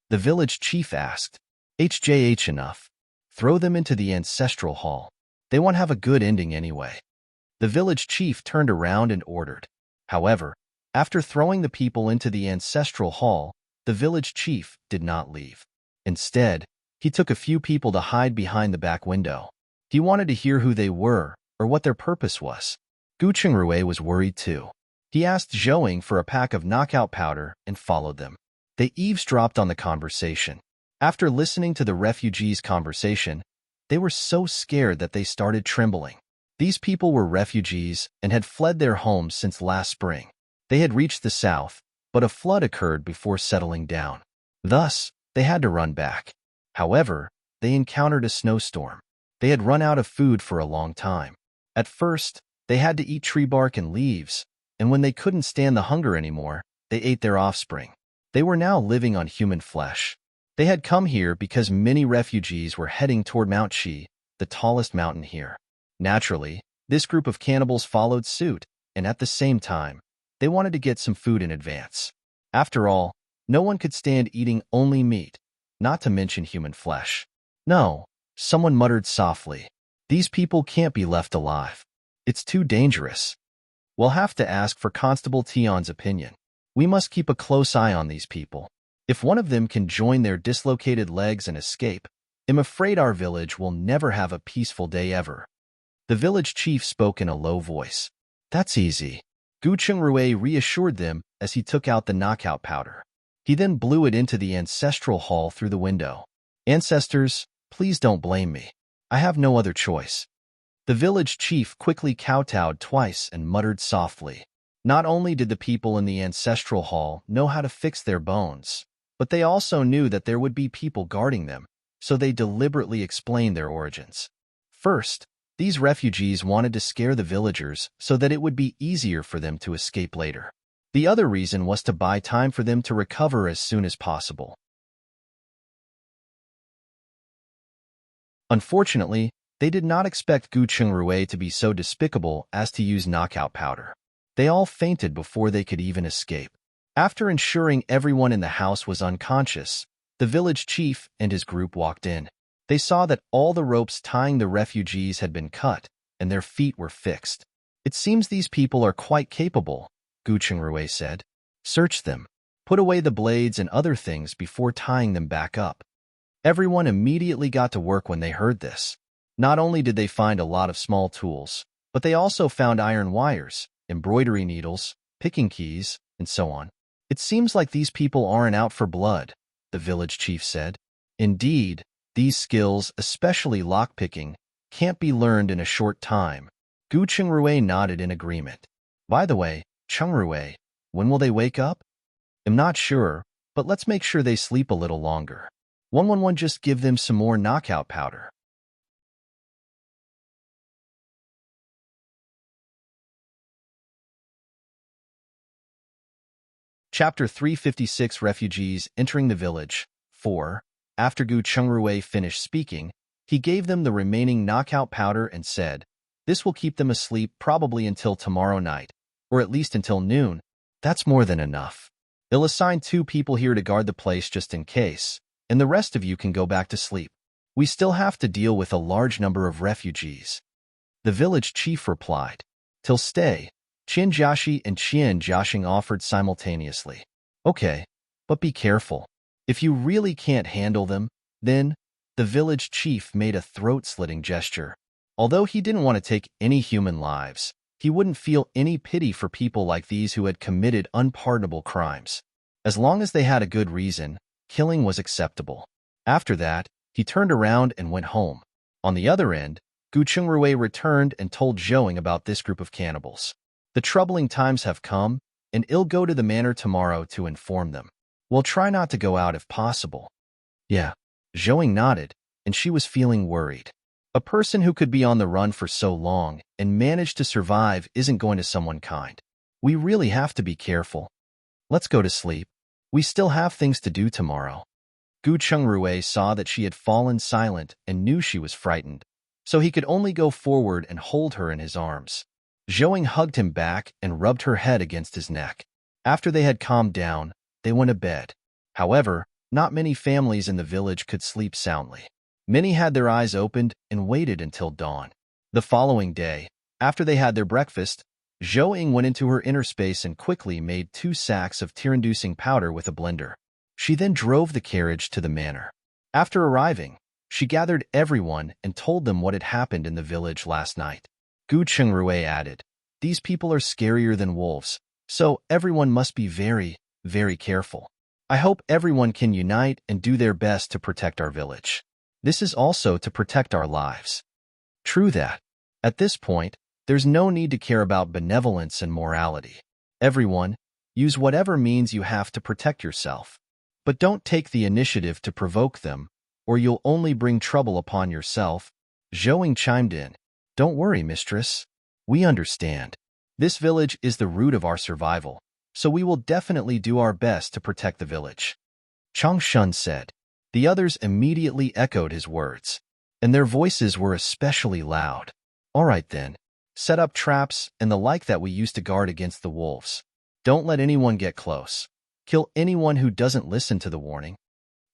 The village chief asked. HJH enough. Throw them into the ancestral hall. They won't have a good ending anyway. The village chief turned around and ordered. However, after throwing the people into the ancestral hall, the village chief did not leave. Instead, he took a few people to hide behind the back window. He wanted to hear who they were or what their purpose was. Gu Chengrui was worried too. He asked Zhouing for a pack of knockout powder and followed them. They eavesdropped on the conversation. After listening to the refugees' conversation, they were so scared that they started trembling. These people were refugees and had fled their homes since last spring. They had reached the south, but a flood occurred before settling down. Thus, they had to run back. However, they encountered a snowstorm. They had run out of food for a long time. At first, they had to eat tree bark and leaves, and when they couldn't stand the hunger anymore, they ate their offspring. They were now living on human flesh. They had come here because many refugees were heading toward Mount Shi, the tallest mountain here. Naturally, this group of cannibals followed suit, and at the same time, they wanted to get some food in advance. After all, no one could stand eating only meat, not to mention human flesh. No, someone muttered softly. These people can't be left alive. It's too dangerous. We'll have to ask for Constable Tion's opinion. We must keep a close eye on these people. If one of them can join their dislocated legs and escape, I'm afraid our village will never have a peaceful day ever. The village chief spoke in a low voice. That's easy. Gu Chengrui reassured them as he took out the knockout powder. He then blew it into the ancestral hall through the window. Ancestors, please don't blame me. I have no other choice. The village chief quickly kowtowed twice and muttered softly. Not only did the people in the ancestral hall know how to fix their bones, but they also knew that there would be people guarding them, so they deliberately explained their origins. First, these refugees wanted to scare the villagers so that it would be easier for them to escape later. The other reason was to buy time for them to recover as soon as possible. Unfortunately, they did not expect Gu Chengrui to be so despicable as to use knockout powder. They all fainted before they could even escape. After ensuring everyone in the house was unconscious, the village chief and his group walked in. They saw that all the ropes tying the refugees had been cut, and their feet were fixed. It seems these people are quite capable, Gu Chengrui said. Search them. Put away the blades and other things before tying them back up. Everyone immediately got to work when they heard this. Not only did they find a lot of small tools, but they also found iron wires, embroidery needles, picking keys, and so on. It seems like these people aren't out for blood, the village chief said. Indeed, these skills, especially lockpicking, can't be learned in a short time. Gu Chengrui nodded in agreement. By the way, Chengrui, when will they wake up? I'm not sure, but let's make sure they sleep a little longer. 111 just give them some more knockout powder. Chapter 356 Refugees Entering the Village 4. After Gu Chengrui finished speaking, he gave them the remaining knockout powder and said, "This will keep them asleep probably until tomorrow night, or at least until noon. That's more than enough. They'll assign 2 people here to guard the place just in case, and the rest of you can go back to sleep. We still have to deal with a large number of refugees." The village chief replied. "Till stay." Qin Jiaxi and Qian Jiaxing offered simultaneously. "Okay, but be careful. If you really can't handle them, then..." The village chief made a throat-slitting gesture. Although he didn't want to take any human lives, he wouldn't feel any pity for people like these who had committed unpardonable crimes. As long as they had a good reason, killing was acceptable. After that, he turned around and went home. On the other end, Gu Chengrui returned and told Zhouing about this group of cannibals. The troubling times have come, and I'll go to the manor tomorrow to inform them. Well, try not to go out if possible. Yeah. Zhou nodded, and she was feeling worried. A person who could be on the run for so long and manage to survive isn't going to someone kind. We really have to be careful. Let's go to sleep. We still have things to do tomorrow. Gu Chengruei saw that she had fallen silent and knew she was frightened, so he could only go forward and hold her in his arms. Zhou hugged him back and rubbed her head against his neck. After they had calmed down, they went to bed. However, not many families in the village could sleep soundly. Many had their eyes opened and waited until dawn. The following day, after they had their breakfast, Zhou went into her inner space and quickly made 2 sacks of tear-inducing powder with a blender. She then drove the carriage to the manor. After arriving, she gathered everyone and told them what had happened in the village last night. Gu Chengruei added, "These people are scarier than wolves, so everyone must be very, very careful. I hope everyone can unite and do their best to protect our village. This is also to protect our lives." True that. At this point, there's no need to care about benevolence and morality. Everyone, use whatever means you have to protect yourself. But don't take the initiative to provoke them, or you'll only bring trouble upon yourself. Zhou chimed in. Don't worry, mistress. We understand. This village is the root of our survival, so we will definitely do our best to protect the village. Chang Shun said. The others immediately echoed his words, and their voices were especially loud. All right then. Set up traps and the like that we used to guard against the wolves. Don't let anyone get close. Kill anyone who doesn't listen to the warning.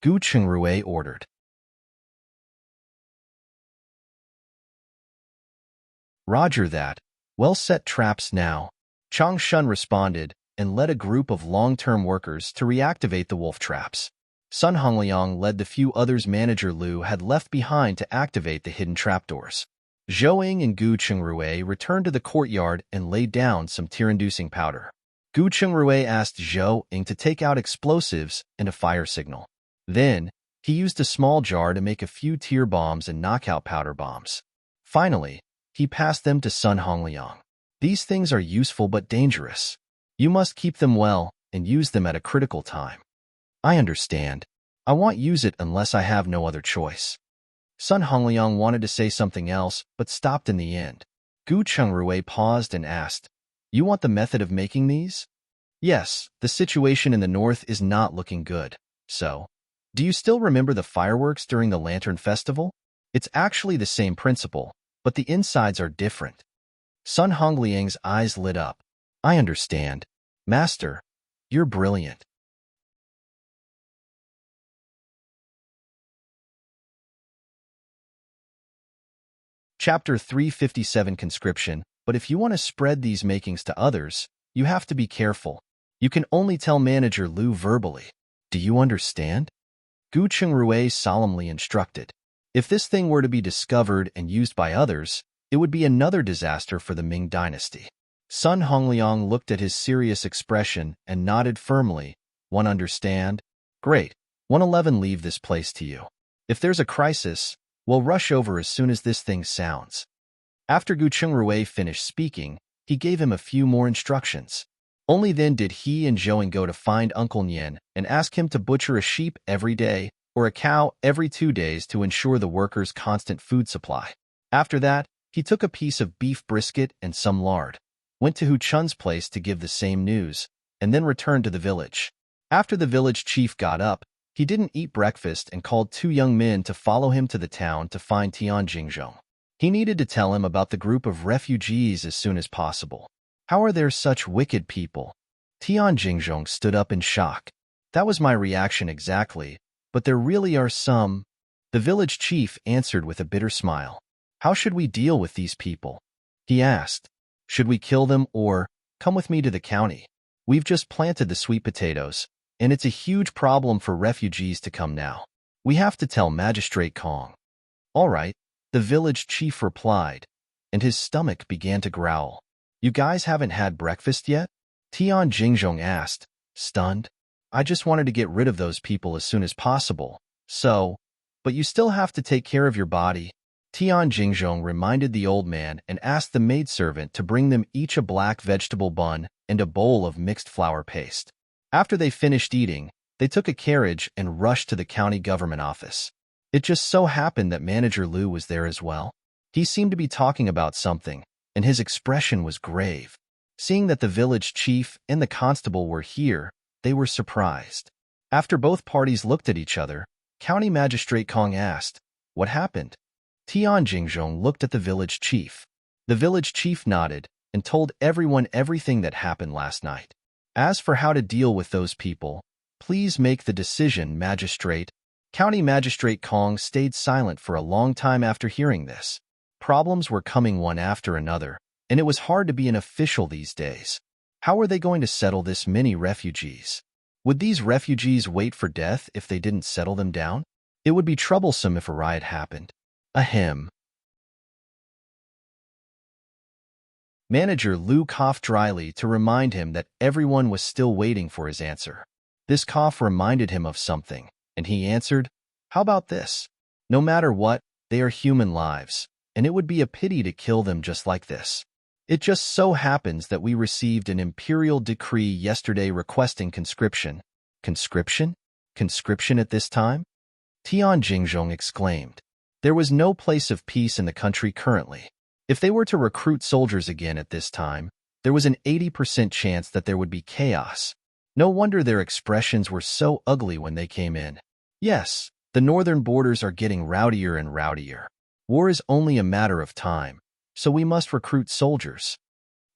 Gu Chengruei ordered. Roger that. Well set traps now. Chang Shun responded and led a group of long-term workers to reactivate the wolf traps. Sun Hongliang led the few others manager Lu had left behind to activate the hidden trapdoors. Zhou and Gu Chengruei returned to the courtyard and laid down some tear-inducing powder. Gu Chengruei asked Zhou to take out explosives and a fire signal. Then, he used a small jar to make a few tear bombs and knockout powder bombs. Finally, he passed them to Sun Hongliang. These things are useful but dangerous. You must keep them well and use them at a critical time. I understand. I won't use it unless I have no other choice. Sun Hongliang wanted to say something else, but stopped in the end. Gu Chengruei paused and asked, You want the method of making these? Yes, the situation in the north is not looking good. So, do you still remember the fireworks during the Lantern Festival? It's actually the same principle, but the insides are different. Sun Hongliang's eyes lit up. I understand. Master, you're brilliant. Chapter 357 Conscription. But if you want to spread these makings to others, you have to be careful. You can only tell Manager Lu verbally. Do you understand? Gu Chengruei solemnly instructed. If this thing were to be discovered and used by others, it would be another disaster for the Ming dynasty. Sun Hongliang looked at his serious expression and nodded firmly. One understand? Great. 111 leave this place to you. If there's a crisis, we'll rush over as soon as this thing sounds. After Gu Chengruei finished speaking, he gave him a few more instructions. Only then did he and Zhou go to find Uncle Nian and ask him to butcher a sheep every day or a cow every 2 days to ensure the workers' constant food supply. After that, he took a piece of beef brisket and some lard, went to Hu Chun's place to give the same news, and then returned to the village. After the village chief got up, he didn't eat breakfast and called 2 young men to follow him to the town to find Tian Jingzhong. He needed to tell him about the group of refugees as soon as possible. How are there such wicked people? Tian Jingzhong stood up in shock. That was my reaction exactly, but there really are some. The village chief answered with a bitter smile. How should we deal with these people? He asked. Should we kill them or come with me to the county? We've just planted the sweet potatoes, and it's a huge problem for refugees to come now. We have to tell Magistrate Kong. All right, the village chief replied, and his stomach began to growl. You guys haven't had breakfast yet? Tian Jingzhong asked, stunned. I just wanted to get rid of those people as soon as possible. So, but you still have to take care of your body. Tian Jingzhong reminded the old man and asked the maidservant to bring them each a black vegetable bun and a bowl of mixed flour paste. After they finished eating, They took a carriage and rushed to the county government office. It just so happened that Manager Lu was there as well. He seemed to be talking about something, and his expression was grave. Seeing that the village chief and the constable were here, they were surprised. After both parties looked at each other, County Magistrate Kong asked, "What happened?" Tian Jingzhong looked at the village chief. The village chief nodded and told everyone everything that happened last night. As for how to deal with those people, please make the decision, Magistrate. County Magistrate Kong stayed silent for a long time after hearing this. Problems were coming one after another, and it was hard to be an official these days. How were they going to settle this many refugees? Would these refugees wait for death if they didn't settle them down? It would be troublesome if a riot happened. Ahem. Manager Lu coughed dryly to remind him that everyone was still waiting for his answer. This cough reminded him of something, and he answered, "How about this? No matter what, they are human lives, and it would be a pity to kill them just like this. It just so happens that we received an imperial decree yesterday requesting conscription." Conscription? Conscription at this time? Tian Jingzhong exclaimed. There was no place of peace in the country currently. If they were to recruit soldiers again at this time, there was an 80% chance that there would be chaos. No wonder their expressions were so ugly when they came in. Yes, the northern borders are getting rowdier and rowdier. War is only a matter of time, so we must recruit soldiers.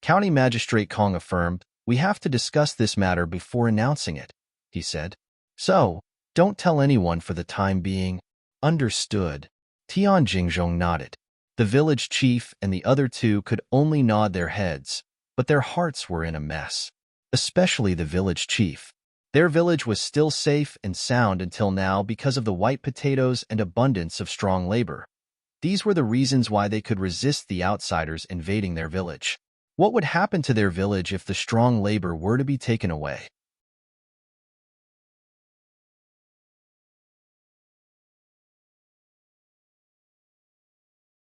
County Magistrate Kong affirmed, "We have to discuss this matter before announcing it," he said. "So, don't tell anyone for the time being." Understood. Tian Jingzhong nodded. The village chief and the other two could only nod their heads, but their hearts were in a mess. Especially the village chief. Their village was still safe and sound until now because of the white potatoes and abundance of strong labor. These were the reasons why they could resist the outsiders invading their village. What would happen to their village if the strong labor were to be taken away?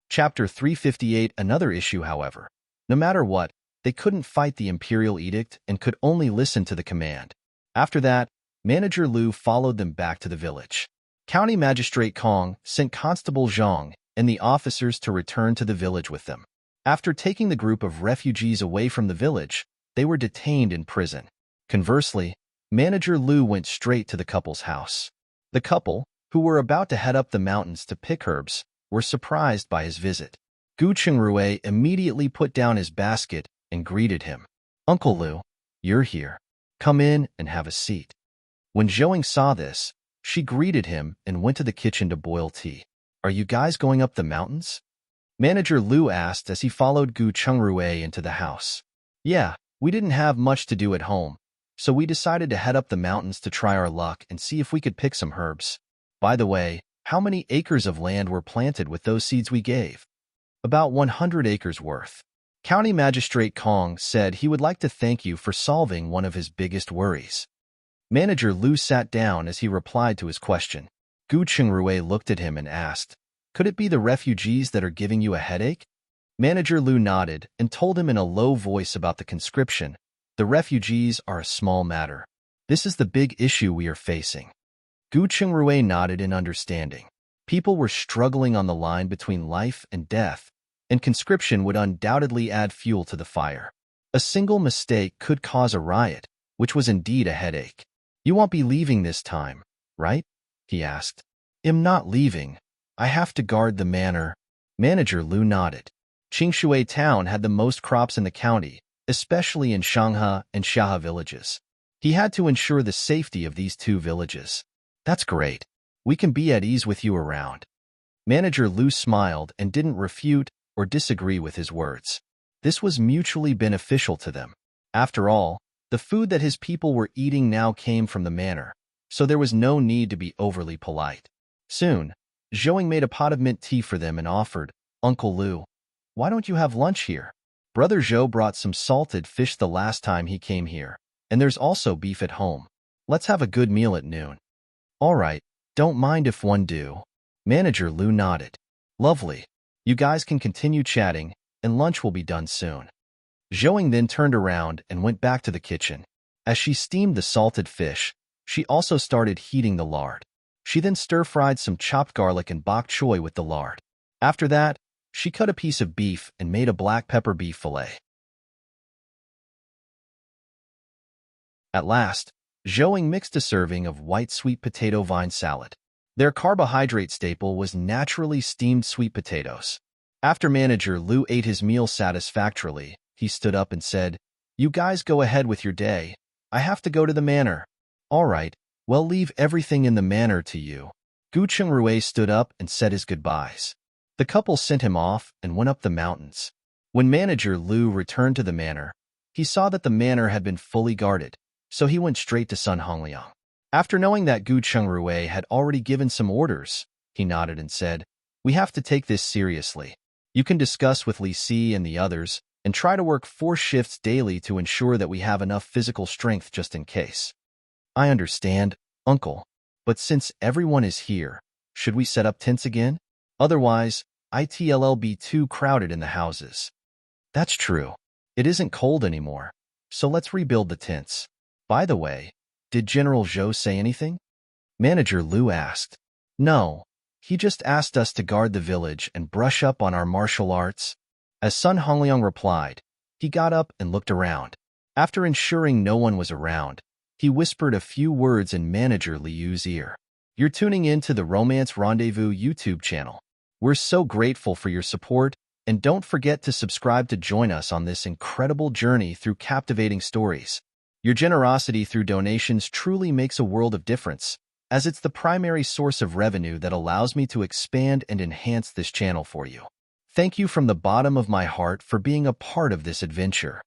Chapter 358. Another issue, however. No matter what, they couldn't fight the imperial edict and could only listen to the command. After that, Manager Lu followed them back to the village. County Magistrate Kong sent Constable Zhang and the officers to return to the village with them. After taking the group of refugees away from the village, they were detained in prison. Conversely, Manager Lu went straight to the couple's house. The couple, who were about to head up the mountains to pick herbs, were surprised by his visit. Gu Chengrui immediately put down his basket and greeted him. "Uncle Lu, you're here. Come in and have a seat." When Zhouing saw this, she greeted him and went to the kitchen to boil tea. "Are you guys going up the mountains?" Manager Lu asked as he followed Gu Chengrui into the house. "Yeah, we didn't have much to do at home, so we decided to head up the mountains to try our luck and see if we could pick some herbs. By the way, how many acres of land were planted with those seeds we gave?" "About 100 acres worth." County Magistrate Kong said he would like to thank you for solving one of his biggest worries. Manager Lu sat down as he replied to his question. Gu Chengrui looked at him and asked, "Could it be the refugees that are giving you a headache?" Manager Lu nodded and told him in a low voice about the conscription. "The refugees are a small matter. This is the big issue we are facing." Gu Chengrui nodded in understanding. People were struggling on the line between life and death, and conscription would undoubtedly add fuel to the fire. A single mistake could cause a riot, which was indeed a headache. "You won't be leaving this time, right?" he asked. "I'm not leaving. I have to guard the manor." Manager Lu nodded. Qingshui town had the most crops in the county, especially in Shanghe and Shahe villages. He had to ensure the safety of these two villages. "That's great. We can be at ease with you around." Manager Lu smiled and didn't refute or disagree with his words. This was mutually beneficial to them. After all, the food that his people were eating now came from the manor, so there was no need to be overly polite. Soon, Zhouing made a pot of mint tea for them and offered, "Uncle Lu, why don't you have lunch here? Brother Zhou brought some salted fish the last time he came here, and there's also beef at home. Let's have a good meal at noon." "All right, don't mind if one do." Manager Lu nodded. "Lovely. You guys can continue chatting, and lunch will be done soon." Zhouing then turned around and went back to the kitchen. As she steamed the salted fish, She also started heating the lard. She then stir-fried some chopped garlic and bok choy with the lard. After that, she cut a piece of beef and made a black pepper beef fillet. At last, Zhouing mixed a serving of white sweet potato vine salad. Their carbohydrate staple was naturally steamed sweet potatoes. After Manager Lu ate his meal satisfactorily, he stood up and said, "You guys go ahead with your day. I have to go to the manor." "All right, well, leave everything in the manor to you." Gu Chengruei stood up and said his goodbyes. The couple sent him off and went up the mountains. When Manager Lu returned to the manor, he saw that the manor had been fully guarded, so he went straight to Sun Hongliang. After knowing that Gu Chengruei had already given some orders, he nodded and said, "We have to take this seriously. You can discuss with Li Si and the others and try to work 4 shifts daily to ensure that we have enough physical strength just in case." "I understand, Uncle, but since everyone is here, should we set up tents again? Otherwise, it'll be too crowded in the houses." "That's true. It isn't cold anymore, so let's rebuild the tents. By the way, did General Zhou say anything?" Manager Lu asked. "No, he just asked us to guard the village and brush up on our martial arts." As Sun Hongliang replied, he got up and looked around. After ensuring no one was around, he whispered a few words in Manager Liu's ear. "You're tuning in to the Romance Rendezvous YouTube channel. We're so grateful for your support, and don't forget to subscribe to join us on this incredible journey through captivating stories. Your generosity through donations truly makes a world of difference, as it's the primary source of revenue that allows me to expand and enhance this channel for you. Thank you from the bottom of my heart for being a part of this adventure.